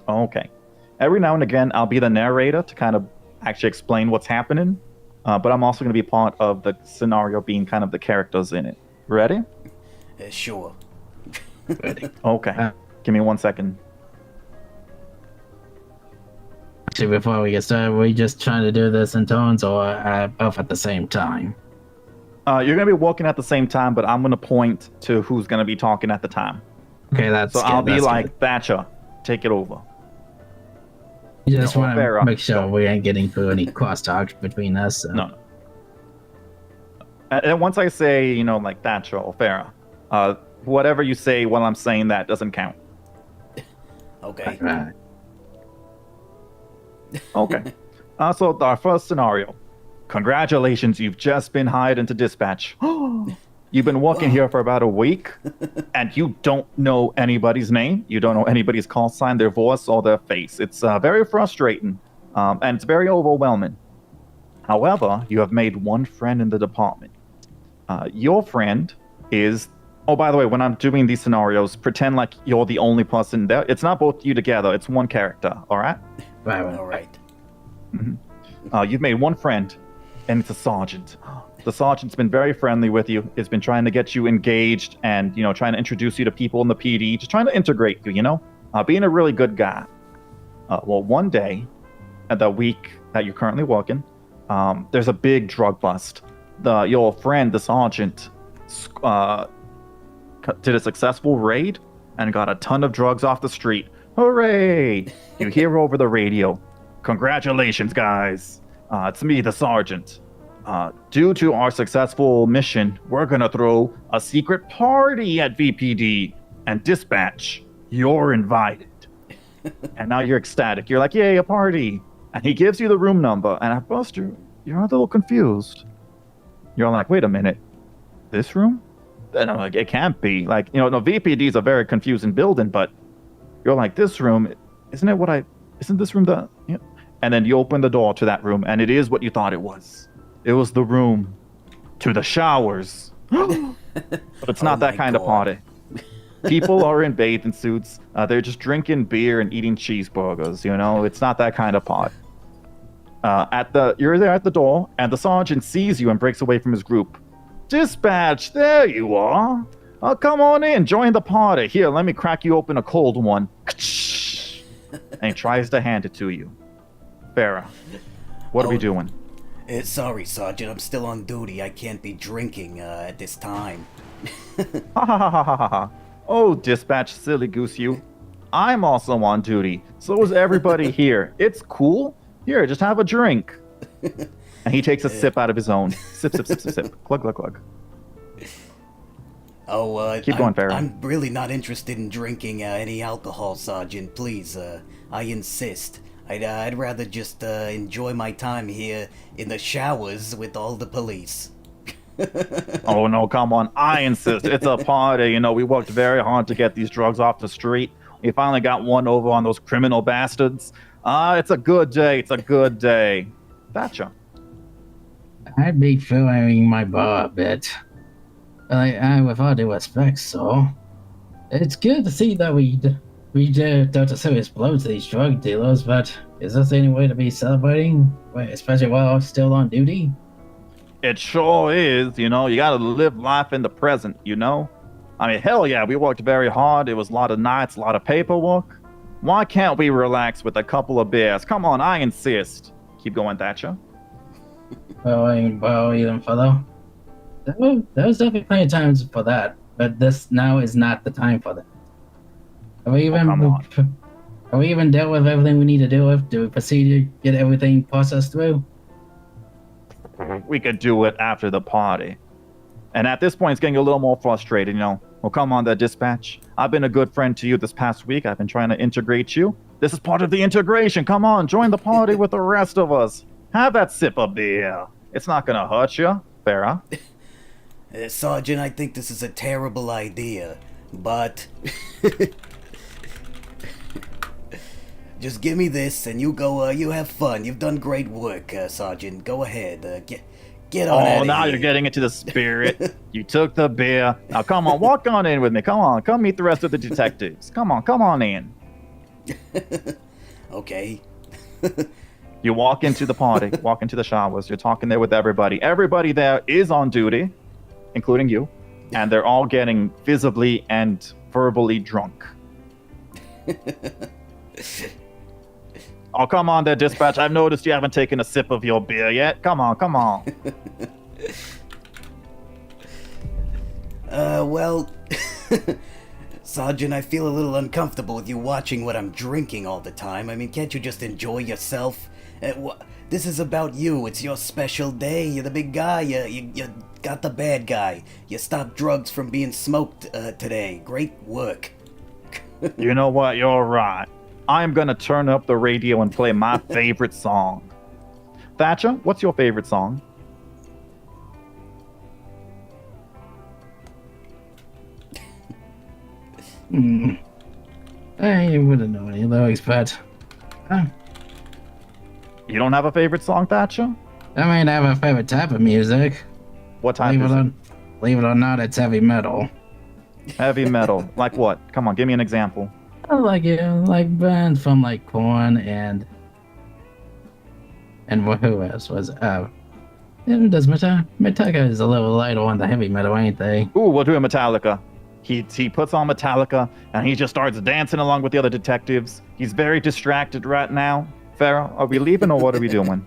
Okay. Every now and again, I'll be the narrator to kind of actually explain what's happening. But I'm also going to be part of the scenario being kind of the characters in it. Ready? Sure. Ready. Okay. Give me 1 second. Actually, before we get started, we just trying to do this in tones or both at the same time? You're going to be walking at the same time, but I'm going to point to who's going to be talking at the time. Okay, that's so good. I'll be that's like, good. Thatcher, take it over. You just want to Farrah. make sure we ain't getting through any crosstalk between us. So. No. And once I say, like Thatcher or Farrah, whatever you say while I'm saying that doesn't count. Okay. Right. Okay. So our first scenario. Congratulations, you've just been hired into dispatch. You've been working here for about a week, and you don't know anybody's name. You don't know anybody's call sign, their voice, or their face. It's very frustrating, and it's very overwhelming. However, you have made one friend in the department. Your friend is... Oh, by the way, when I'm doing these scenarios, pretend like you're the only person there. It's not both you together. It's one character, all right? All right. Mm-hmm. You've made one friend, and it's a sergeant. The sergeant's been very friendly with you. It's been trying to get you engaged and, trying to introduce you to people in the PD, just trying to integrate you, being a really good guy. Well, one day, at the week that you're currently working, there's a big drug bust. Your friend, the sergeant, did a successful raid and got a ton of drugs off the street. Hooray! You hear over the radio. Congratulations, guys. It's me, the sergeant. Due to our successful mission, we're gonna throw a secret party at VPD and dispatch. You're invited. And now you're ecstatic. You're like, yay, a party. And he gives you the room number. And at first, you're a little confused. You're like, wait a minute. This room? And I'm like, it can't be. Like, you know, no, VPD is a very confusing building, but you're like, this room, isn't this room the, yeah. And then you open the door to that room, and it is what you thought it was. It was the room to the showers. But it's not that kind of party. People are in bathing suits. They're just drinking beer and eating cheeseburgers, you know? It's not that kind of party. You're there at the door, and the sergeant sees you and breaks away from his group. Dispatch, there you are. Oh, come on in, join the party. Here, let me crack you open a cold one. And he tries to hand it to you. Farrah, what are we doing? Sorry, Sergeant, I'm still on duty. I can't be drinking at this time. Ha ha ha ha ha ha. Oh, dispatch, silly goose you. I'm also on duty. So is everybody here. It's cool. Here, just have a drink. And he takes a sip out of his own. Sip, sip, sip, sip, sip. Glug, glug, glug. Keep going, Farrah. I'm really not interested in drinking any alcohol, Sergeant. Please, I insist. I'd rather just enjoy my time here in the showers with all the police. Oh, no, come on. I insist. It's a party. You know, we worked very hard to get these drugs off the street. We finally got one over on those criminal bastards. It's a good day. It's a good day. Thatcher. I'd be filling my bar a bit. With all due respect, so it's good to see that we dealt a serious blow to these drug dealers, but is this any way to be celebrating, especially while still on duty? It sure is, you know, you gotta live life in the present, you know? I mean, hell yeah, we worked very hard, it was a lot of nights, a lot of paperwork. Why can't we relax with a couple of beers? Come on, I insist. Keep going, Thatcher. Well, even fellow. There was definitely plenty of times for that, but this now is not the time for that. Have we even dealt with everything we need to deal with? Do we proceed to get everything processed through? We could do it after the party. And at this point, it's getting a little more frustrated, you know. Well, come on, the dispatch. I've been a good friend to you this past week. I've been trying to integrate you. This is part of the integration. Come on, join the party with the rest of us. Have that sip of beer. It's not gonna hurt you, Farrah. Sergeant, I think this is a terrible idea, but just give me this and you go, you have fun. You've done great work, Sergeant. Go ahead, get on out of here. Oh, now you're getting into the spirit. You took the beer. Now come on, walk on in with me. Come on, come meet the rest of the detectives. Come on in. Okay. You walk into the party, walk into the showers. You're talking there with everybody. Everybody there is on duty, including you, and they're all getting visibly and verbally drunk. Oh, come on there, dispatch. I've noticed you haven't taken a sip of your beer yet. Come on. Well, Sergeant, I feel a little uncomfortable with you watching what I'm drinking all the time. I mean, can't you just enjoy yourself? This is about you. It's your special day. You're the big guy. You got the bad guy. You stopped drugs from being smoked today. Great work. You know what? You're right. I'm gonna turn up the radio and play my favorite song. Thatcher, what's your favorite song? I wouldn't know any lyrics, but you don't have a favorite song, Thatcher? I mean, I have a favorite type of music. What type is it? Believe it or not, it's heavy metal. Heavy metal. Like what? Come on, give me an example. I like bands from like Korn and who else was does Metallica is a little lighter on the heavy metal, ain't they? Ooh, we'll do a Metallica. He puts on Metallica and he just starts dancing along with the other detectives. He's very distracted right now. Farrah, are we leaving or what are we doing?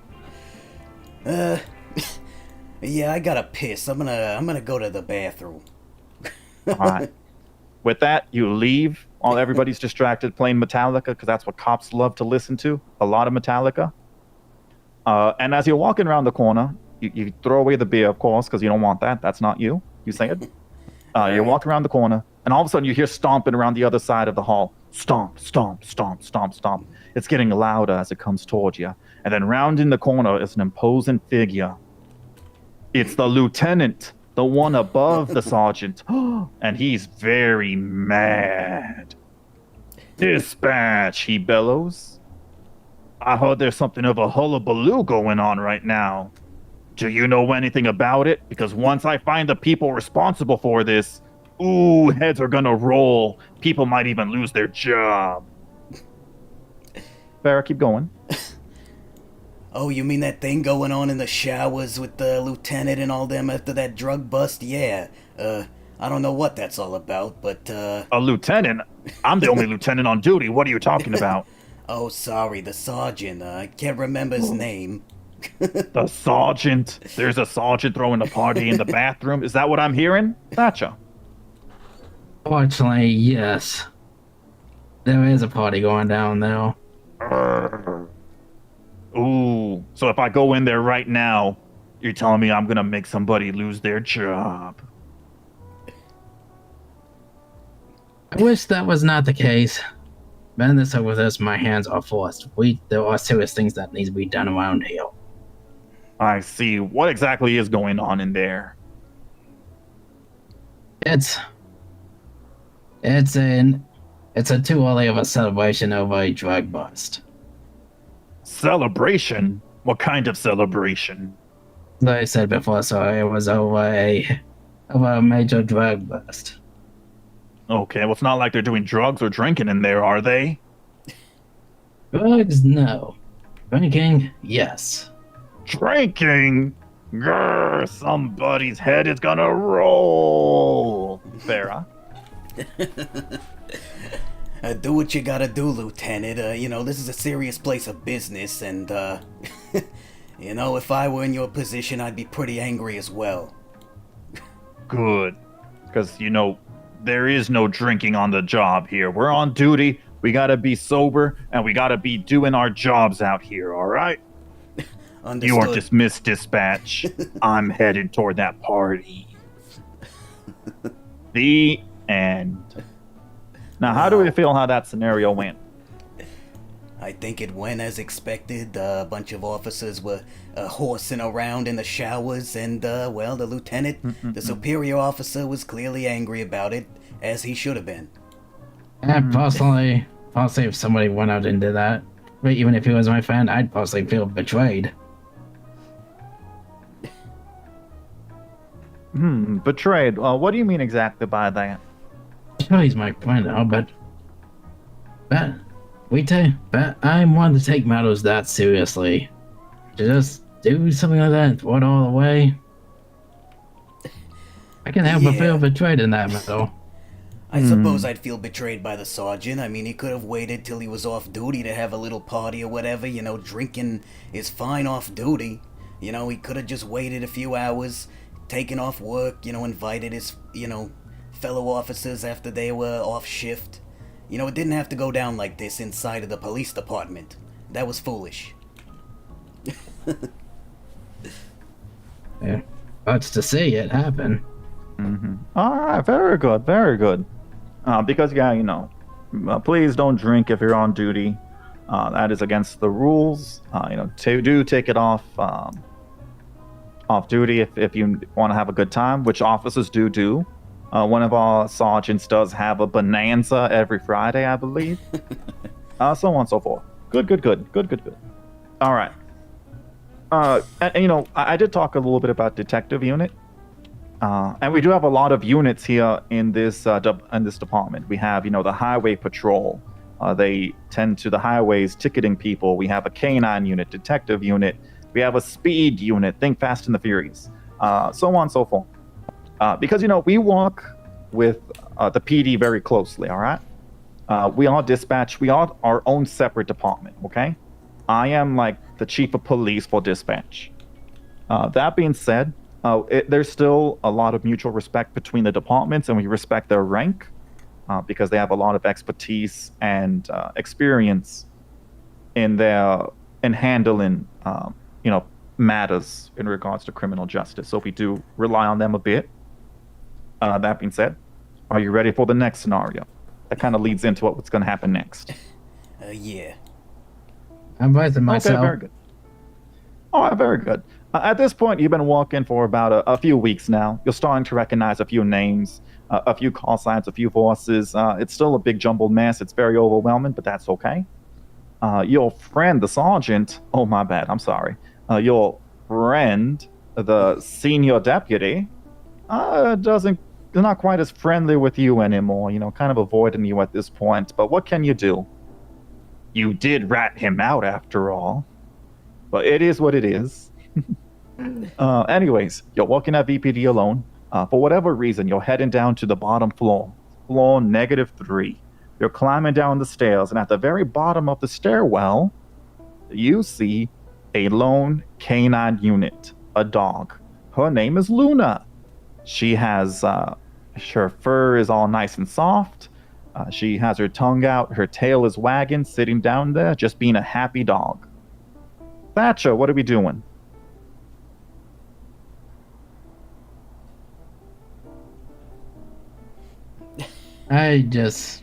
Yeah, I gotta piss. I'm gonna go to the bathroom. All right. With that, you leave. All everybody's distracted playing Metallica because that's what cops love to listen to. A lot of Metallica. And as you're walking around the corner, you throw away the beer, of course, because you don't want that. That's not you. You say it. You're walking around the corner, and all of a sudden you hear stomping around the other side of the hall. Stomp, stomp, stomp, stomp, stomp. It's getting louder as it comes towards you. And then round in the corner is an imposing figure. It's the lieutenant the one above the sergeant, and he's very mad. Dispatch, he bellows. I heard there's something of a hullabaloo going on right now. Do you know anything about it? Because once I find the people responsible for this, ooh, heads are gonna roll. People might even lose their job. Farrah, keep going. Oh, you mean that thing going on in the showers with the lieutenant and all them after that drug bust? Yeah. I don't know what that's all about, but, A lieutenant? I'm the only lieutenant on duty. What are you talking about? Oh, sorry, the sergeant. I can't remember his name. The sergeant? There's a sergeant throwing a party in the bathroom? Is that what I'm hearing? Gotcha. Fortunately, yes. There is a party going down there. Ooh, so if I go in there right now, you're telling me I'm gonna make somebody lose their job? I wish that was not the case. Man, this over this, my hands are forced. There are serious things that need to be done around here. I see. What exactly is going on in there? It's a too early of a celebration over a drug bust. Celebration? What kind of celebration? Like I said before, so it was over a major drug bust. Okay, well, it's not like they're doing drugs or drinking in there, are they? Drugs, no. Drinking, yes. Drinking? Grr, somebody's head is gonna roll. Farrah? Do what you gotta do, Lieutenant. You know, this is a serious place of business, and, you know, if I were in your position, I'd be pretty angry as well. Good. Because, you know, there is no drinking on the job here. We're on duty, we gotta be sober, and we gotta be doing our jobs out here, alright? You are dismissed, dispatch. I'm headed toward that party. The end. Now, how do we feel how that scenario went? I think it went as expected. A bunch of officers were horsing around in the showers, and, well, the lieutenant, the superior officer, was clearly angry about it, as he should have been. And personally, if somebody went out and did that, but even if he was my friend, I'd possibly feel betrayed. Betrayed. What do you mean exactly by that? Sure, he's my friend now, but I'm one to take matters that seriously. To just do something like that and throw it all away, I can help but feel betrayed in that matter. I suppose I'd feel betrayed by the sergeant. I mean, he could have waited till he was off duty to have a little party or whatever. You know, drinking is fine off duty. You know, he could have just waited a few hours, taken off work, you know, invited his, you know, fellow officers after they were off shift. You know, it didn't have to go down like this inside of the police department. That was foolish. Yeah, that's to see it happen. All right, very good, very good. Because, yeah, you know, please don't drink if you're on duty. That is against the rules. You know, do take it off duty if you want to have a good time, which officers do. One of our sergeants does have a bonanza every Friday, I believe. So on and so forth. Good. All right. And you know, I did talk a little bit about detective unit. And we do have a lot of units here in this department. We have, you know, the highway patrol. They tend to the highways ticketing people. We have a canine unit, detective unit. We have a speed unit. Think Fast and the Furious. So on and so forth. Because, you know, we work with the PD very closely, all right? We are dispatch. We are our own separate department, okay? I am like the chief of police for dispatch. That being said, there's still a lot of mutual respect between the departments, and we respect their rank because they have a lot of expertise and experience in handling, you know, matters in regards to criminal justice. So we do rely on them a bit. That being said, are you ready for the next scenario? That kind of leads into what's going to happen next. Yeah. I'm bracing myself. Okay, very good. Oh, very good. At this point, you've been walking for about a few weeks now. You're starting to recognize a few names, a few call signs, a few voices. It's still a big jumbled mess. It's very overwhelming, but that's okay. Your friend, the sergeant, oh, my bad, I'm sorry. Your friend, the senior deputy, is not quite as friendly with you anymore, kind of avoiding you at this point. But what can you do? You did rat him out after all. But it is what it is. Anyways, you're working at VPD alone. For whatever reason, you're heading down to the bottom floor, floor -3. You're climbing down the stairs, and at the very bottom of the stairwell, you see a lone canine unit, a dog. Her name is Luna. She has, her fur is all nice and soft. She has her tongue out, her tail is wagging, sitting down there, just being a happy dog. Thatcher, what are we doing? I just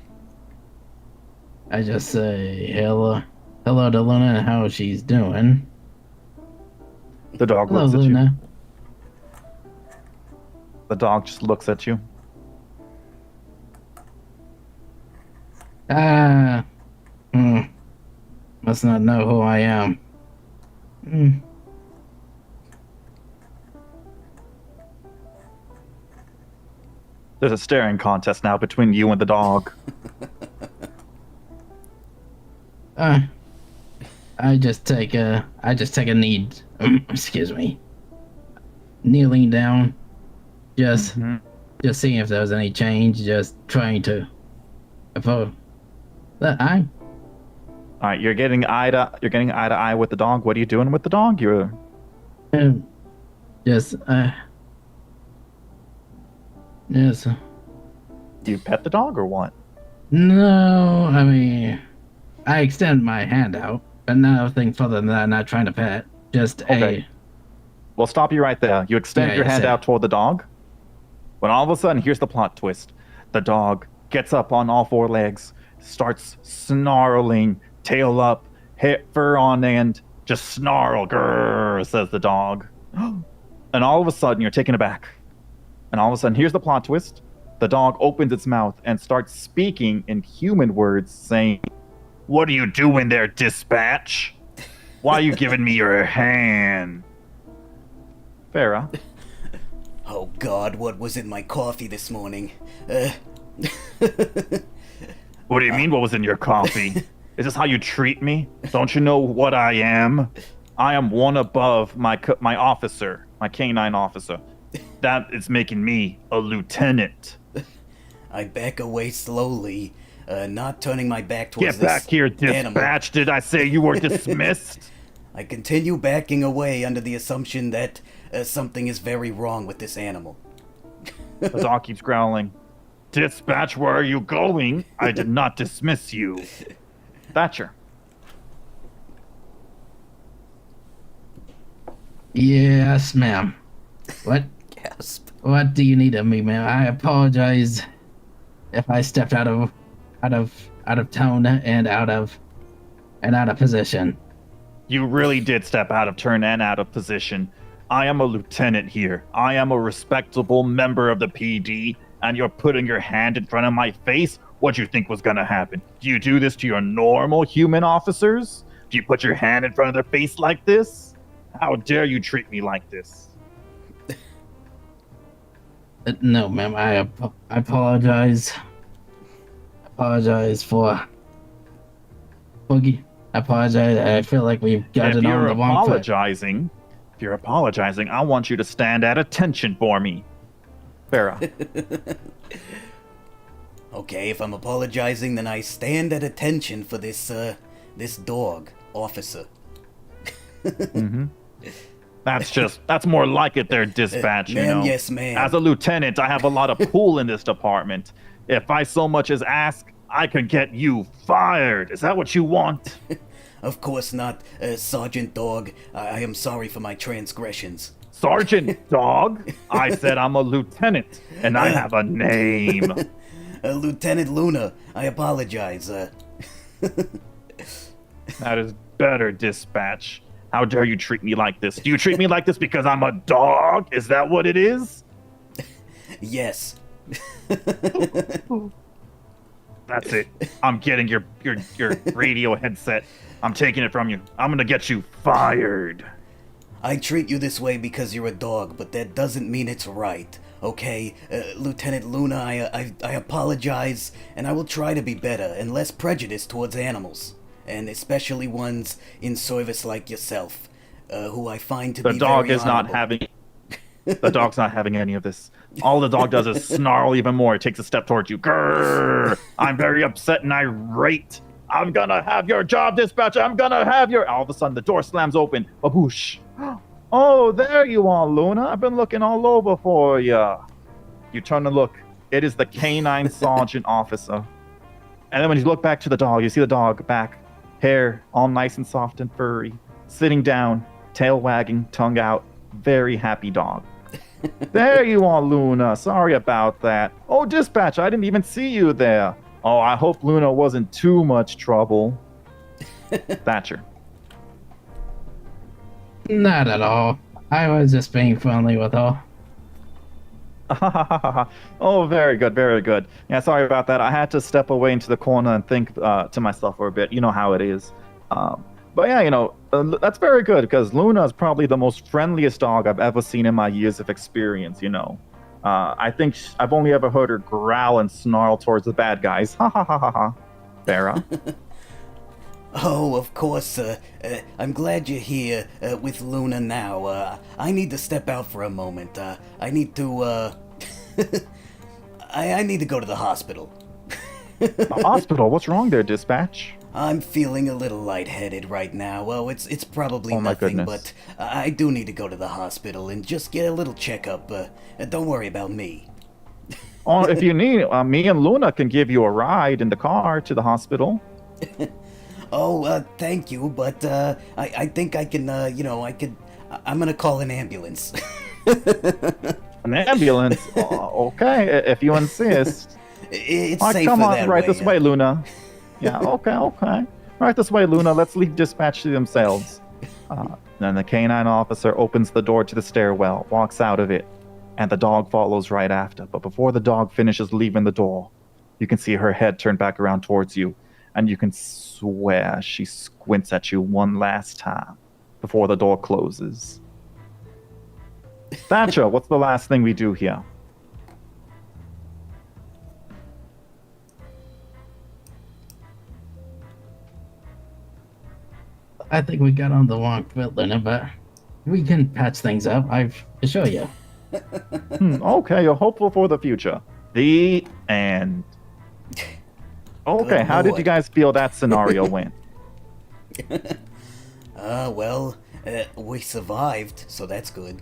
say hello to Luna and how she's doing. The dog Hello, looks at Luna. you. The dog just looks at you. Must not know who I am. There's a staring contest now between you and the dog. I just take a knee. Excuse me. Kneeling down, just seeing if there was any change. Just trying to. All right, you're getting eye to eye with the dog. What are you doing with the dog? You're Yes. Yes. Do you pet the dog or what? No, I mean, I extend my hand out, but nothing further than that. Not trying to pet. Just okay. We'll stop you right there. You extend your hand out toward the dog. When all of a sudden, here's the plot twist. The dog gets up on all four legs, starts snarling, tail up, fur on end, just snarl, grrr, says the dog. And all of a sudden, you're taken aback. And all of a sudden, here's the plot twist. The dog opens its mouth and starts speaking in human words, saying, "What are you doing there, dispatch? Why are you giving me your hand?" Farrah. Oh God, what was in my coffee this morning? What do you mean, what was in your coffee? Is this how you treat me? Don't you know what I am? I am one above my officer, my canine officer. That is making me a lieutenant. I back away slowly, not turning my back towards Get back here, dispatch. animal. Did I say you were dismissed? I continue backing away under the assumption that something is very wrong with this animal. The dog keeps growling. Dispatch, where are you going? I did not dismiss you. Thatcher. Yes, ma'am. What? Gasp. What do you need of me, ma'am? I apologize if I stepped out of tone and out of position. You really did step out of turn and out of position. I am a lieutenant here. I am a respectable member of the PD, and you're putting your hand in front of my face? What do you think was gonna happen? Do you do this to your normal human officers? Do you put your hand in front of their face like this? How dare you treat me like this? No, ma'am. I apologize. Apologize for Boogie. I apologize. I feel like we've got it on the wrong foot. If you're apologizing, I want you to stand at attention for me. Farrah. Okay, if I'm apologizing, then I stand at attention for this dog officer. That's more like it there, dispatch, you Ma'am, know. yes, ma'am. As a lieutenant, I have a lot of pull in this department. If I so much as ask, I can get you fired. Is that what you want? Of course not, Sergeant Dog. I am sorry for my transgressions. Sergeant Dog? I said I'm a lieutenant, and I have a name. Lieutenant Luna, I apologize. That is better, dispatch. How dare you treat me like this? Do you treat me like this because I'm a dog? Is that what it is? Yes. That's it. I'm getting your radio headset. I'm taking it from you. I'm gonna get you fired. I treat you this way because you're a dog, but that doesn't mean it's right. Okay, Lieutenant Luna, I apologize, and I will try to be better and less prejudiced towards animals, and especially ones in service like yourself, who I find to be very The dog is not honorable. having. The dog's not having any of this. All the dog does is snarl even more. It takes a step towards you. Grrr! I'm very upset and irate. I'm gonna have your job, dispatcher. I'm gonna have your. All of a sudden, the door slams open. Baboosh. Oh, there you are, Luna. I've been looking all over for you. You turn to look. It is the canine sergeant officer. And then when you look back to the dog, you see the dog back, hair all nice and soft and furry, sitting down, tail wagging, tongue out. Very happy dog. There you are, Luna. Sorry about that. Oh, dispatch, I didn't even see you there. Oh, I hope Luna wasn't too much trouble. Thatcher. Not at all. I was just being friendly with her. Oh, very good, very good. Yeah, sorry about that. I had to step away into the corner and think to myself for a bit. You know how it is. But yeah, that's very good because Luna is probably the most friendliest dog I've ever seen in my years of experience, I think I've only ever heard her growl and snarl towards the bad guys. Ha ha ha ha ha. Farrah? Oh, of course, I'm glad you're here with Luna now. I need to step out for a moment. I need to, I need to go to the hospital. The hospital? What's wrong there, dispatch? I'm feeling a little lightheaded right now. Well, it's probably Oh, my nothing, goodness. but I do need to go to the hospital and just get a little checkup. Don't worry about me. Oh, if you need, me and Luna can give you a ride in the car to the hospital. Oh, thank you, but I think I can, I'm gonna call an ambulance. An ambulance? Oh, okay, if you insist. It's All right, safer come on, that right way. this way, Luna. Yeah, okay. Right this way, Luna. Let's leave dispatch to themselves. Then the canine officer opens the door to the stairwell, walks out of it, and the dog follows right after. But before the dog finishes leaving the door, you can see her head turn back around towards you, and you can swear she squints at you one last time before the door closes. Thatcher, what's the last thing we do here? I think we got on the wrong foot, Luna, but we can patch things up. I assure you. Okay, you're hopeful for the future. The end. Okay, Good how did lord. you guys feel that scenario went? Well, we survived, so that's good.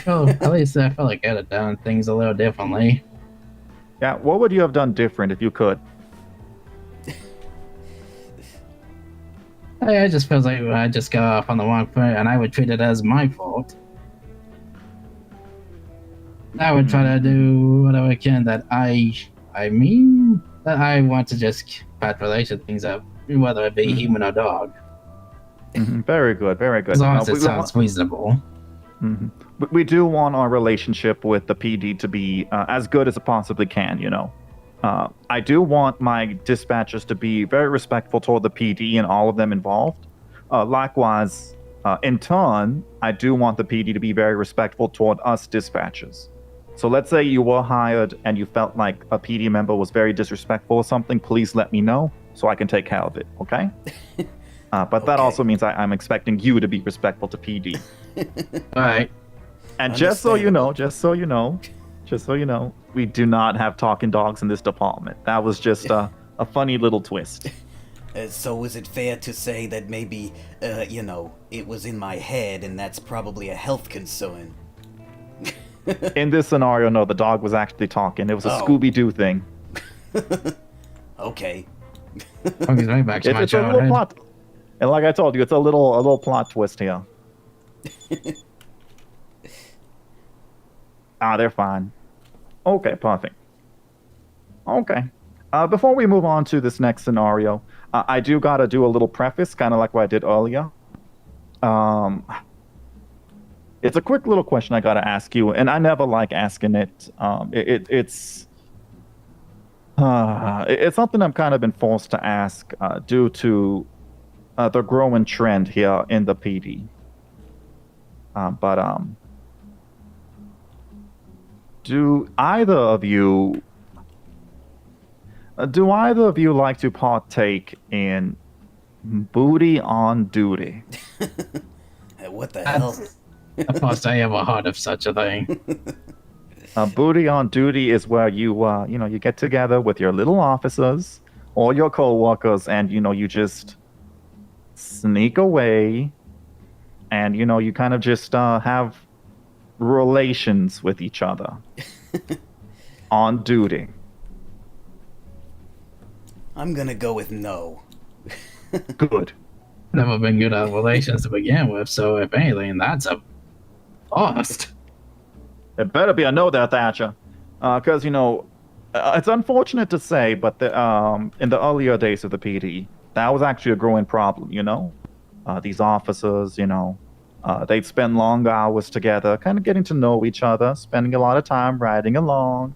Oh, at least I felt like I'd have done things a little differently. Yeah, what would you have done different if you could? I just feels like I just got off on the wrong foot, and I would treat it as my fault. I would try to do whatever I can that that I want to just patch relation things up, whether it be human or dog. Very good, very good. As long as We it sounds reasonable. We do want our relationship with the PD to be as good as it possibly can, I do want my dispatchers to be very respectful toward the PD and all of them involved. Likewise, in turn, I do want the PD to be very respectful toward us dispatchers. So let's say you were hired and you felt like a PD member was very disrespectful or something, please let me know so I can take care of it, okay? But that also means I'm expecting you to be respectful to PD. Alright. And just so you know, we do not have talking dogs in this department. That was just a funny little twist. So is it fair to say that maybe, it was in my head and that's probably a health concern? In this scenario, no, the dog was actually talking. It was a Oh. Scooby-Doo thing. Okay. Brings me back to my It's a little childhood. plot. And like I told you, it's a little plot twist here. They're fine. Okay, perfect. Okay. Before we move on to this next scenario, I do gotta do a little preface, kind of like what I did earlier. It's a quick little question I gotta ask you, and I never like asking it. It's something I'm kind of been forced to ask due to the growing trend here in the PD. But do either of you like to partake in booty on duty? What the hell? Of course, I ever heard of such a thing. Booty on duty is where you get together with your little officers or your co-workers, and you just sneak away, and you kind of just have relations with each other on duty. I'm gonna go with no. Good. Never been good at relations to begin with, so if anything, that's a bust. It better be a no there, Thatcher. Because, it's unfortunate to say, but in the earlier days of the PD, that was actually a growing problem, These officers, they'd spend long hours together, kind of getting to know each other, spending a lot of time riding along,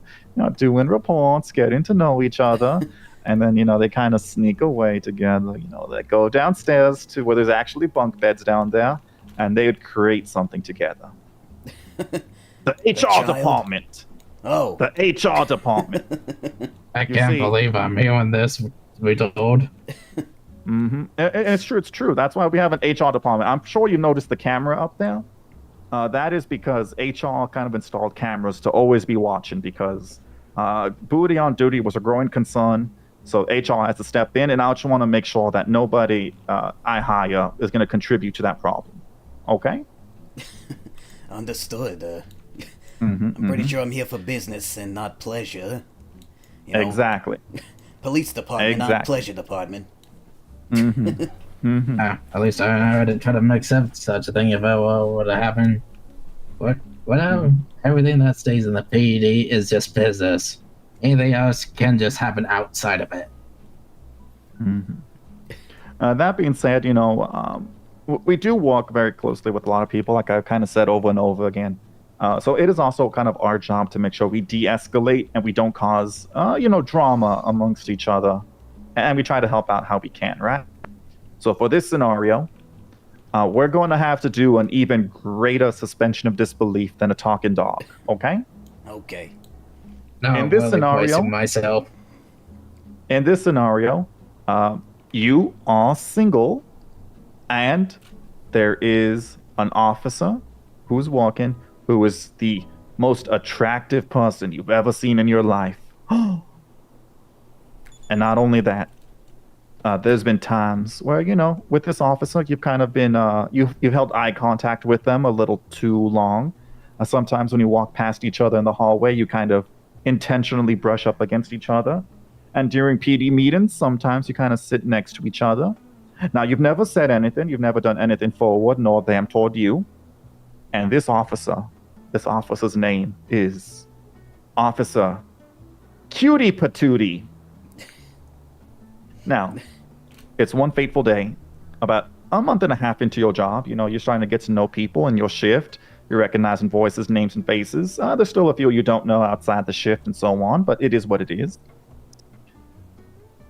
doing reports, getting to know each other. And then, they kind of sneak away together. They go downstairs to where there's actually bunk beds down there, and they would create something together. The HR department. Oh. The HR department. I can't believe I'm hearing this, we told. Mm-hmm. It's true. It's true. That's why we have an HR department. I'm sure you noticed the camera up there. That is because HR kind of installed cameras to always be watching, because booty on duty was a growing concern. So HR has to step in, and I just want to make sure that nobody I hire is going to contribute to that problem. Okay? Understood. I'm pretty sure I'm here for business and not pleasure. Exactly. Police department, not pleasure department. At least I didn't try to mix up such a thing if it would have happened. Whatever. Everything that stays in the PD is just business. Anything else can just happen outside of it. That being said, we do work very closely with a lot of people, like I've kind of said over and over again. So it is also kind of our job to make sure we de-escalate and we don't cause, drama amongst each other. And we try to help out how we can, right? So for this scenario, we're going to have to do an even greater suspension of disbelief than a talking dog, okay? Okay. No, in this scenario, myself. In this scenario, you are single, and there is an officer who's walking, who is the most attractive person you've ever seen in your life. And not only that, there's been times where, with this officer, you've kind of been, you've held eye contact with them a little too long. Sometimes when you walk past each other in the hallway, you kind of intentionally brush up against each other. And during PD meetings, sometimes you kind of sit next to each other. Now, you've never said anything, you've never done anything forward, nor them toward you. And this officer's name is Officer Cutie Patootie. Now, it's one fateful day, about a month and a half into your job. You're starting to get to know people in your shift. You're recognizing voices, names, and faces. There's still a few you don't know outside the shift and so on, but it is what it is.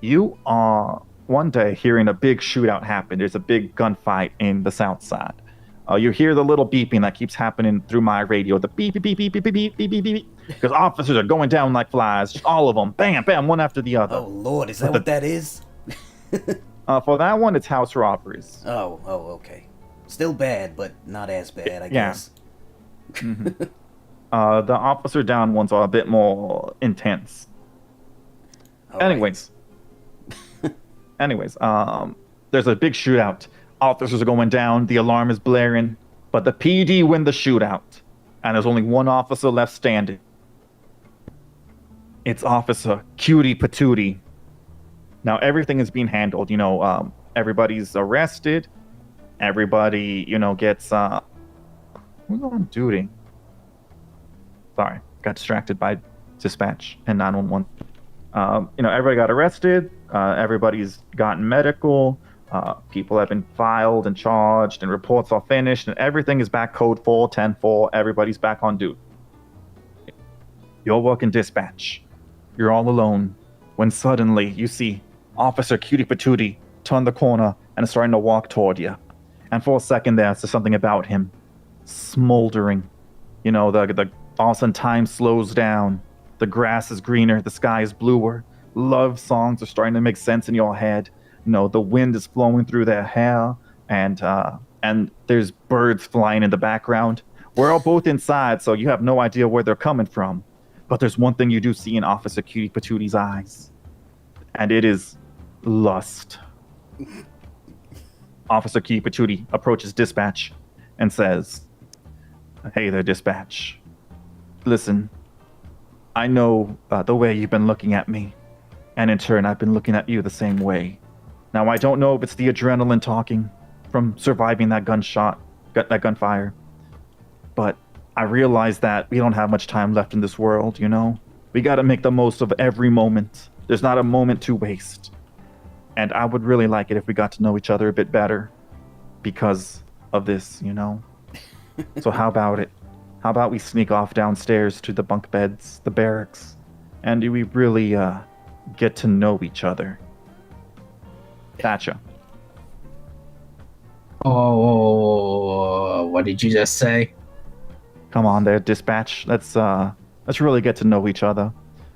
You are one day hearing a big shootout happen. There's a big gunfight in the south side. You hear the little beeping that keeps happening through my radio. The beep, beep, beep, beep, beep, beep, beep, beep, beep. Because officers are going down like flies. Just all of them. Bam, bam, one after the other. Oh, Lord, is that what that is? For that one, it's house robberies. Oh, okay. Still bad, but not as bad, I guess. The officer down ones are a bit more intense. Anyways, there's a big shootout. Officers are going down, the alarm is blaring, but the PD win the shootout, and there's only one officer left standing. It's Officer Cutie Patootie. Now, everything is being handled, everybody's arrested, everybody, gets, who's on duty? Sorry, got distracted by dispatch and 911. Everybody got arrested, everybody's gotten medical, People have been filed and charged, and reports are finished, and everything is back code 410-4. Everybody's back on duty. You're working dispatch. You're all alone. When suddenly you see Officer Cutie Patootie turn the corner and is starting to walk toward you. And for a second there's something about him. Smoldering. You know, the all of a sudden time slows down. The grass is greener. The sky is bluer. Love songs are starting to make sense in your head. You know, the wind is flowing through their hair, and there's birds flying in the background. We're all both inside, so you have no idea where they're coming from. But there's one thing you do see in Officer Cutie Patootie's eyes, and it is lust. Officer Cutie Patootie approaches dispatch and says, "Hey there, dispatch. Listen, I know the way you've been looking at me, and in turn, I've been looking at you the same way. Now, I don't know if it's the adrenaline talking from surviving that gunfire, but I realize that we don't have much time left in this world, you know? We gotta make the most of every moment. There's not a moment to waste. And I would really like it if we got to know each other a bit better because of this, you know? So how about it? How about we sneak off downstairs to the bunk beds, the barracks, and we really get to know each other?" Thatcher. Oh, what did you just say? Come on there, dispatch. Let's really get to know each other.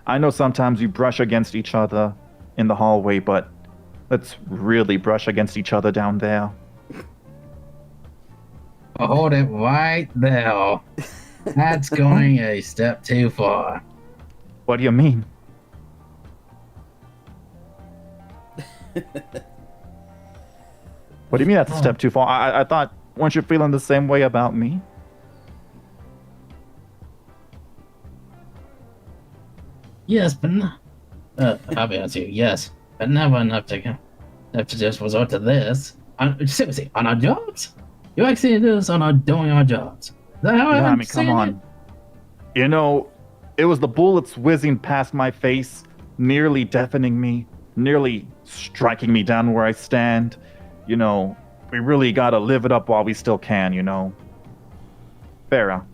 I know sometimes you brush against each other in the hallway, but let's really brush against each other down there. Hold it right there. That's going a step too far. What do you mean? What do you mean that's a step too far? I thought, weren't you feeling the same way about me? Yes, but I'll be honest with you, yes, but never enough to just resort to this. Seriously, on our jobs? You actually do this on our doing our jobs. Is that how Yeah, I I'm mean, seeing come on. it? You know, it was the bullets whizzing past my face, nearly deafening me, nearly striking me down where I stand. You know, we really gotta live it up while we still can, you know. Farrah.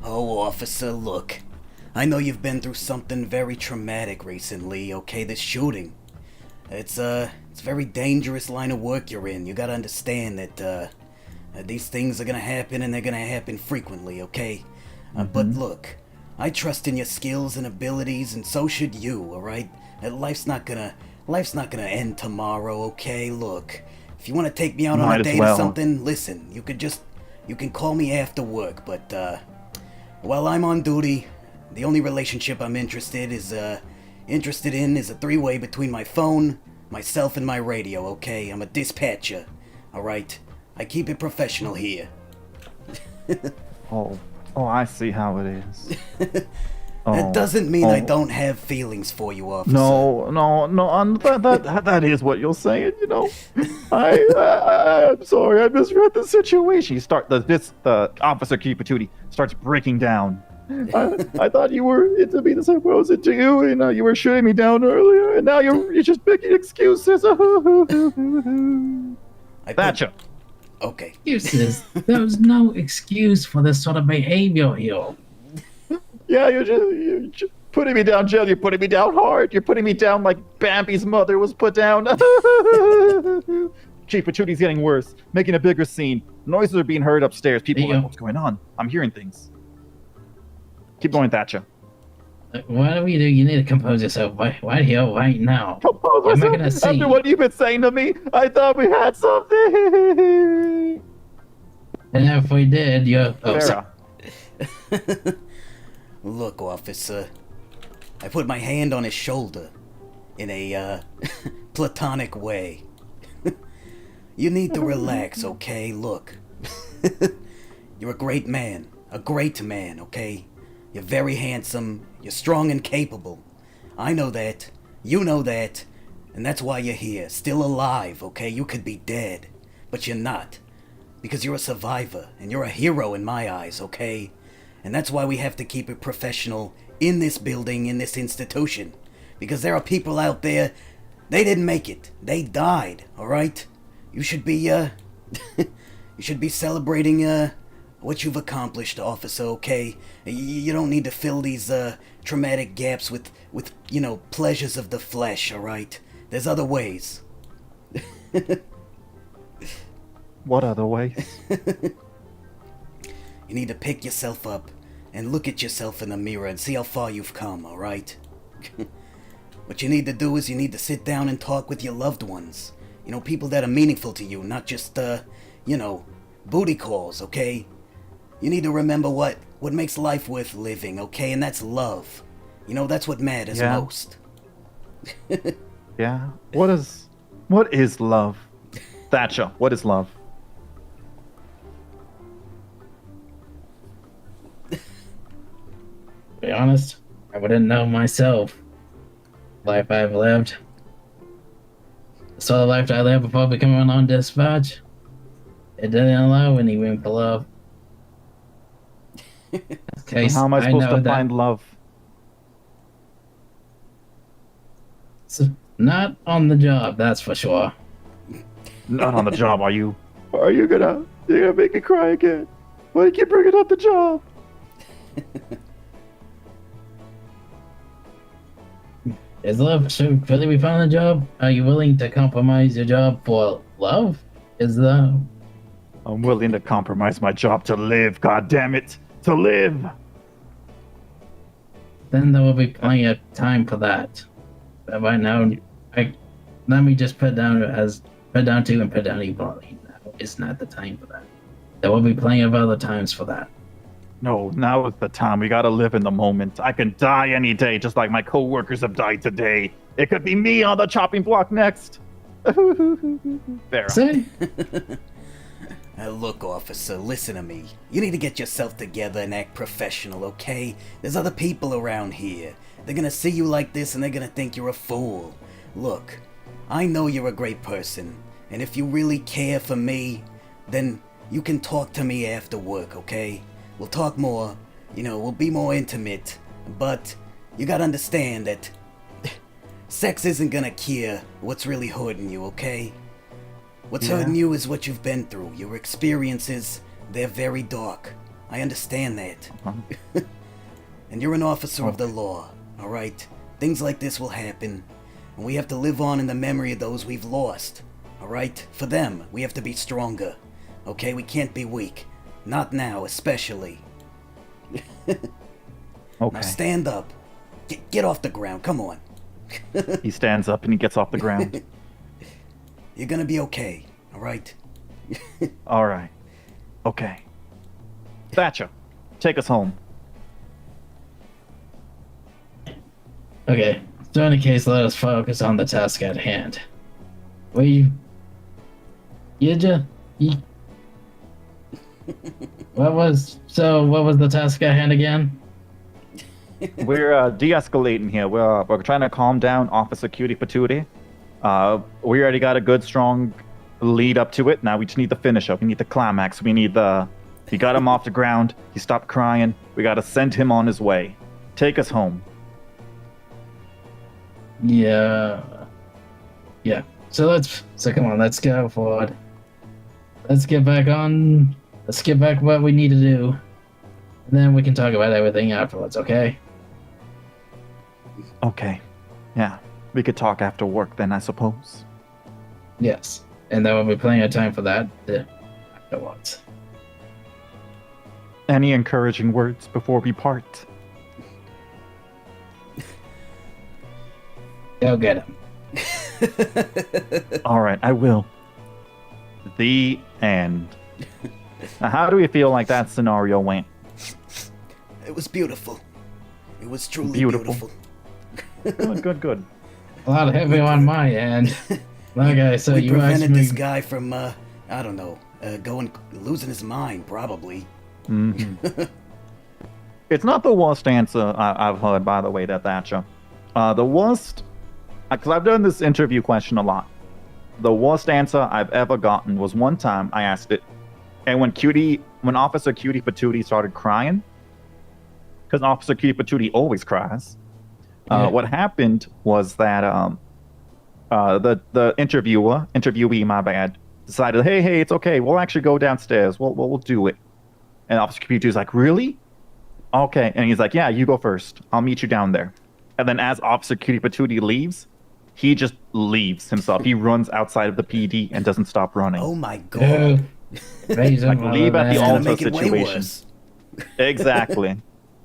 Oh, officer, look. I know you've been through something very traumatic recently, okay? This shooting. It's a very dangerous line of work you're in. You gotta understand that, these things are gonna happen and they're gonna happen frequently, okay? But look, I trust in your skills and abilities, and so should you, alright? Life's not gonna end tomorrow, okay? Look, if you wanna take me out on Might a as date well. or something, listen, you can call me after work, but, while I'm on duty, the only relationship I'm interested in is a three-way between my phone, myself, and my radio, okay? I'm a dispatcher, alright? I keep it professional here. Oh, I see how it is. That doesn't mean I don't have feelings for you, officer. No, that is what you're saying, you know. I'm sorry, I misread the situation. The Officer Cutie Patootie starts breaking down. I thought you were into me the same way I was into you, and you were shooting me down earlier, and now you're just making excuses. Thatcher. Okay. Excuses. There's no excuse for this sort of behavior here. Yeah, you're just putting me down, Jill. You're putting me down hard. You're putting me down like Bambi's mother was put down. Chief Patootie's getting worse, making a bigger scene. Noises are being heard upstairs. People are like, what's going on? I'm hearing things. Keep going, Thatcher. Whatever you do, you need to compose yourself right here, right now. Compose You're myself? making a scene. After what you've been saying to me, I thought we had something. And if we did, you're... Oh, Farrah. Look, officer. I put my hand on his shoulder in a, platonic way. You need to relax, okay? Look. You're a great man, okay? You're very handsome, you're strong and capable. I know that, you know that, and that's why you're here, still alive, okay? You could be dead, but you're not. Because you're a survivor, and you're a hero in my eyes, okay? And that's why we have to keep it professional in this building, in this institution. Because there are people out there They didn't make it. They died, alright? You should be, you should be celebrating, what you've accomplished, officer, okay? You don't need to fill these, traumatic gaps with, you know, pleasures of the flesh, alright? There's other ways. What other ways? You need to pick yourself up and look at yourself in the mirror and see how far you've come, alright? What you need to do is you need to sit down and talk with your loved ones. You know, people that are meaningful to you, not just, you know, booty calls, okay? You need to remember what makes life worth living, okay? And that's love. You know, that's what matters most. Yeah. What is love? Thatcher, what is love? To be honest, I wouldn't know myself. Life I've lived. The sort of life I lived before becoming on dispatch. It didn't allow any room for love. How am I supposed to find love? It's not on the job, that's for sure. Not on the job, are you? You're gonna make me cry again. Why do you keep bringing up the job? Is love should really be found in the job? Are you willing to compromise your job for love? I'm willing to compromise my job to live, god damn it. To live. Then there will be plenty of time for that. But right now, let me just put down two and put down equality. No, it's not the time for that. There will be plenty of other times for that. No, now is the time. We gotta live in the moment. I can die any day, just like my co-workers have died today. It could be me on the chopping block next. Farrah. Look, officer, listen to me. You need to get yourself together and act professional, okay? There's other people around here. They're gonna see you like this and they're gonna think you're a fool. Look, I know you're a great person, and if you really care for me, then you can talk to me after work, okay? We'll talk more, you know, we'll be more intimate, but you gotta understand that sex isn't gonna cure what's really hurting you, okay? What's hurting you is what you've been through. Your experiences, they're very dark. I understand that. And you're an officer of the law, alright? Things like this will happen, and we have to live on in the memory of those we've lost, alright? For them, we have to be stronger, okay? We can't be weak. Not now, especially. Now stand up. Get off the ground, come on. He stands up and he gets off the ground. You're gonna be okay, alright? Alright. Okay. Thatcher, take us home. Okay, so in any case, let us focus on the task at hand. What was the task at hand again? We're de-escalating here. We're trying to calm down Officer Cutie Patootie. We already got a good, strong lead up to it. Now we just need the finish up. We need the climax. We got him off the ground. He stopped crying. We got to send him on his way. Take us home. Yeah. So come on, let's go forward. Let's get back what we need to do. And then we can talk about everything afterwards, okay? Okay. Yeah. We could talk after work then, I suppose. Yes. And there will be plenty of time for that afterwards. Any encouraging words before we part? Go get him. Alright, I will. The end. Now, how do we feel like that scenario went? It was beautiful. It was truly beautiful. Good. A lot of heavy on my end. Like I said, we you asked prevented me. this guy from, I don't know, losing his mind, probably. Mm-hmm. It's not the worst answer I've heard, by the way, that Thatcher. The worst, because I've done this interview question a lot. The worst answer I've ever gotten was one time I asked it, and when Officer Cutie Patootie started crying, because Officer Cutie Patootie always cries. What happened was that the interviewee, my bad, decided, hey, it's okay. We'll actually go downstairs. We'll do it. And Officer Q2 is like, really? Okay. And he's like, yeah, you go first. I'll meet you down there. And then as Officer Cutie Patootie leaves, he just leaves himself. He runs outside of the PD and doesn't stop running. Oh my god. Like leave at the Gonna altar make it way situation. worse. Exactly.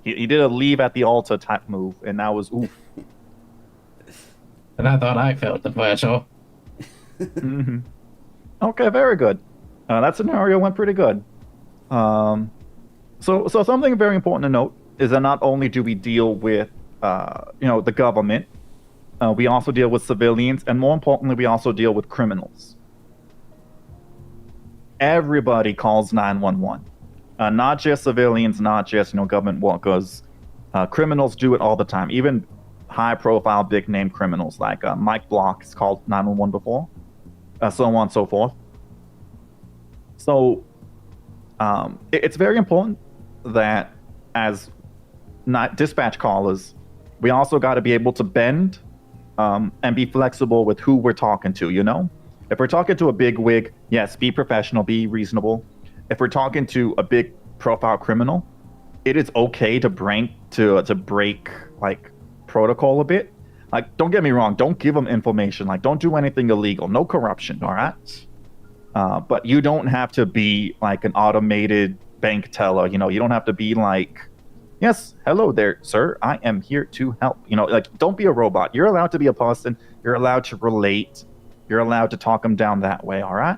He did a leave at the altar type move, and that was oof. And I thought I felt the pressure. Mhm. Okay, very good. That scenario went pretty good. So something very important to note is that not only do we deal with the government, we also deal with civilians, and more importantly, we also deal with criminals. Everybody calls 911. Not just civilians, not just government workers. Criminals do it all the time. Even high-profile, big-name criminals like Mike Block has called 911 before, so on and so forth. So it's very important that as dispatch callers, we also got to be able to bend and be flexible with who we're talking to, If we're talking to a big wig, yes, be professional, be reasonable. If we're talking to a big profile criminal, it is okay to break like protocol a bit. Like, don't get me wrong, don't give them information. Like, don't do anything illegal. No corruption, all right? But you don't have to be like an automated bank teller. You don't have to be like, yes, hello there, sir. I am here to help. Like, don't be a robot. You're allowed to be a person. You're allowed to relate. You're allowed to talk them down that way, all right?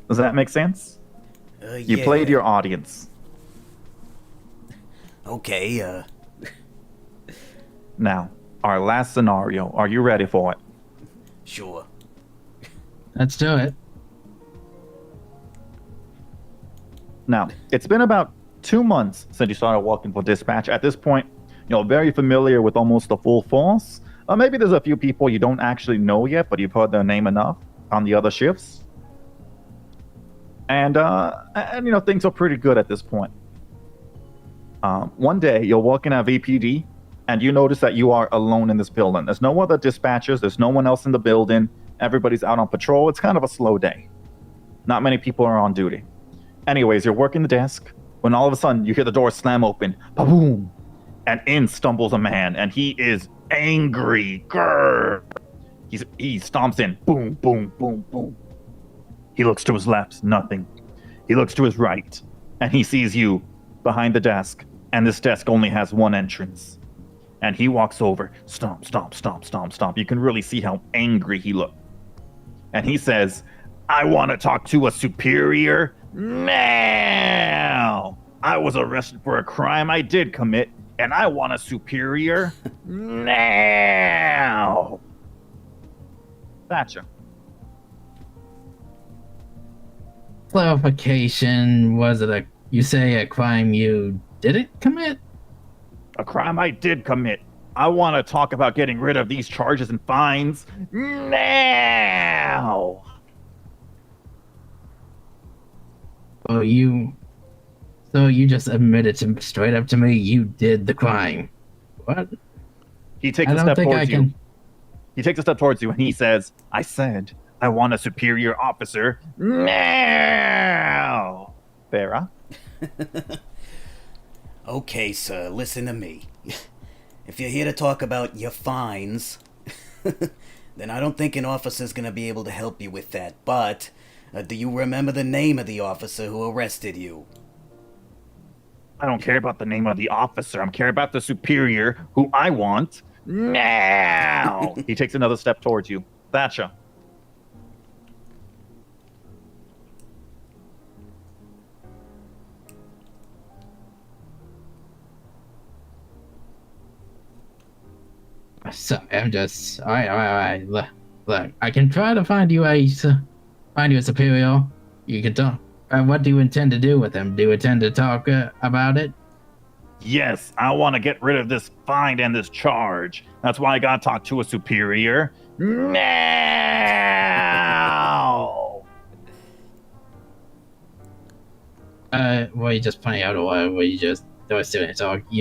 Does that make sense? You Yeah. played your audience. Okay, Now, our last scenario. Are you ready for it? sure. Let's do it. Now, it's been about 2 months since you started working for dispatch. At this point, very familiar with almost the full force. Maybe there's a few people you don't actually know yet, but you've heard their name enough on the other shifts. And things are pretty good at this point. One day, you're working at VPD, and you notice that you are alone in this building. There's no other dispatchers. There's no one else in the building. Everybody's out on patrol. It's kind of a slow day. Not many people are on duty. Anyways, you're working the desk when all of a sudden you hear the door slam open. Boom! And in stumbles a man, and he is angry. Grr! He stomps in. Boom, boom, boom, boom. He looks to his left, nothing. He looks to his right, and he sees you behind the desk, and this desk only has one entrance. And he walks over, stomp, stomp, stomp, stomp, stomp. You can really see how angry he looked. And he says, I want to talk to a superior now. I was arrested for a crime I did commit, and I want a superior now. Thatcher. Clarification, was it you say a crime you didn't commit? A crime I did commit. I want to talk about getting rid of these charges and fines now. So you just admitted straight up to me you did the crime. What? He takes a step towards you. He takes a step towards you and he says, I said I want a superior officer now. Farrah? Okay, sir, listen to me. If you're here to talk about your fines, then I don't think an officer's gonna be able to help you with that. But, do you remember the name of the officer who arrested you? I don't care about the name of the officer. I care about the superior who I want now. He takes another step towards you. Thatcher. Sorry, I'm just. All right. Look, I can try to find you a superior. You can talk. What do you intend to do with him? Do you intend to talk about it? Yes, I want to get rid of this fine and this charge. That's why I gotta talk to a superior now. Well, you just pointing out a while where you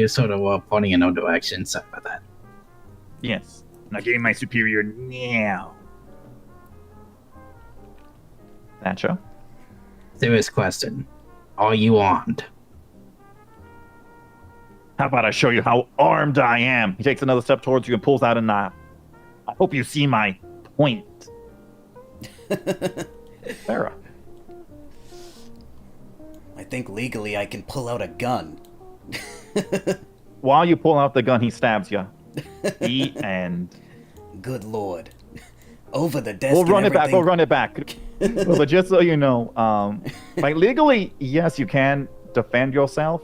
sort of were pointing in no direction. Sorry about that. Yes. Now give me my superior now. Thatcher? Serious question. Are you armed? How about I show you how armed I am? He takes another step towards you and pulls out a knife. I hope you see my point. Farrah. I think legally I can pull out a gun. While you pull out the gun, he stabs you. The end. Good lord. Over the desk. We'll run and it back. everything. We'll run it back. But just so you know, like legally, yes, you can defend yourself.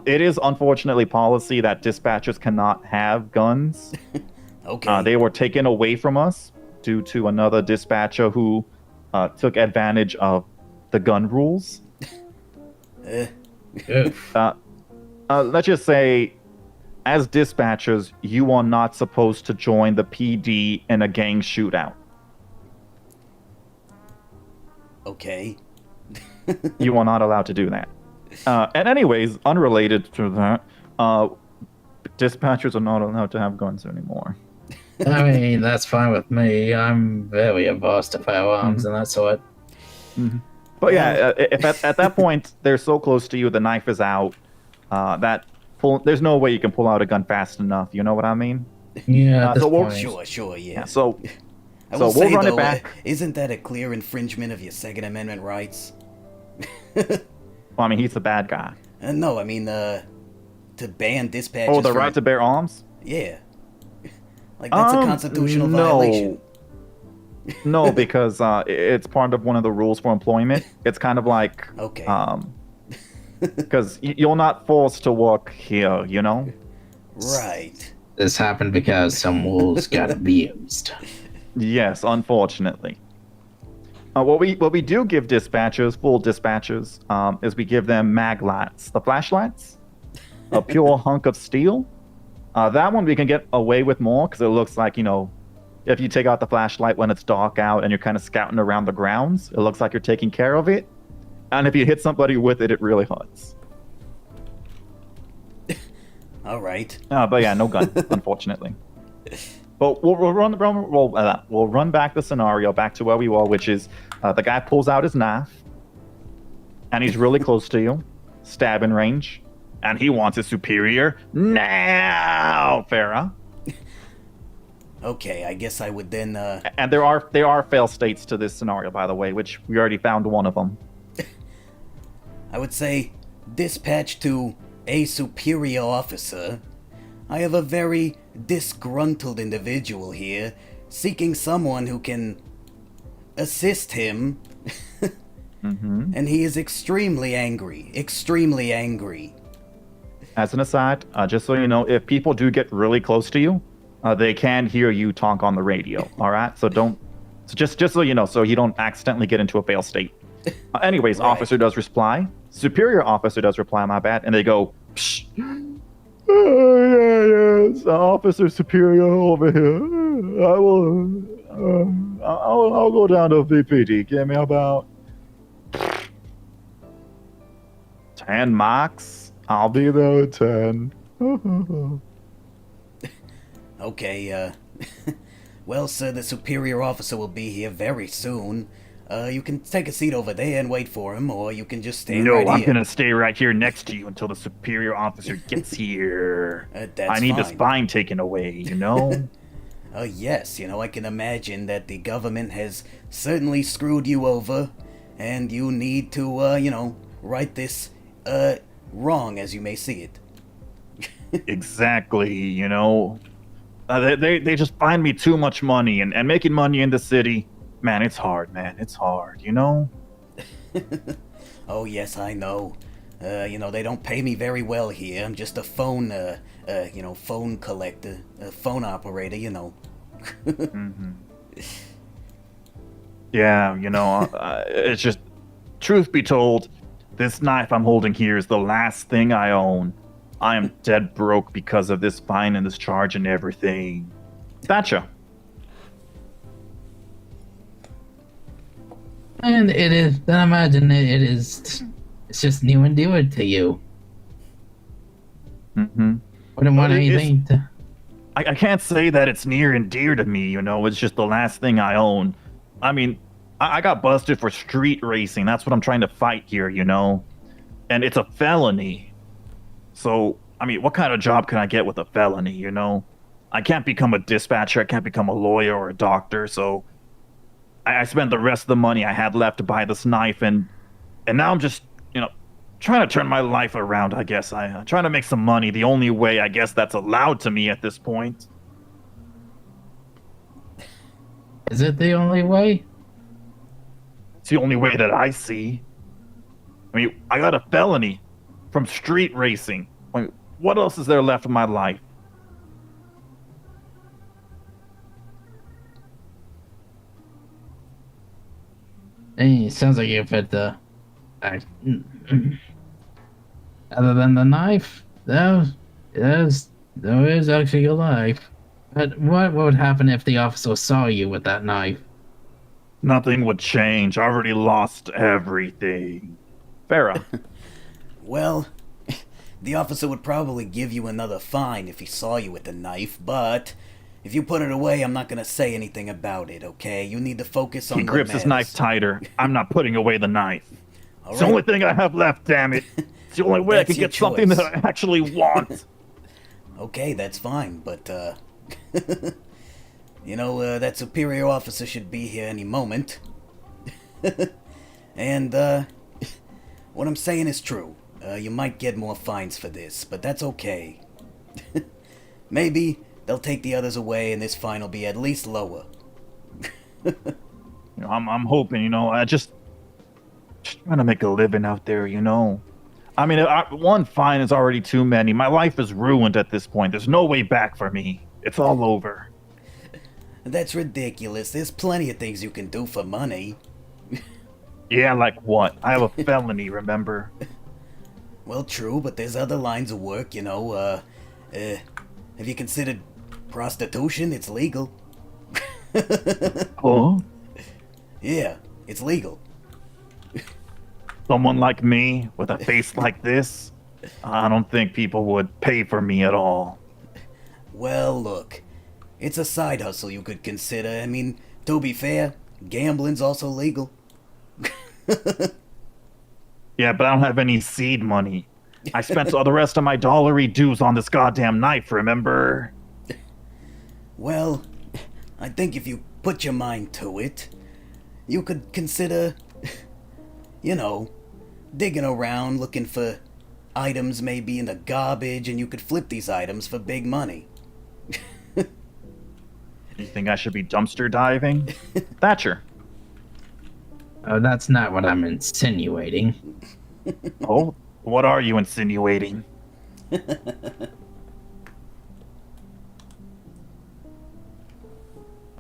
It is unfortunately policy that dispatchers cannot have guns. Okay. They were taken away from us due to another dispatcher who took advantage of the gun rules. Let's just say, as dispatchers, you are not supposed to join the PD in a gang shootout. Okay. You are not allowed to do that. And anyways, unrelated to that, dispatchers are not allowed to have guns anymore. I mean, that's fine with me. I'm very averse to firearms and that sort. But yeah, if at that point they're so close to you, the knife is out. There's no way you can pull out a gun fast enough. You know what I mean? Yeah. Sure, yeah. So I will we'll say, run though, it back. Isn't that a clear infringement of your Second Amendment rights? Well, I mean, he's the bad guy. No, I mean, to ban dispatches. Oh, the from... right to bear arms? Yeah. Like, that's a constitutional violation. No, because it's part of one of the rules for employment. It's kind of like... Okay. Because you're not forced to work here, you know? Right. This happened because some rules got abused. Yes, unfortunately. What we do give dispatchers, full dispatchers, is we give them mag lights, the flashlights, a pure hunk of steel. That one we can get away with more because it looks like, you know, if you take out the flashlight when it's dark out and you're kind of scouting around the grounds, it looks like you're taking care of it. And if you hit somebody with it, it really hurts. All right. But yeah, no gun, unfortunately. But we'll run back the scenario back to where we were, which is the guy pulls out his knife, and he's really close to you, stabbing range, and he wants his superior now, Farrah. Okay, I guess I would then. And there are fail states to this scenario, by the way, which we already found one of them. I would say, dispatch to a superior officer. I have a very disgruntled individual here, seeking someone who can assist him. And he is extremely angry. Extremely angry. As an aside, just so you know, if people do get really close to you, they can hear you talk on the radio. All right, so just so you know, so you don't accidentally get into a fail state. Anyways, right. Officer does reply. Superior officer does reply, my bad, and they go, psh. Yes, Officer Superior over here. I'll go down to VPD. Give me about 10 marks. I'll be there at 10. Okay, well, sir, the superior officer will be here very soon. You can take a seat over there and wait for him, or you can just stay right here. No, I'm gonna stay right here next to you until the superior officer gets here. I need the spine taken away, you know? Yes, you know, I can imagine that the government has certainly screwed you over, and you need to, you know, right this, wrong as you may see it. Exactly, you know? They just find me too much money, and making money in the city... Man, it's hard, man. It's hard, you know? Oh, yes, I know. You know, they don't pay me very well here. I'm just a phone, you know, phone collector, a phone operator, you know. Yeah, you know, it's just, truth be told, this knife I'm holding here is the last thing I own. I am dead broke because of this fine and this charge and everything. Thatcher. And it is, I imagine it's just new and dear to you. Wouldn't want anything to... I can't say that it's near and dear to me, you know, it's just the last thing I own. I mean, I got busted for street racing. That's what I'm trying to fight here, you know? And it's a felony. So, I mean, what kind of job can I get with a felony, you know? I can't become a dispatcher, I can't become a lawyer or a doctor, so I spent the rest of the money I had left to buy this knife, and now I'm just, you know, trying to turn my life around, I guess. I'm trying to make some money the only way, I guess, that's allowed to me at this point. Is it the only way? It's the only way that I see. I mean, I got a felony from street racing. I mean, what else is there left of my life? Hey, sounds like you fit the. Other than the knife, there is actually a life. But what would happen if the officer saw you with that knife? Nothing would change. I already lost everything. Farrah. Well, the officer would probably give you another fine if he saw you with the knife, but if you put it away, I'm not gonna say anything about it, okay? You need to focus on He what grips his matters. knife tighter. I'm not putting away the knife. All It's the right. only thing I have left, damn it. It's the only way I That's can your get something choice. that I actually want. Okay, that's fine, but, you know, that superior officer should be here any moment. And, what I'm saying is true. You might get more fines for this, but that's okay. Maybe they'll take the others away and this fine will be at least lower. You know, I'm hoping, you know, just trying to make a living out there, you know. I mean, one fine is already too many. My life is ruined at this point. There's no way back for me. It's all over. That's ridiculous. There's plenty of things you can do for money. Yeah, like what? I have a felony, remember? Well, true, but there's other lines of work, you know, have you considered prostitution? It's legal. Oh? Yeah, it's legal. Someone like me, with a face like this, I don't think people would pay for me at all. Well, look, it's a side hustle you could consider. I mean, to be fair, gambling's also legal. Yeah, but I don't have any seed money. I spent all the rest of my dollary dues on this goddamn knife, remember? Well, I think if you put your mind to it, you could consider, you know, digging around looking for items maybe in the garbage, and you could flip these items for big money. You think I should be dumpster diving? Thatcher. Oh, that's not what I'm insinuating. Oh, what are you insinuating? Even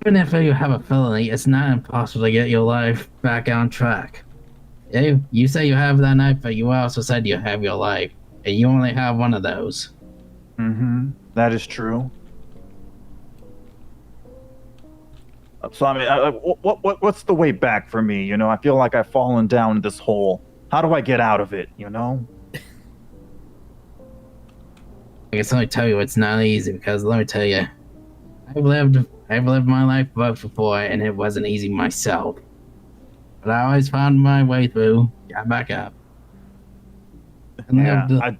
if you have a felony, it's not impossible to get your life back on track. You say you have that knife, but you also said you have your life, and you only have one of those. Mm-hmm. That is true. So I mean, what's the way back for me? You know, I feel like I've fallen down this hole. How do I get out of it? You know? I guess let me tell you, it's not easy because let me tell you, I've lived my life before, and it wasn't easy myself. But I always found my way through, got back up. And Yeah,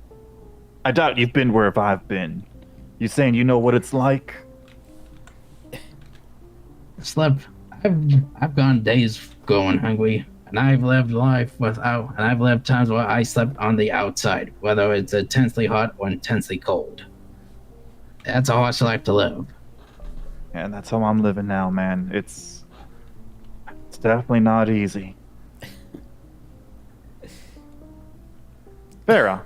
I doubt you've been where I've been. You saying you know what it's like? I've gone days going hungry, and I've lived life without, and I've lived times where I slept on the outside, whether it's intensely hot or intensely cold. That's a harsh life to live. And that's how I'm living now, man. It's definitely not easy. Farrah.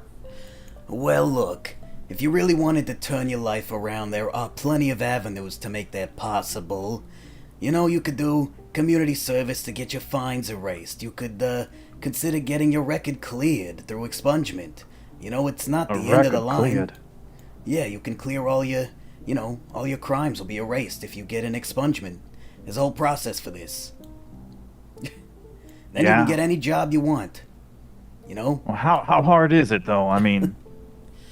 Well, look, if you really wanted to turn your life around, there are plenty of avenues to make that possible. You know, you could do community service to get your fines erased. You could, consider getting your record cleared through expungement. You know, it's not the end of the line. Cleared. Yeah, you can clear all your, you know, all your crimes will be erased if you get an expungement. There's a whole process for this. Then you Yeah. can get any job you want. You know? Well, how hard is it though? I mean,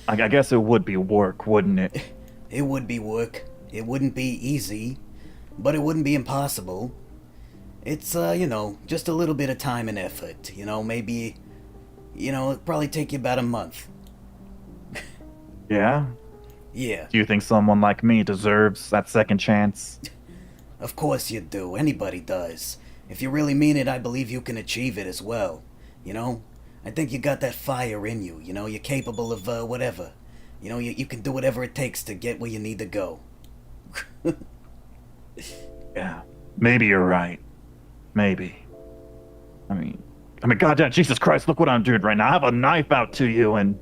I guess it would be work, wouldn't it? It would be work. It wouldn't be easy, but it wouldn't be impossible. It's, just a little bit of time and effort. Maybe, it'd probably take you about a month. Yeah? Yeah. Do you think someone like me deserves that second chance? Of course you do. Anybody does. If you really mean it, I believe you can achieve it as well. I think you got that fire in you. You're capable of, whatever. You can do whatever it takes to get where you need to go. Yeah. Maybe you're right. Maybe. I mean, goddamn, Jesus Christ, look what I'm doing right now. I have a knife out to you, and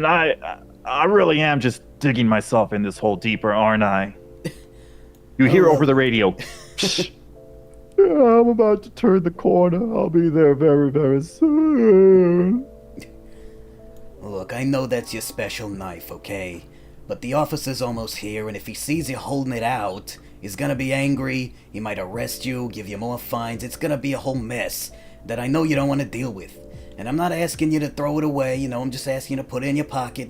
I really am just digging myself in this hole deeper, aren't I? You hear over the radio. Psh. Yeah, I'm about to turn the corner. I'll be there very, very soon. Look, I know that's your special knife, okay? But the officer's almost here, and if he sees you holding it out, he's gonna be angry, he might arrest you, give you more fines, it's gonna be a whole mess that I know you don't want to deal with. And I'm not asking you to throw it away, I'm just asking you to put it in your pocket,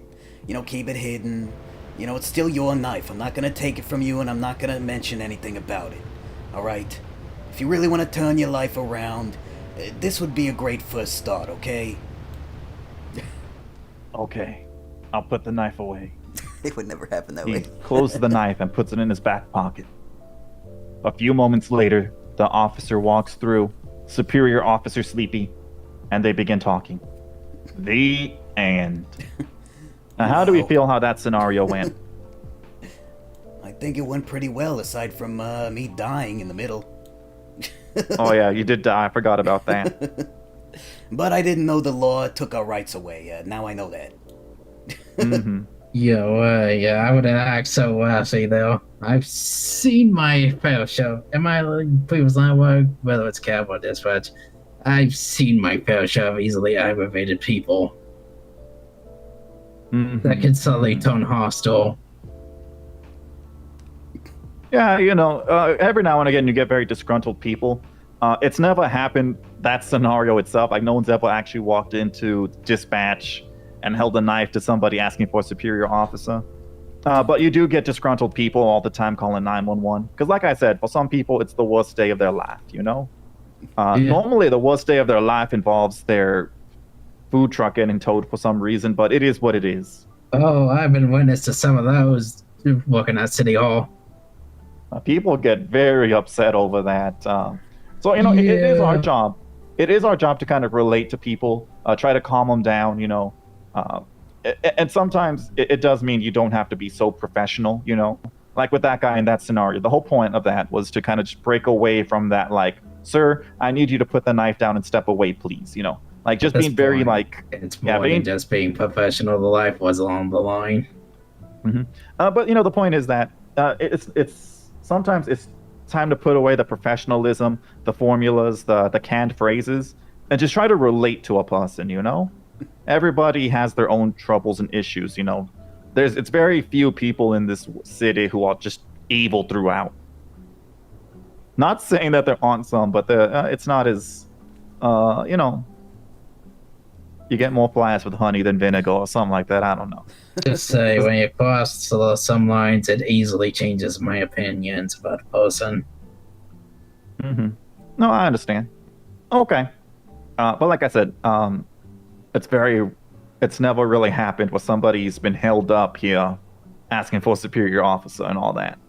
keep it hidden. It's still your knife. I'm not gonna take it from you, and I'm not gonna mention anything about it. Alright? If you really want to turn your life around, this would be a great first start, okay? Okay. I'll put the knife away. It would never happen that He way. closes the knife and puts it in his back pocket. A few moments later, the officer walks through, Superior Officer Sleepy, and they begin talking. The end. Now, how do we feel how that scenario went? I think it went pretty well, aside from me dying in the middle. Oh yeah, you did die. I forgot about that. But I didn't know the law took our rights away. Now I know that. Mm-hmm. Yeah, I would act so wealthy though. I've seen my fair share. Am I previous line work, whether it's cab or dispatch? I've seen my fair share of easily aggravated people that can suddenly turn hostile. Yeah, every now and again you get very disgruntled people. It's never happened, that scenario itself. Like, no one's ever actually walked into dispatch and held a knife to somebody asking for a superior officer. But you do get disgruntled people all the time calling 911. Because like I said, for some people, it's the worst day of their life, Normally, the worst day of their life involves their food truck getting towed for some reason, but it is what it is. Oh, I've been witness to some of those working at City Hall. People get very upset over that. It is our job. It is our job to kind of relate to people, try to calm them down, and sometimes it does mean you don't have to be so professional, Like with that guy in that scenario, the whole point of that was to kind of just break away from that, like, sir, I need you to put the knife down and step away, please, Like, just being very, like... It's more than just being professional. The life was on the line. Mm-hmm. But, the point is that it's sometimes it's time to put away the professionalism, the formulas, the canned phrases, and just try to relate to a person, Everybody has their own troubles and issues, It's very few people in this city who are just evil throughout. Not saying that there aren't some, but it's not as, you get more flies with honey than vinegar or something like that. I don't know. Just say when you cross some lines, it easily changes my opinions about a person. Mm-hmm. No, I understand. Okay. But like I said, it's never really happened where somebody's been held up here asking for a superior officer and all that.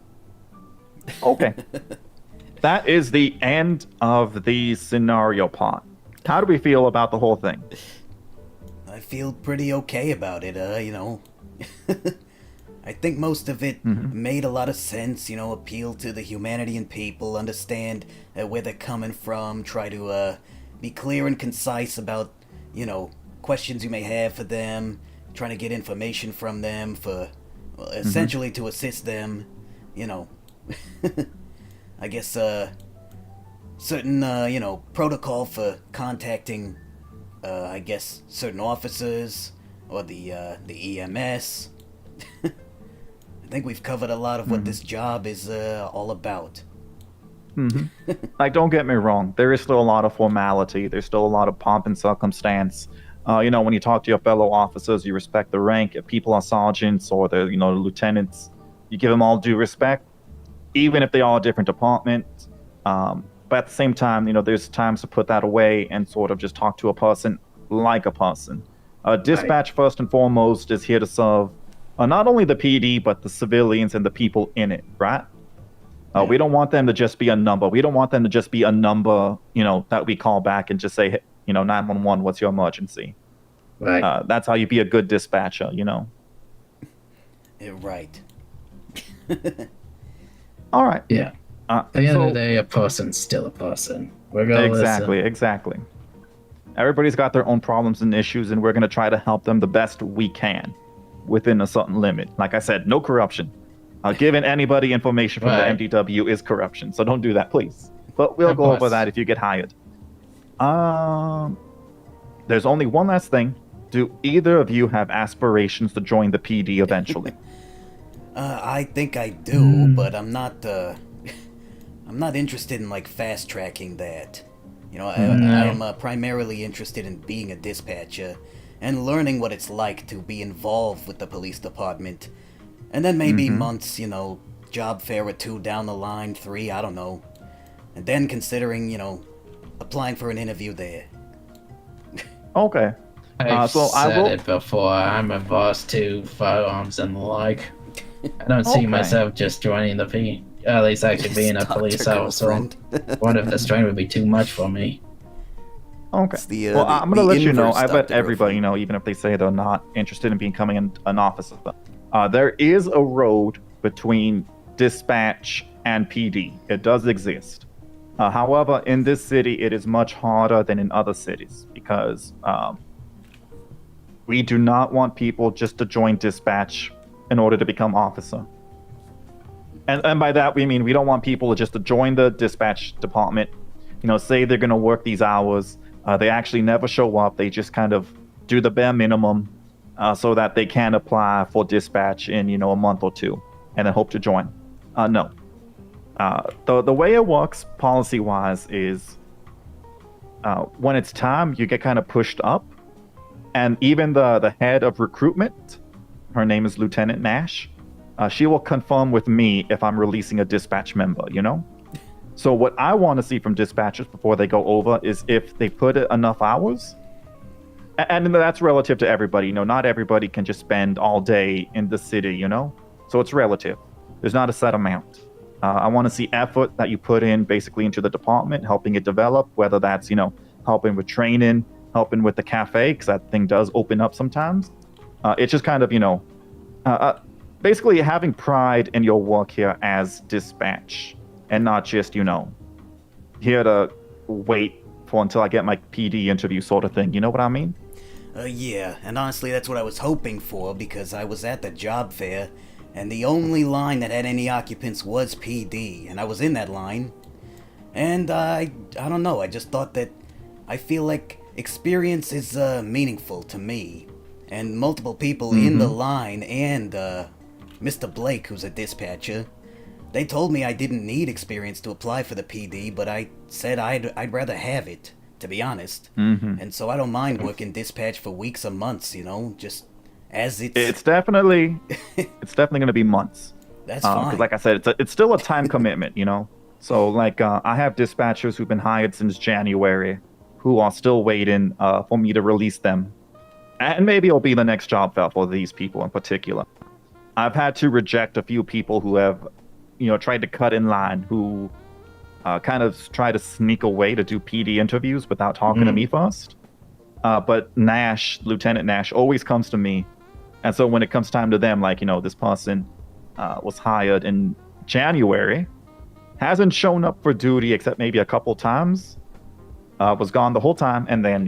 Okay. That is the end of the scenario part. How do we feel about the whole thing? I feel pretty okay about it, I think most of it made a lot of sense, appeal to the humanity in people, understand where they're coming from, try to be clear and concise about, questions you may have for them, trying to get information from them for, essentially to assist them, I guess, certain, protocol for contacting, I guess, certain officers or the EMS. I think we've covered a lot of what this job is all about. Like, don't get me wrong. There is still a lot of formality. There's still a lot of pomp and circumstance. When you talk to your fellow officers, you respect the rank. If people are sergeants or the lieutenants, you give them all due respect, even if they are different departments. But at the same time, there's times to put that away and sort of just talk to a person like a person. Dispatch, first and foremost, is here to serve not only the PD, but the civilians and the people in it, right? We don't want them to just be a number. We don't want them to just be a number, that we call back and just say, hey, 911, what's your emergency? Right. That's how you be a good dispatcher, Yeah, right. All right. Yeah. At the end of the day, a person's still a person. We're gonna Exactly. Everybody's got their own problems and issues, and we're going to try to help them the best we can within a certain limit. Like I said, no corruption. Giving anybody information from the MDW is corruption, so don't do that, please. But we'll go over that if you get hired. There's only one last thing. Do either of you have aspirations to join the PD eventually? I think I do, but I'm not interested in fast tracking that. I'm primarily interested in being a dispatcher and learning what it's like to be involved with the police department. And then maybe months, job fair or 2 down the line, 3, I don't know. And then considering, applying for an interview there. Okay. I've said it before. I'm a boss to firearms and the like. I don't see myself just joining the P. At least actually being a police officer. What if the strain would be too much for me? Okay. I'm going to let you know. I bet everybody, even if they say they're not interested in becoming an officer, there is a road between dispatch and PD. It does exist. However, in this city, it is much harder than in other cities because we do not want people just to join dispatch in order to become officer. And by that, we mean we don't want people just to join the dispatch department, say they're going to work these hours. They actually never show up. They just kind of do the bare minimum so that they can apply for dispatch in, a month or 2 and then hope to join. No. The way it works policy-wise is when it's time, you get kind of pushed up. And even the head of recruitment, her name is Lieutenant Nash, she will confirm with me if I'm releasing a dispatch member, So what I want to see from dispatchers before they go over is if they put in enough hours. And that's relative to everybody. Not everybody can just spend all day in the city, So it's relative. There's not a set amount. I want to see effort that you put in basically into the department, helping it develop, whether that's, helping with training, helping with the cafe, because that thing does open up sometimes. It's just kind of, basically having pride in your work here as dispatch and not just, here to wait for until I get my PD interview sort of thing. You know what I mean? Yeah, and honestly, that's what I was hoping for because I was at the job fair and the only line that had any occupants was PD, and I was in that line. And I don't know, I just thought that I feel like experience is meaningful to me. And multiple people in the line and Mr. Blake, who's a dispatcher, they told me I didn't need experience to apply for the PD, but I said I'd rather have it, to be honest. And so I don't mind working dispatch for weeks or months, just as it's definitely going to be months. That's fine. Because like I said, it's still a time commitment, So I have dispatchers who've been hired since January who are still waiting for me to release them. And maybe it'll be the next job fair for these people in particular. I've had to reject a few people who have, tried to cut in line, who kind of try to sneak away to do PD interviews without talking to me first. But Nash, Lieutenant Nash, always comes to me. And so when it comes time to them, this person was hired in January, hasn't shown up for duty except maybe a couple times, was gone the whole time, and then,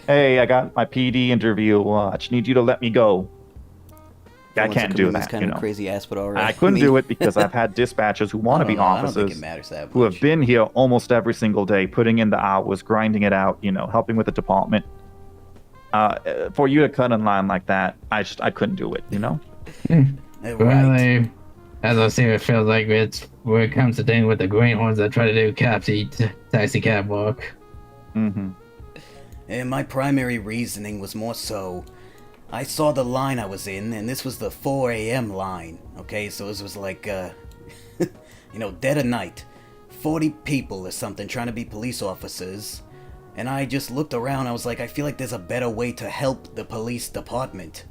hey, I got my PD interview. I just need you to let me go. I can't do that. Kind of crazy ass, but already. I couldn't do it because I've had dispatchers who want to be officers, I don't think it matters that much. who have been here almost every single day, putting in the hours, grinding it out, helping with the department. For you to cut in line like that, I couldn't do it. Really, as I see, it feels like it's where it comes to dealing with the greenhorns that try to do taxi cab work. And my primary reasoning was more so, I saw the line I was in, and this was the 4 a.m. line, okay? So this was like, you know, dead of night. 40 people or something trying to be police officers. And I just looked around, I was like, I feel like there's a better way to help the police department.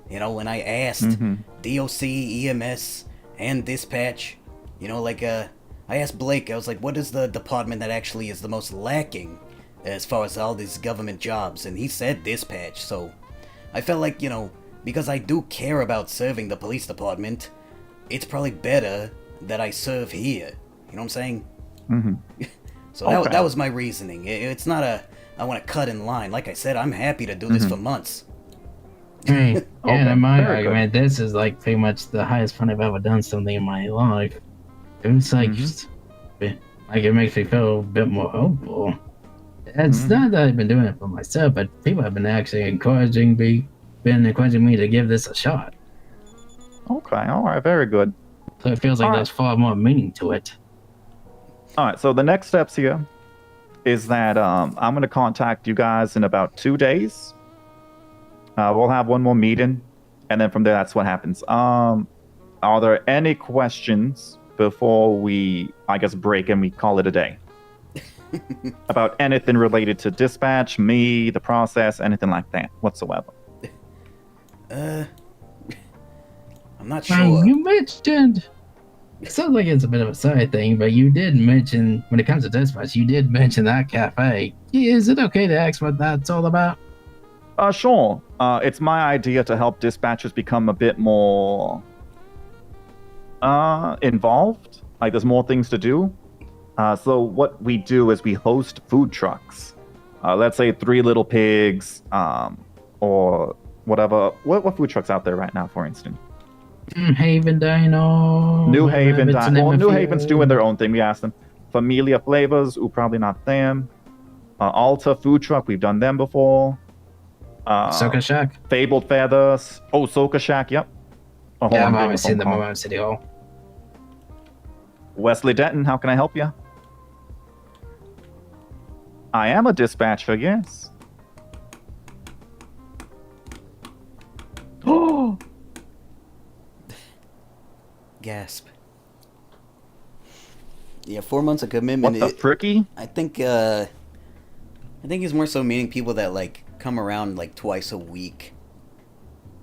You know, when I asked DOC, EMS, and dispatch, you know, like, I asked Blake, I was like, what is the department that actually is the most lacking as far as all these government jobs? And he said dispatch, so I felt like, you know, because I do care about serving the police department, it's probably better that I serve here. You know what I'm saying? So that was my reasoning. It's not I want to cut in line. Like I said, I'm happy to do this for months. Right. And in my very good. argument, this is like pretty much the highest fun I've ever done something in my life. It's like, just, like it makes me feel a bit more hopeful. It's not that I've been doing it for myself, but people have been actually encouraging me to give this a shot. Okay, all right, very good. So it feels like All there's far more meaning to it. All right, so the next steps here is that I'm going to contact you guys in about 2 days. We'll have one more meeting, and then from there, that's what happens. Are there any questions before we, I guess, break and we call it a day? About anything related to dispatch, me, the process, anything like that whatsoever? I'm not Well, sure. you mentioned, it sounds like it's a bit of a side thing, but you did mention, when it comes to dispatch, you did mention that cafe. Is it okay to ask what that's all about? Sure. It's my idea to help dispatchers become a bit more involved. Like there's more things to do. So what we do is we host food trucks. Let's say Three Little Pigs, or whatever. What food trucks out there right now, for instance? Haven Dino. New Haven Rabbits Dino. and Well, New Emma Haven's Field. doing their own thing. We asked them. Familia Flavors. Ooh, probably not them. Alta Food Truck. We've done them before. Soka Shack. Fabled Feathers. Oh, Soka Shack. Yep. Oh, hold Yeah, on, I've I'm always getting seen a them phone call. around City Hall. Wesley Denton, how can I help you? I am a dispatcher, yes. Oh! Gasp. Yeah, 4 months of commitment. What the fricky? I think he's more so meaning people that like come around like twice a week.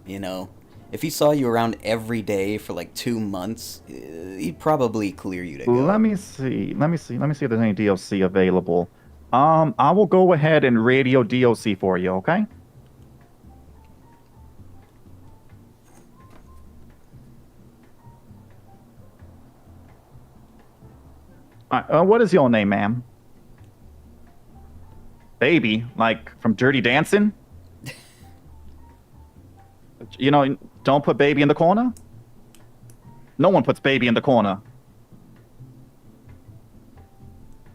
You know, if he saw you around every day for like 2 months, he'd probably clear you to go. Let me see if there's any DOC available. I will go ahead and radio DOC for you, okay? What is your name, ma'am? Baby, like from Dirty Dancing? You know, don't put baby in the corner? No one puts baby in the corner.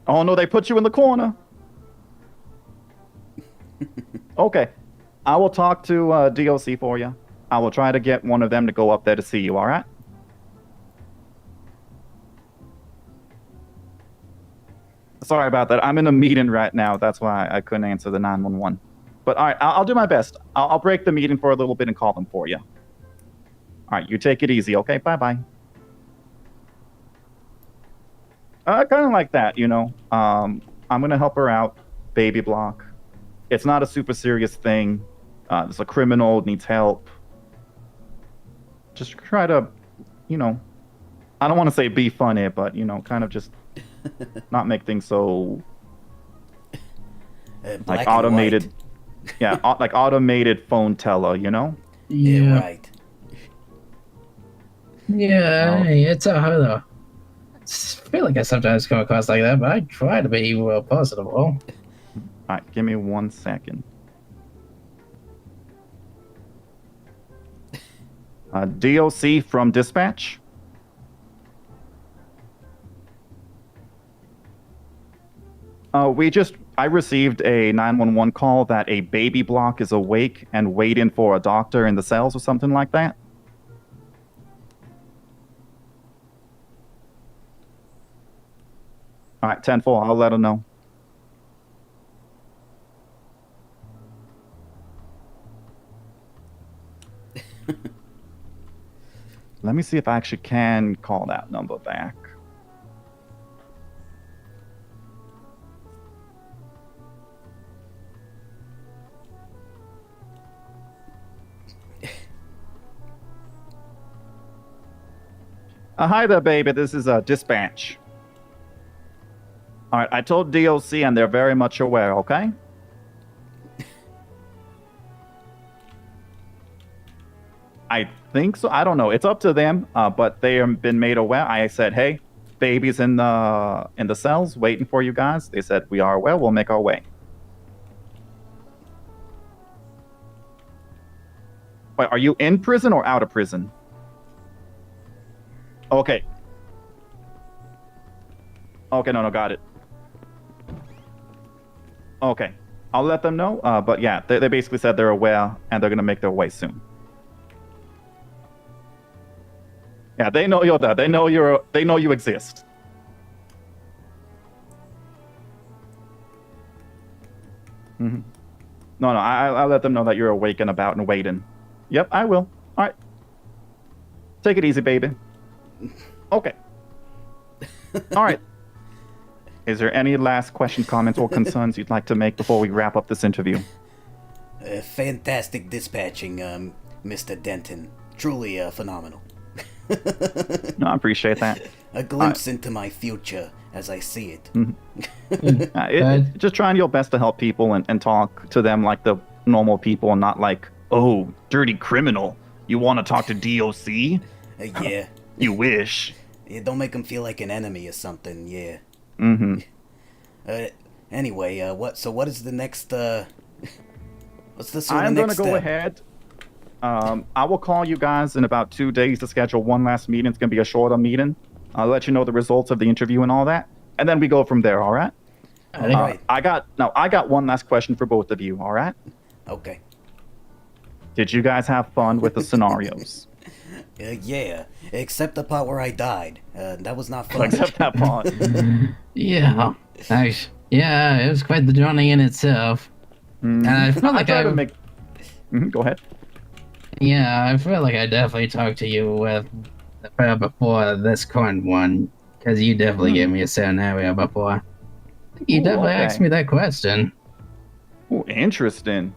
Oh no, they put you in the corner. Okay. I will talk to DOC for you. I will try to get one of them to go up there to see you, alright? Sorry about that. I'm in a meeting right now. That's why I couldn't answer the 911. But alright, I'll do my best. I'll break the meeting for a little bit and call them for you. Alright, you take it easy, okay? Bye-bye. Kind of like that, you know. I'm gonna help her out. Baby block. It's not a super serious thing. There's a criminal, needs help. Just try to, you know, I don't want to say be funny, but, you know, kind of just not make things so like automated. Yeah, like automated phone teller, you know? Yeah. Right. Yeah, it's a hard. I feel like I sometimes come across like that, but I try to be well positive. Well, Alright, give me 1 second. DOC from dispatch. I received a 911 call that a baby block is awake and waiting for a doctor in the cells or something like that. Alright, 10-4, I'll let her know. Let me see if I actually can call that number back. Hi there, baby. This is dispatch. All right, I told DOC and they're very much aware, okay? I think so. I don't know. It's up to them, but they have been made aware. I said, hey, baby's in the cells waiting for you guys. They said, we are aware. We'll make our way. Wait, are you in prison or out of prison? Okay. Okay, no, got it. Okay. I'll let them know. But yeah, they basically said they're aware and they're going to make their way soon. Yeah, they know you're there. They know you exist. Mm-hmm. No, I'll let them know that you're awake and about and waiting. Yep, I will. All right. Take it easy, baby. Okay. All right. Is there any last questions, comments, or concerns you'd like to make before we wrap up this interview? Fantastic dispatching, Mr. Denton. Truly phenomenal. No, I appreciate that. A glimpse into my future as I see it. Just trying your best to help people and talk to them like the normal people and not like, oh, dirty criminal. You want to talk to DOC? Yeah. You wish. Yeah, don't make them feel like an enemy or something, yeah. Mm-hmm. Anyway, what is the next, what's the sort I'm of next gonna go ahead. I will call you guys in about 2 days to schedule one last meeting. It's gonna be a shorter meeting. I'll let you know the results of the interview and all that. And then we go from there, all right? All right. I got one last question for both of you, all right? Okay. Did you guys have fun with the scenarios? Yeah, except the part where I died. That was not fun. Except that part. Yeah. Nice. Yeah, it was quite the journey in itself. And I felt like I would make. Go ahead. Yeah, I feel like I definitely talked to you with the prayer before this current one, because you definitely gave me a scenario before. You definitely asked me that question. Oh, interesting.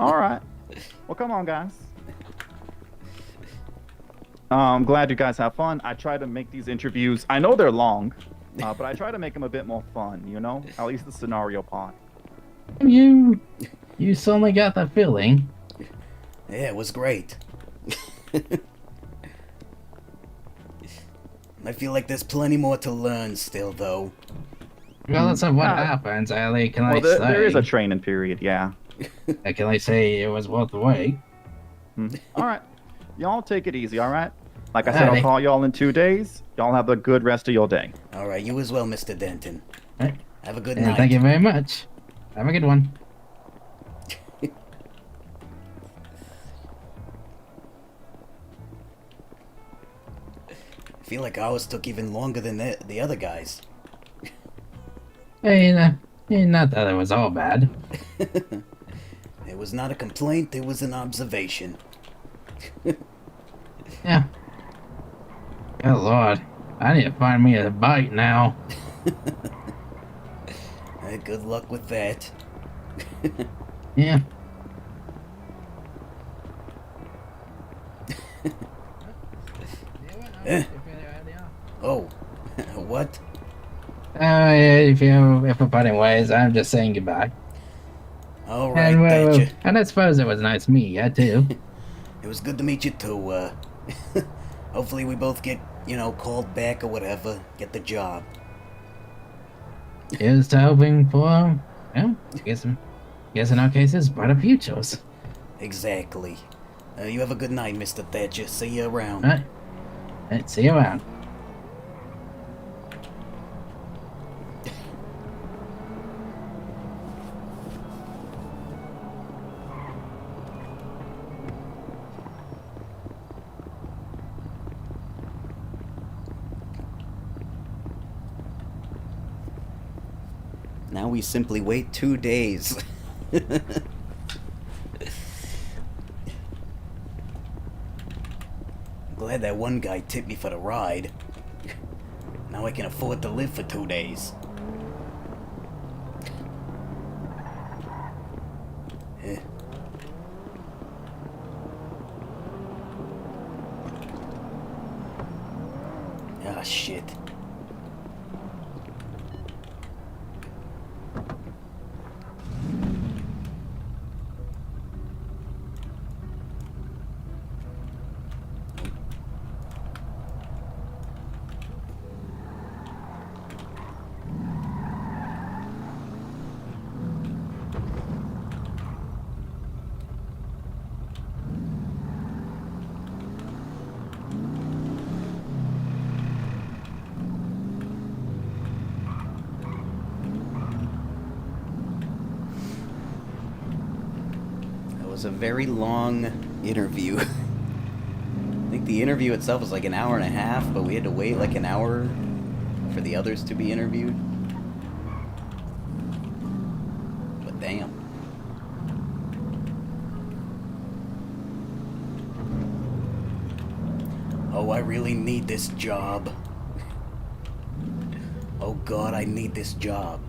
All right. Well, come on, guys. I'm glad you guys have fun. I try to make these interviews. I know they're long, but I try to make them a bit more fun. You know, at least the scenario part. You certainly got that feeling. Yeah, it was great. I feel like there's plenty more to learn still, though. Regardless of what happens, Ali, can I say... There is a training period, yeah. Can I say it was worth the wait? All right. Y'all take it easy, all right? Like I said, I'll call y'all in 2 days. Y'all have a good rest of your day. All right, you as well, Mr. Denton. Right. Have a good night. Thank you very much. Have a good one. I feel like ours took even longer than the other guys. Hey, not that it was all bad. It was not a complaint, it was an observation. Yeah. Good lord. I need to find me a bite now. Good luck with that. Yeah. Oh, what? If you're parting ways, I'm just saying goodbye. All right, and I suppose it was nice to meet you, too. It was good to meet you, too. Hopefully we both get, called back or whatever, get the job. Here's to hoping for, guess in our cases, brighter futures. Exactly. You have a good night, Mr. Thatcher. See you around. All right, see you around. Now we simply wait 2 days. glad that one guy tipped me for the ride. Now I can afford to live for 2 days. Eh. Ah, shit. That was a very long interview. I think the interview itself was like an hour and a half, but we had to wait like an hour for the others to be interviewed. But damn. Oh, I really need this job. Oh God, I need this job.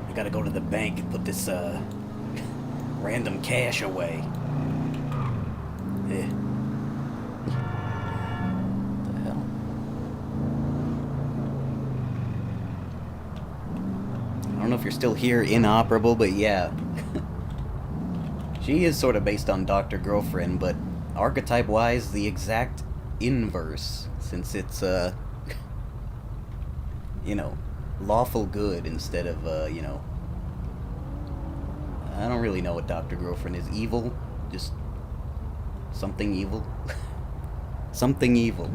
I gotta go to the bank and put this, random cash away. Eh. What the hell? I don't know if you're still here, Inoperable, but yeah. She is sort of based on Dr. Girlfriend, but archetype-wise, the exact inverse, since it's, you know, lawful good instead of, you know, I don't really know what Dr. Girlfriend is. Evil? Just something evil? Something evil.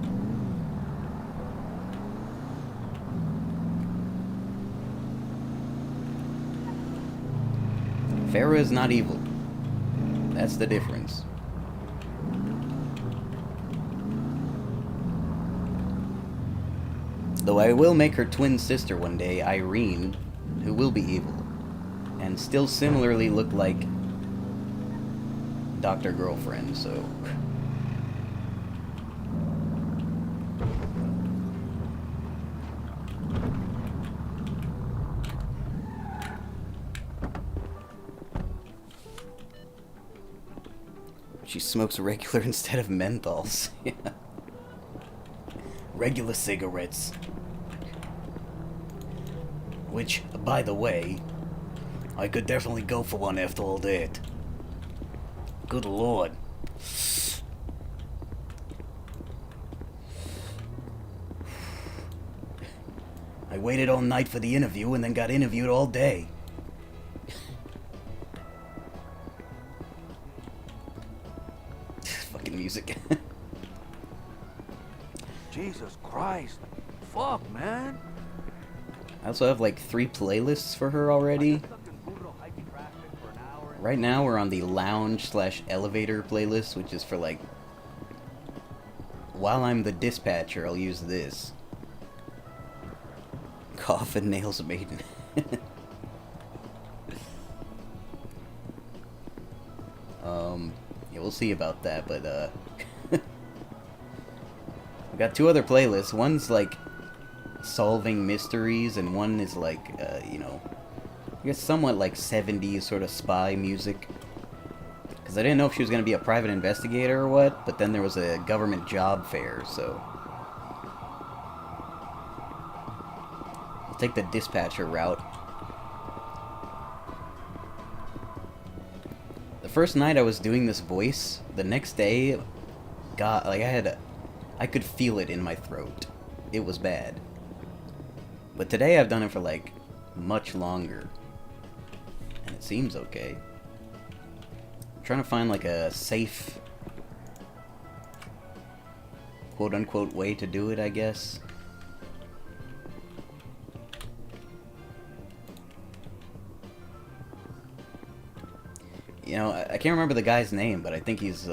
Farrah is not evil. That's the difference. Though I will make her twin sister one day, Irene, who will be evil, and still similarly look like Dr. Girlfriend, so... She smokes regular instead of menthols. Yeah. Regular cigarettes. Which, by the way, I could definitely go for one after all that. Good lord. I waited all night for the interview and then got interviewed all day. Fucking music. Jesus Christ. Fuck, man. I also have like 3 playlists for her already. Right now we're on the lounge/elevator playlist, which is for like... While I'm the dispatcher, I'll use this. Coffin Nails Maiden. Yeah, we'll see about that, but I've got 2 other playlists. One's like solving mysteries, and one is like, you know, I guess somewhat like 70s sort of spy music. Because I didn't know if she was going to be a private investigator or what, but then there was a government job fair, so... I'll take the dispatcher route. The first night I was doing this voice, the next day, God, like I could feel it in my throat. It was bad. But today I've done it for like much longer. And it seems okay. I'm trying to find like a safe, quote-unquote way to do it, I guess. You know, I can't remember the guy's name, but I think he's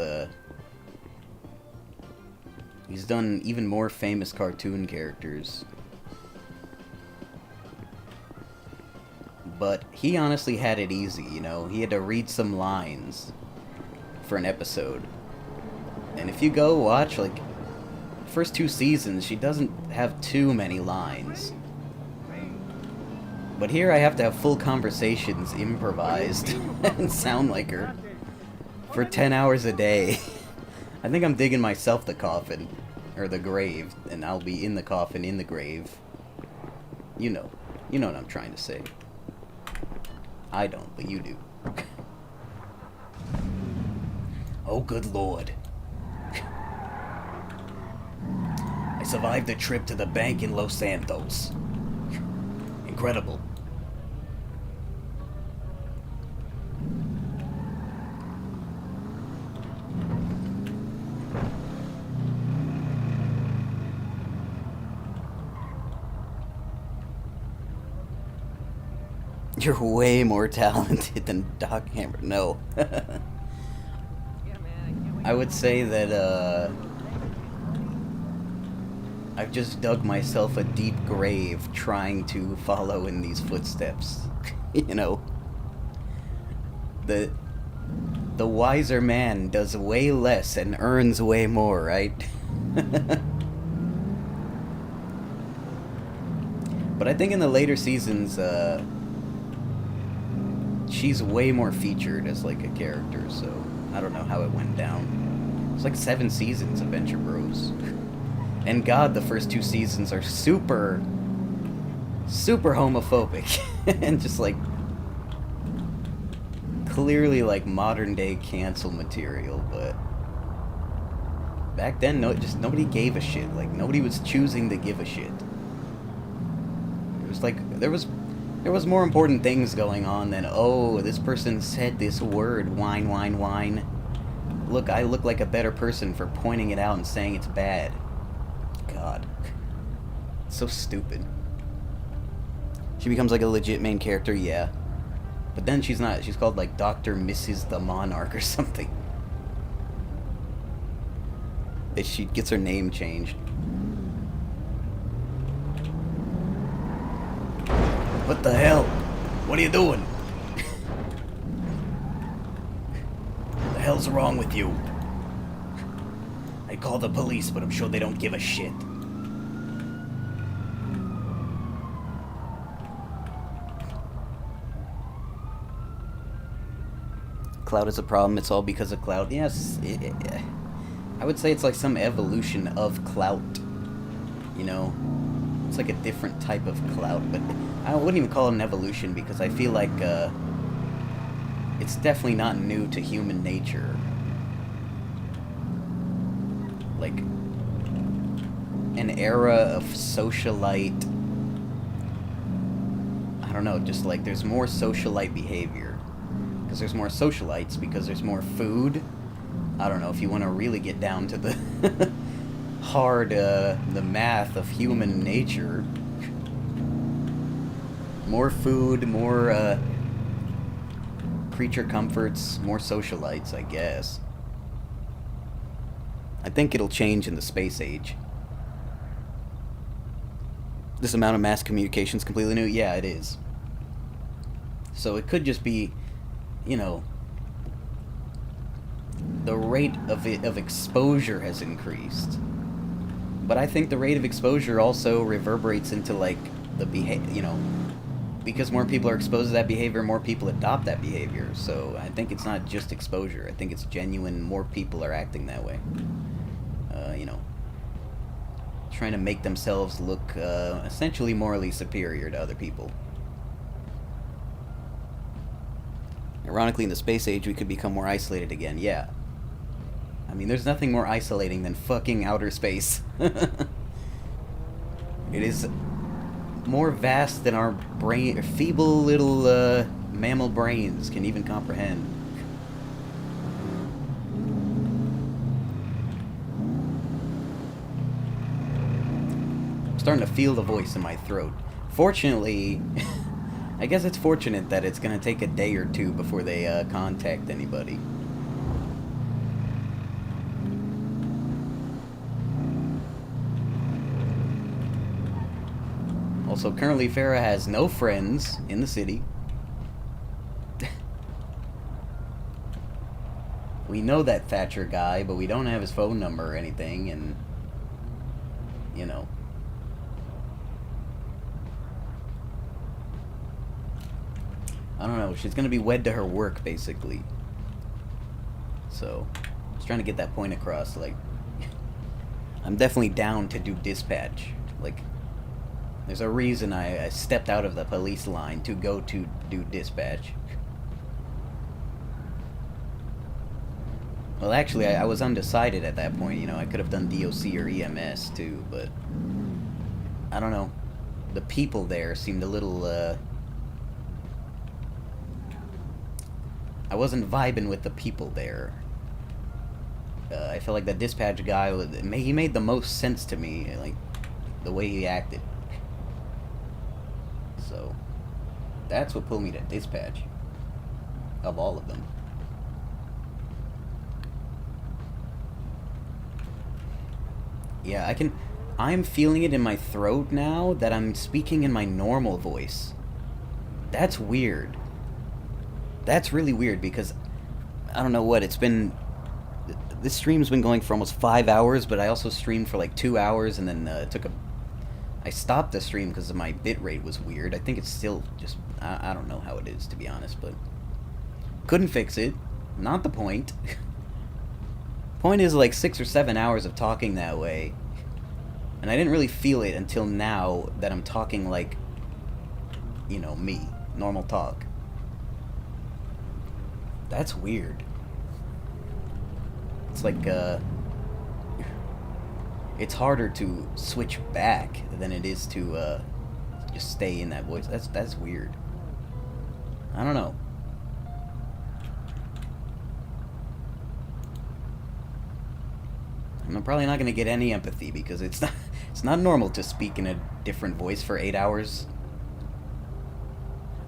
done even more famous cartoon characters. But he honestly had it easy, you know? He had to read some lines for an episode. And if you go watch, like, first 2 seasons, she doesn't have too many lines. But here I have to have full conversations improvised and sound like her for 10 hours a day. I think I'm digging myself the coffin, or the grave, and I'll be in the coffin in the grave. You know what I'm trying to say. I don't, but you do. Oh, good lord. I survived a trip to the bank in Los Santos. Incredible. You're way more talented than Doc Hammer. No. I would say that, I've just dug myself a deep grave trying to follow in these footsteps. You know? The wiser man does way less and earns way more, right? But I think in the later seasons, she's way more featured as, like, a character, so I don't know how it went down. It's like 7 seasons of Venture Bros. And God, the first 2 seasons are super homophobic. And just, like, clearly, like, modern-day cancel material, but back then, nobody gave a shit. Like, nobody was choosing to give a shit. It was like, there was more important things going on than, oh, this person said this word, whine, whine, whine. Look, I look like a better person for pointing it out and saying it's bad. God. It's so stupid. She becomes like a legit main character, yeah. But then she's not. She's called like Dr. Mrs. the Monarch or something. She gets her name changed. What the hell? What are you doing? What the hell's wrong with you? I call the police, but I'm sure they don't give a shit. Cloud is a problem. It's all because of Cloud. Yes, I would say it's like some evolution of clout. You know? It's like a different type of clout, but I wouldn't even call it an evolution because I feel like it's definitely not new to human nature. Like an era of socialite, I don't know, just like there's more socialite behavior because there's more socialites because there's more food. I don't know if you want to really get down to the the math of human nature. More food, more creature comforts, more socialites, I guess. I think it'll change in the space age. This amount of mass communication is completely new? Yeah, it is. So it could just be, you know, the rate of exposure has increased. But I think the rate of exposure also reverberates into, like, the behavior, you know, because more people are exposed to that behavior, more people adopt that behavior. So I think it's not just exposure. I think it's genuine, more people are acting that way. You know, trying to make themselves look essentially morally superior to other people. Ironically, in the space age, we could become more isolated again. Yeah. I mean, there's nothing more isolating than fucking outer space. It is more vast than our feeble little mammal brains can even comprehend. I'm starting to feel the voice in my throat. Fortunately, I guess it's fortunate that it's gonna take a day or two before they contact anybody. Also, currently Farrah has no friends in the city. We know that Thatcher guy, but we don't have his phone number or anything, and... you know. I don't know, she's gonna be wed to her work, basically. So, just trying to get that point across, like... I'm definitely down to do dispatch. Like, there's a reason I stepped out of the police line to go to do dispatch. Well, actually, I was undecided at that point, you know, I could have done DOC or EMS, too, but... I don't know. The people there seemed a little, I wasn't vibing with the people there. I felt like the dispatch guy, he made the most sense to me, like, the way he acted. So, that's what pulled me to dispatch. Of all of them. Yeah, I'm feeling it in my throat now that I'm speaking in my normal voice. That's weird. That's really weird because, I don't know what, this stream's been going for almost 5 hours, but I also streamed for like 2 hours and then I stopped the stream because my bitrate was weird. I think it's still just, I don't know how it is, to be honest, but couldn't fix it. Not the point. Point is like 6 or 7 hours of talking that way, and I didn't really feel it until now that I'm talking like, you know, me, normal talk. That's weird. It's like, it's harder to switch back than it is to, just stay in that voice. That's weird. I don't know. I'm probably not going to get any empathy because it's not normal to speak in a different voice for 8 hours.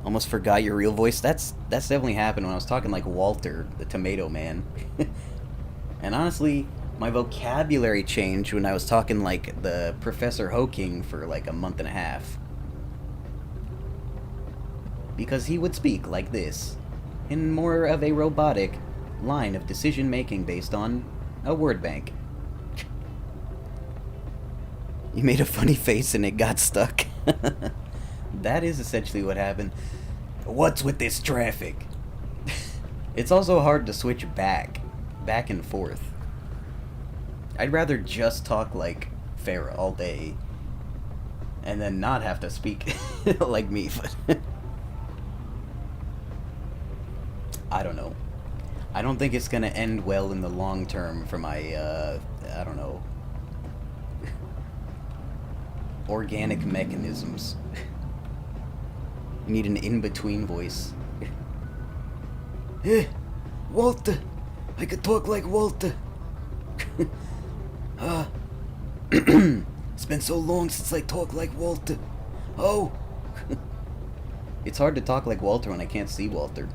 Almost forgot your real voice. That's definitely happened when I was talking like Walter, the Tomato Man. And honestly, my vocabulary changed when I was talking like the Professor Hoking for like a month and a half. Because he would speak like this, in more of a robotic line of decision making based on a word bank. You made a funny face and it got stuck. That is essentially what happened. What's with this traffic? It's also hard to switch back and forth. I'd rather just talk like Farrah all day and then not have to speak like me, but I don't know. I don't think it's gonna end well in the long term for my, I don't know, organic mechanisms. You need an in-between voice. Walter! I could talk like Walter! It's been so long since I talked like Walter. Oh! It's hard to talk like Walter when I can't see Walter.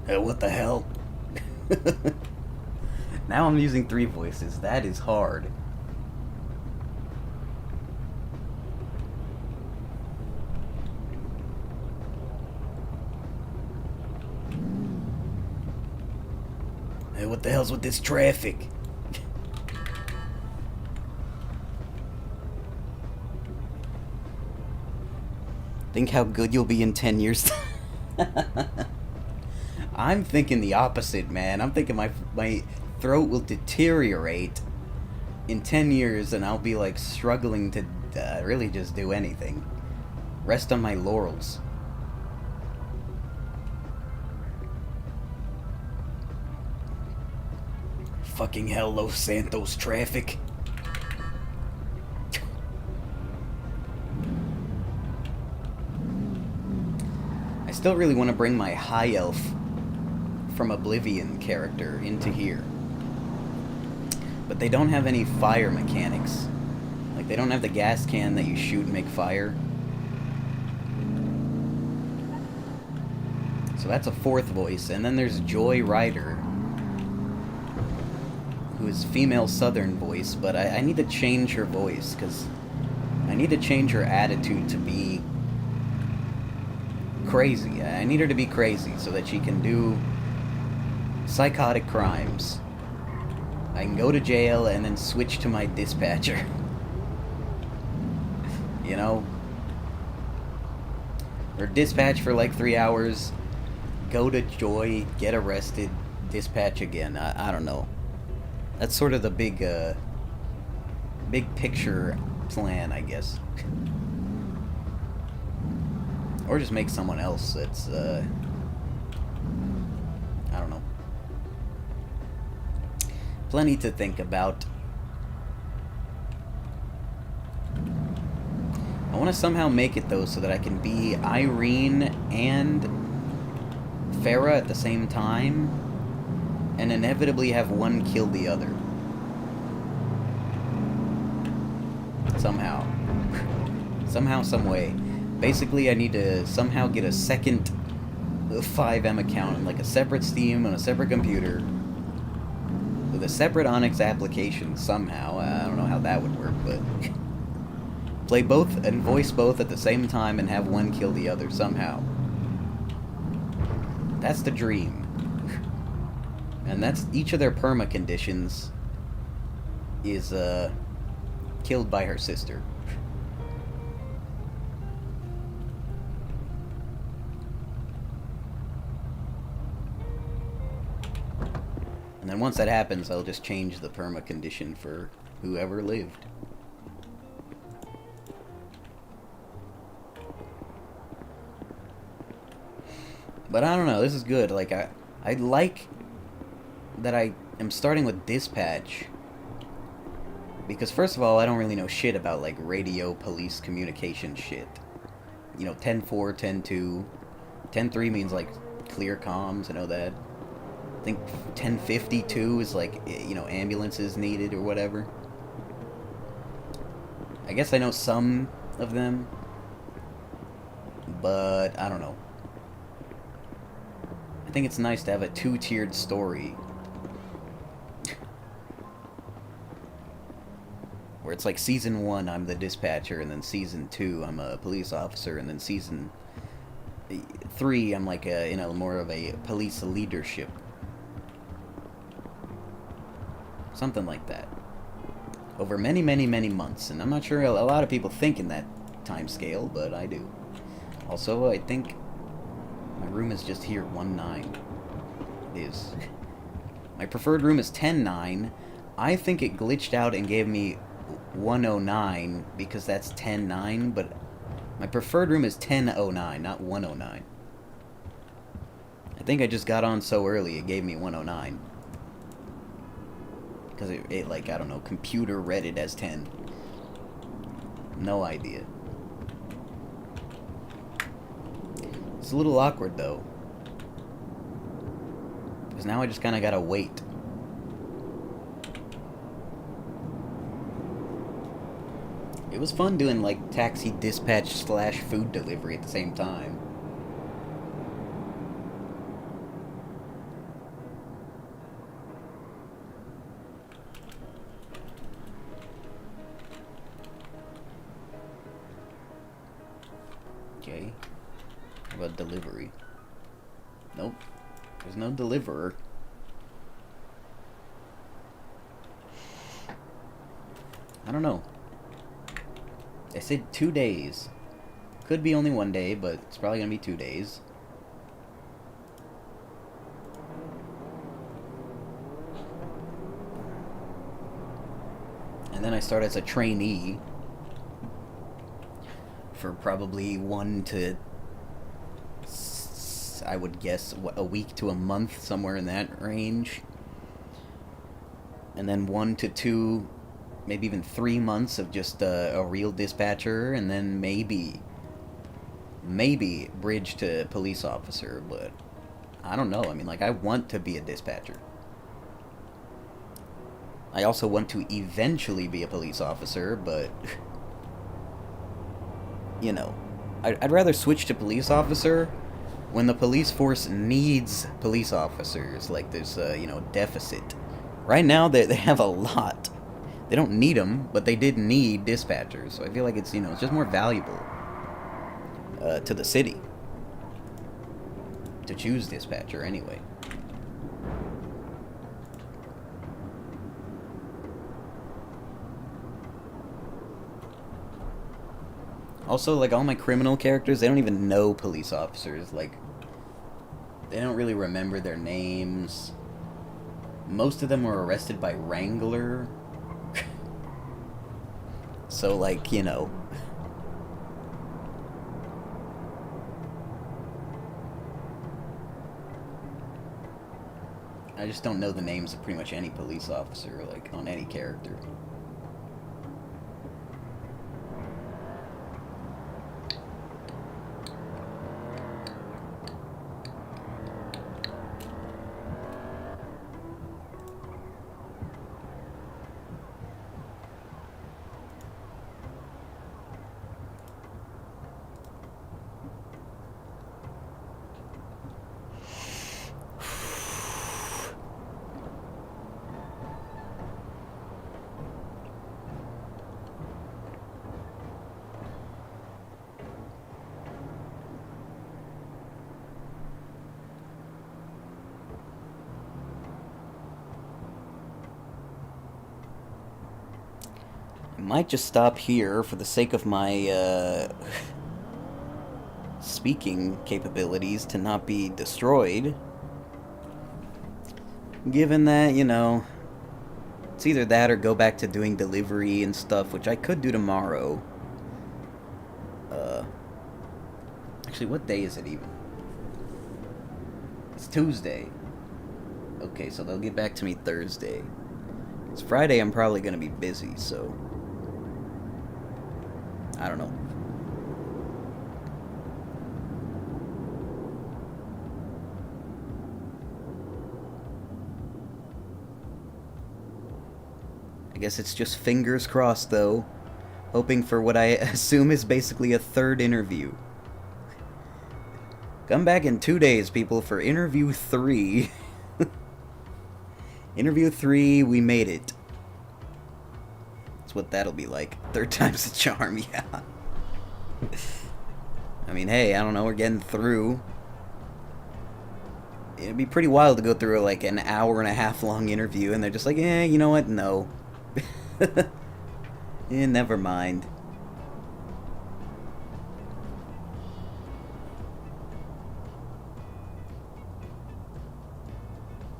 What the hell? Now I'm using 3 voices. That is hard. Hey, what the hell's with this traffic? Think how good you'll be in 10 years. I'm thinking the opposite, man. I'm thinking my throat will deteriorate in 10 years and I'll be like struggling to really just do anything. Rest on my laurels. Fucking hell, Los Santos traffic. I still really want to bring my high elf from Oblivion character into here. But they don't have any fire mechanics. Like, they don't have the gas can that you shoot and make fire. So that's a fourth voice. And then there's Joy Ryder, who is female southern voice, but I need to change her voice, because I need to change her attitude to be crazy. I need her to be crazy so that she can do psychotic crimes. I can go to jail and then switch to my dispatcher. You know? Or dispatch for like 3 hours, go to Joy, get arrested, dispatch again. I don't know. That's sort of the big picture plan, I guess. Or just make someone else that's, I don't know. Plenty to think about. I want to somehow make it, though, so that I can be Irene and Farrah at the same time, and inevitably have one kill the other. Somehow. Somehow, some way. Basically, I need to somehow get a second 5M account on like a separate Steam on a separate computer with a separate ONX application somehow. I don't know how that would work, but play both and voice both at the same time and have one kill the other somehow. That's the dream. And that's each of their perma conditions is killed by her sister. And then once that happens, I'll just change the perma condition for whoever lived. But I don't know, this is good. Like, I like that I am starting with dispatch. Because first of all, I don't really know shit about, like, radio police communication shit. You know, 10-4, 10-2. 10-3 means, like, clear comms, I know that. I think 1052 is like, you know, ambulances needed or whatever. I guess I know some of them, but I don't know. I think it's nice to have a two-tiered story. Where it's like season 1, I'm the dispatcher, and then season 2, I'm a police officer, and then season 3, I'm like a, you know, more of a police leadership. Something like that. Over many, many, many months. And I'm not sure a lot of people think in that time scale, but I do. Also, I think my room is just here 1-9. It is. My preferred room is 10-9. I think it glitched out and gave me 109 because that's 10-9, but my preferred room is 1009, not 109. I think I just got on so early it gave me 109. Because it, like, I don't know, computer read it as 10. No idea. It's a little awkward, though. Because now I just kind of gotta wait. It was fun doing, like, taxi dispatch / food delivery at the same time. Okay. How about delivery? Nope. There's no deliverer. I don't know. I said 2 days. Could be only 1 day, but it's probably gonna be 2 days. And then I start as a trainee for probably 1 to, I would guess, a week to a month, somewhere in that range. And then 1 to 2, maybe even 3 months of just a real dispatcher, and then maybe bridge to police officer, but I don't know. I mean, like, I want to be a dispatcher. I also want to eventually be a police officer, but you know, I'd rather switch to police officer when the police force needs police officers. Like there's a, you know, deficit. Right now they have a lot. They don't need them, but they did need dispatchers. So I feel like it's, you know, it's just more valuable to the city to choose dispatcher anyway. Also, like, all my criminal characters, they don't even know police officers. Like, they don't really remember their names. Most of them were arrested by Wrangler. So, like, you know. I just don't know the names of pretty much any police officer, like, on any character. Might just stop here for the sake of my speaking capabilities to not be destroyed. Given that, you know, it's either that or go back to doing delivery and stuff, which I could do tomorrow. Actually, what day is it even? It's Tuesday. Okay, so they'll get back to me Thursday. It's Friday, I'm probably gonna be busy, so I don't know. I guess it's just fingers crossed, though. Hoping for what I assume is basically a third interview. Come back in 2 days, people, for interview 3. Interview 3, we made it. That's what that'll be like. Third time's the charm, yeah. I mean, hey, I don't know, we're getting through. It'd be pretty wild to go through like an hour-and-a-half long interview and they're just like, eh, you know what, no. Never mind.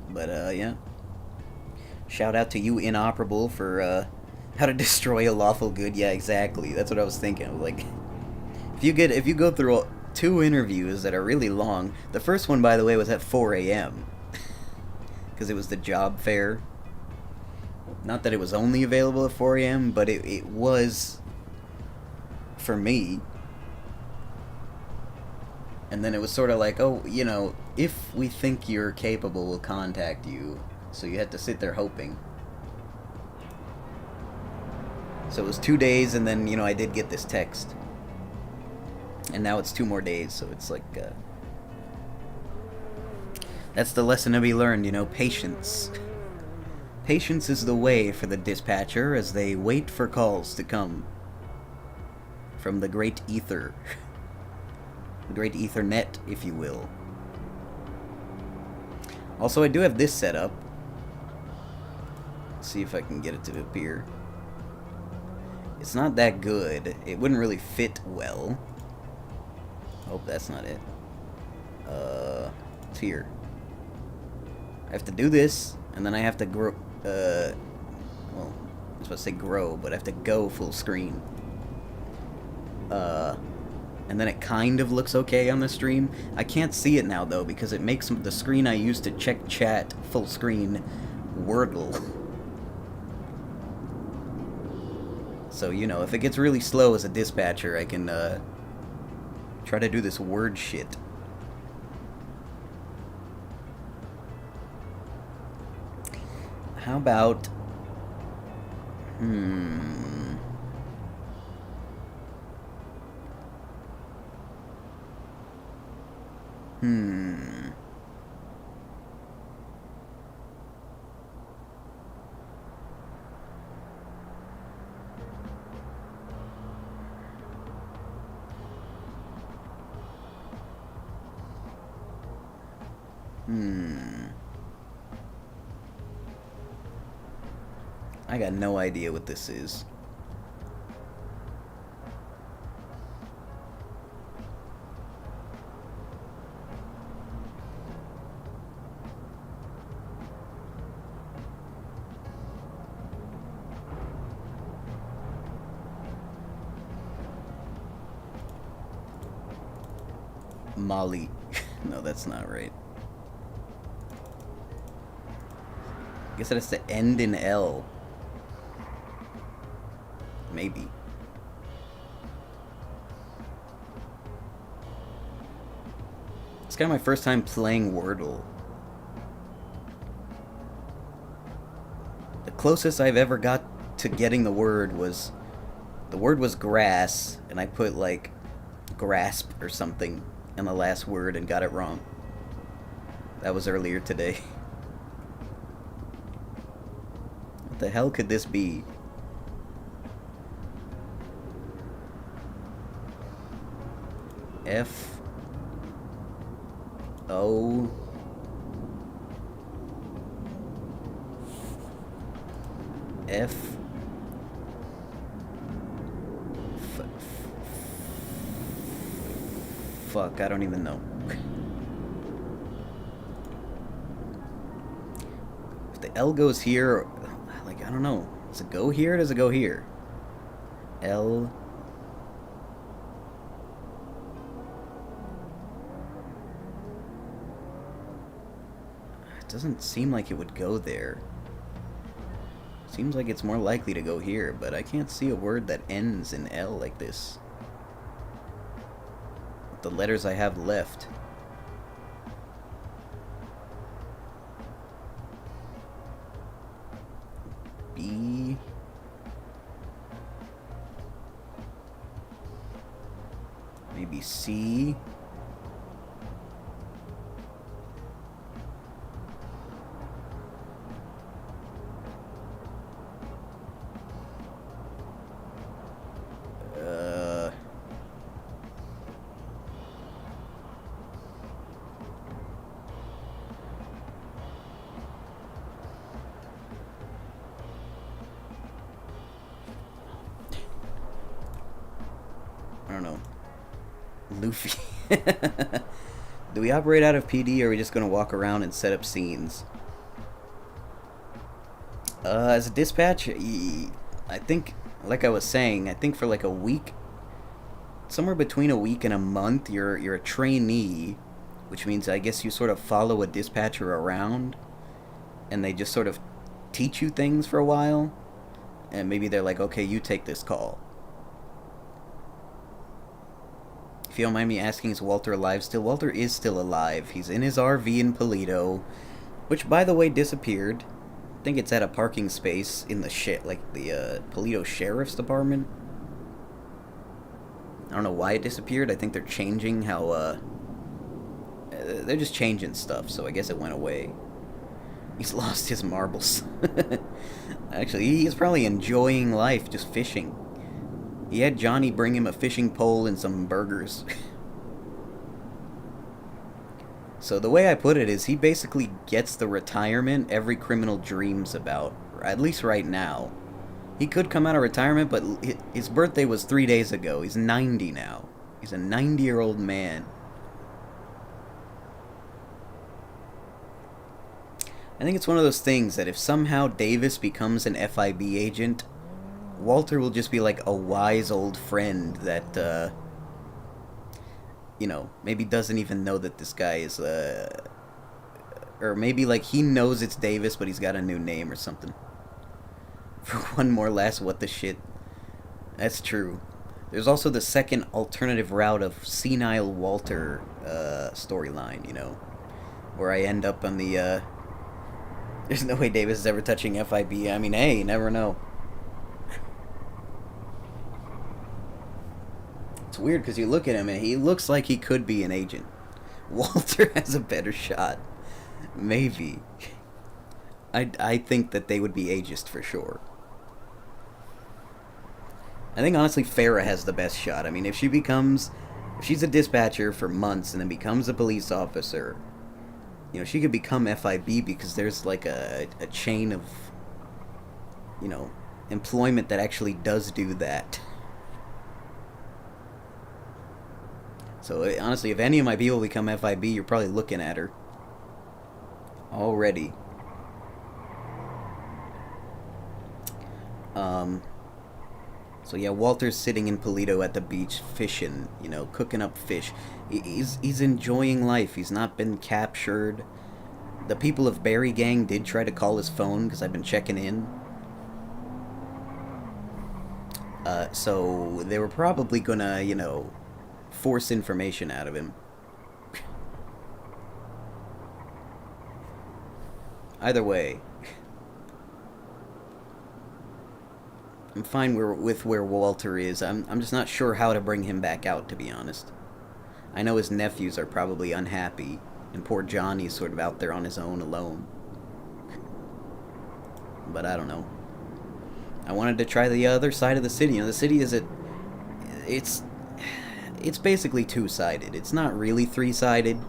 But, yeah. Shout out to you, Inoperable, for, how to destroy a lawful good. Yeah, exactly. That's what I was thinking. Like, if you go through 2 interviews that are really long. The first one, by the way, was at 4 a.m. because it was the job fair. Not that it was only available at 4 a.m., but it was for me. And then it was sort of like, oh, you know, if we think you're capable, we'll contact you. So you had to sit there hoping. So it was 2 days, and then, you know, I did get this text. And now it's 2 more days, so it's like, that's the lesson to be learned, you know, patience. Patience is the way for the dispatcher as they wait for calls to come from the great ether. The great Ethernet, if you will. Also, I do have this set up. Let's see if I can get it to appear. It's not that good. It wouldn't really fit well. Hope that's not it. It's here. I have to do this, and then I have to grow, well, I was supposed to say grow, but I have to go full screen. And then it kind of looks okay on the stream. I can't see it now, though, because it makes the screen I used to check chat full screen wordle. So, you know, if it gets really slow as a dispatcher, I can, try to do this word shit. How about Hmm. Hmm. Hmm. I got no idea what this is. Molly. No, that's not right. I guess it has to end in L. Maybe. It's kind of my first time playing Wordle. The closest I've ever got to getting the word was grass, and I put like grasp or something in the last word and got it wrong. That was earlier today. What the hell could this be? F O F Fuck, I don't even know. If the L goes here, like, I don't know. Does it go here or does it go here? L. It doesn't seem like it would go there. Seems like it's more likely to go here, but I can't see a word that ends in L like this. The letters I have left. B. Maybe C. I don't know. Luffy. Do we operate out of PD, or are we just going to walk around and set up scenes? As a dispatch, I think, like I was saying, I think for like a week, somewhere between a week and a month, you're a trainee, which means I guess you sort of follow a dispatcher around, and they just sort of teach you things for a while, and maybe they're like, okay, you take this call. If you don't mind me asking, is Walter alive still? Walter is still alive. He's in his RV in Polito, which, by the way, disappeared. I think it's at a parking space in the Polito Sheriff's Department. I don't know why it disappeared. I think they're changing how, they're just changing stuff, so I guess it went away. He's lost his marbles. Actually, he's probably enjoying life, just fishing. He had Johnny bring him a fishing pole and some burgers. So the way I put it is he basically gets the retirement every criminal dreams about, at least right now. He could come out of retirement, but his birthday was 3 days ago. He's 90 now. He's a 90-year-old man. I think it's one of those things that if somehow Davis becomes an FIB agent, Walter will just be like a wise old friend that, you know, maybe doesn't even know that this guy is, or maybe like he knows it's Davis, but he's got a new name or something. For one more last what the shit. That's true. There's also the second alternative route of senile Walter, storyline, you know, where I end up on the, there's no way Davis is ever touching FIB. I mean, hey, you never know. It's weird because you look at him and he looks like he could be an agent. Walter has a better shot. Maybe. I think that they would be ageist for sure. I think honestly Farrah has the best shot. I mean, if she's a dispatcher for months and then becomes a police officer, you know, she could become FIB because there's like a chain of, you know, employment that actually does do that. So honestly, if any of my people become FIB, you're probably looking at her already. So yeah, Walter's sitting in Polito at the beach fishing, you know, cooking up fish. He's enjoying life. He's not been captured. The people of Barry Gang did try to call his phone because I've been checking in. So they were probably gonna, you know, force information out of him. Either way, I'm fine with where Walter is. I'm just not sure how to bring him back out, to be honest. I know his nephews are probably unhappy, and poor Johnny's sort of out there on his own alone. But I don't know. I wanted to try the other side of the city. You know, the city is it's basically two-sided. It's not really three-sided.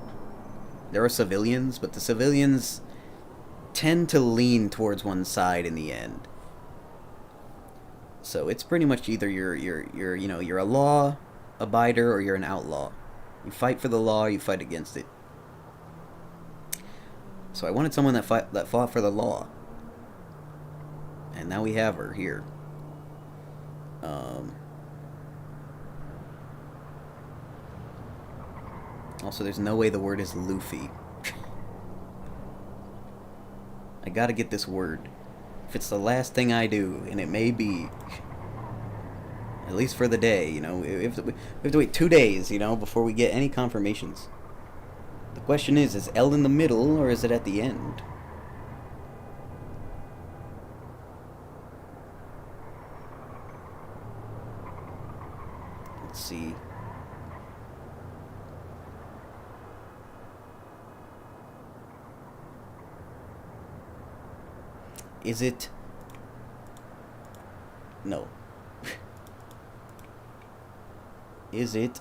There are civilians, but the civilians tend to lean towards one side in the end. So it's pretty much either you're a law abider or you're an outlaw. You fight for the law, or you fight against it. So I wanted someone that fought for the law. And now we have her here. Also, there's no way the word is Luffy. I gotta get this word. If it's the last thing I do, and it may be, at least for the day, you know, we have to wait 2 days, you know, before we get any confirmations. The question is L in the middle, or is it at the end? Let's see. Is it? No. Is it?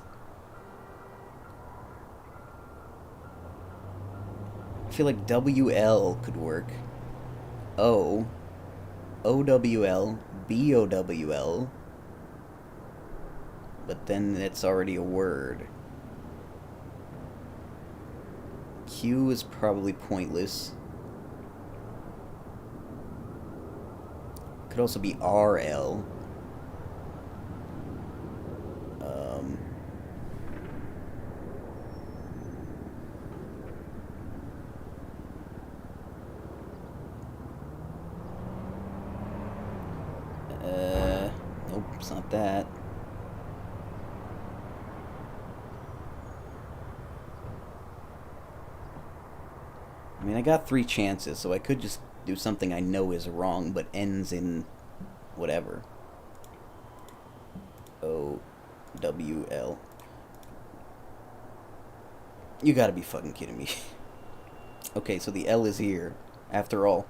I feel like WL could work. O. OWL. BOWL. But then it's already a word. Q is probably pointless. Could also be RL. Nope, it's not that. I mean, I got 3 chances, so I could just do something I know is wrong, but ends in whatever. OWL. You gotta be fucking kidding me. Okay, so the L is here, after all.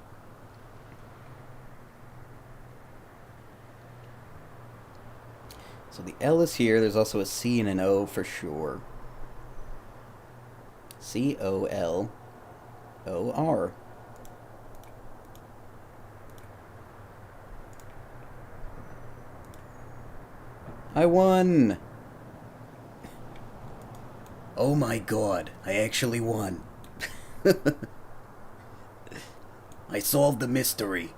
So the L is here, there's also a C and an O for sure. COLOR. I won! Oh my god, I actually won. I solved the mystery.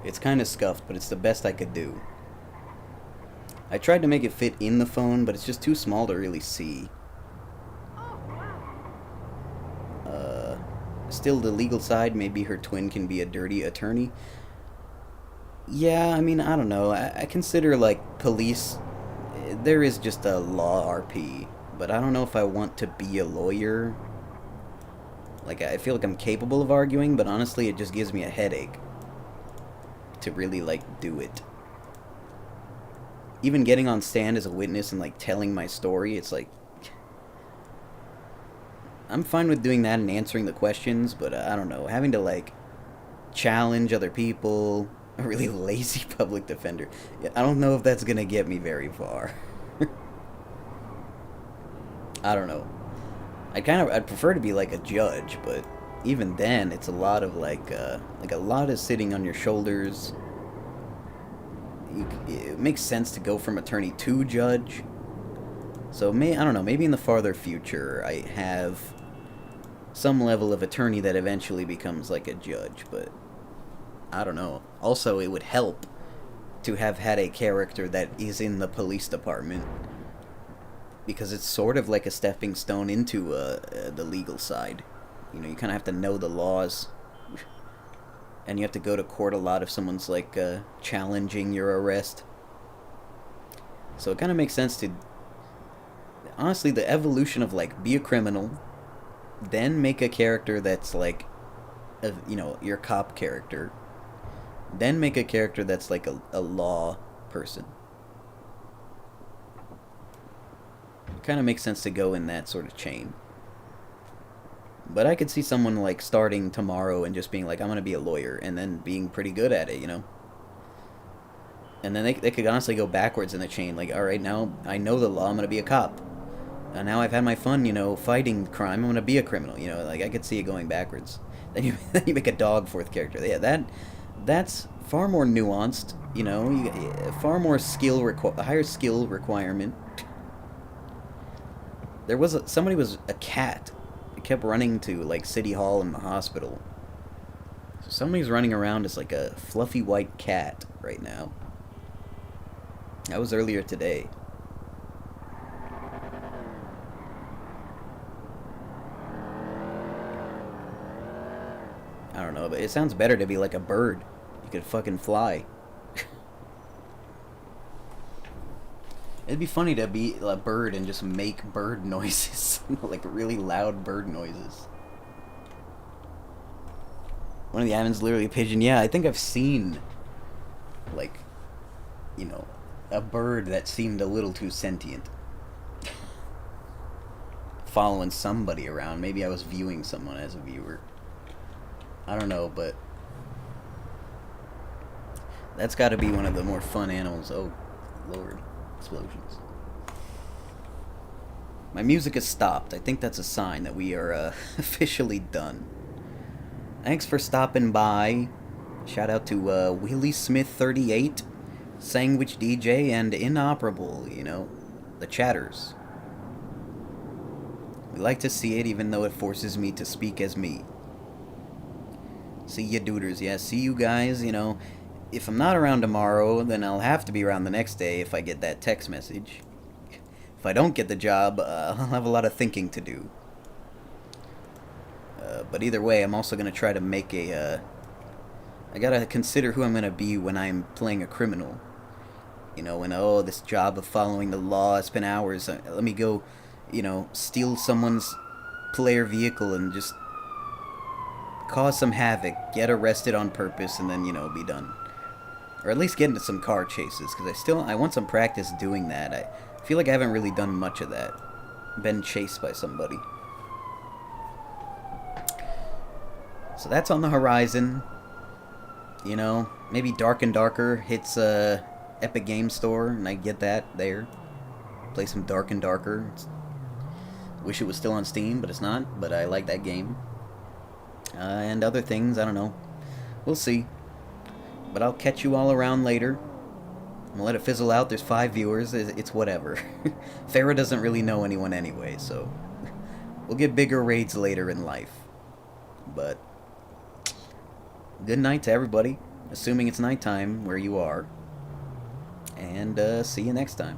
It's kind of scuffed, but it's the best I could do. I tried to make it fit in the phone, but it's just too small to really see. Still the legal side, maybe her twin can be a dirty attorney. Yeah, I mean, I don't know. I consider, like, police... There is just a law RP, but I don't know if I want to be a lawyer. Like, I feel like I'm capable of arguing, but honestly, it just gives me a headache to really, like, do it. Even getting on stand as a witness and, like, telling my story, it's like... I'm fine with doing that and answering the questions, but I don't know. Having to, like, challenge other people, a really lazy public defender, I don't know if that's gonna get me very far. I don't know. I'd prefer to be like a judge, but even then, it's a lot of like a lot of sitting on your shoulders. It makes sense to go from attorney to judge. So I don't know, maybe in the farther future, I have some level of attorney that eventually becomes like a judge, but I don't know. Also, it would help to have had a character that is in the police department, because it's sort of like a stepping stone into the legal side. You know, you kind of have to know the laws, and you have to go to court a lot if someone's like challenging your arrest. So it kind of makes sense to, honestly, the evolution of like be a criminal, then make a character that's like, you know, your cop character, then make a character that's like a law person. Kind of makes sense to go in that sort of chain. But I could see someone like starting tomorrow and just being like, I'm gonna be a lawyer, and then being pretty good at it, you know. And then they could honestly go backwards in the chain, like, all right, now I know the law, I'm gonna be a cop. And now I've had my fun, you know, fighting crime, I'm gonna be a criminal, you know. Like, I could see it going backwards. Then you make a dog fourth character. Yeah, that's far more nuanced, you know. Far more skill a higher skill requirement. There was somebody was a cat. It kept running to like City Hall and the hospital. So somebody's running around as like a fluffy white cat right now. That was earlier today. I don't know, but it sounds better to be like a bird. You could fucking fly. It'd be funny to be a bird and just make bird noises. Like really loud bird noises. One of the admins literally a pigeon. Yeah, I think I've seen, like, you know, a bird that seemed a little too sentient. Following somebody around. Maybe I was viewing someone as a viewer. I don't know, but that's got to be one of the more fun animals. Oh, Lord. Explosions. My music has stopped. I think that's a sign that we are officially done. Thanks for stopping by. Shout out to Willie Smith 38, Sandwich DJ, and Inoperable, you know, the chatters. We like to see it even though it forces me to speak as me. See ya, duders. Yeah, see you guys, you know. If I'm not around tomorrow, then I'll have to be around the next day if I get that text message. If I don't get the job, I'll have a lot of thinking to do. But either way, I'm also going to try to make a... I gotta consider who I'm going to be when I'm playing a criminal. You know, when, oh, this job of following the law, I spent hours. Let me go, you know, steal someone's player vehicle and just cause some havoc, get arrested on purpose, and then, you know, be done. Or at least get into some car chases, because I want some practice doing that. I feel like I haven't really done much of that. Been chased by somebody. So that's on the horizon. You know, maybe Dark and Darker hits Epic Game Store, and I get that there. Play some Dark and Darker. Wish it was still on Steam, but it's not. But I like that game. And other things, I don't know. We'll see. But I'll catch you all around later. I'm gonna let it fizzle out. There's 5 viewers. It's whatever. Farrah doesn't really know anyone anyway, so we'll get bigger raids later in life. But good night to everybody, assuming it's nighttime where you are. And see you next time.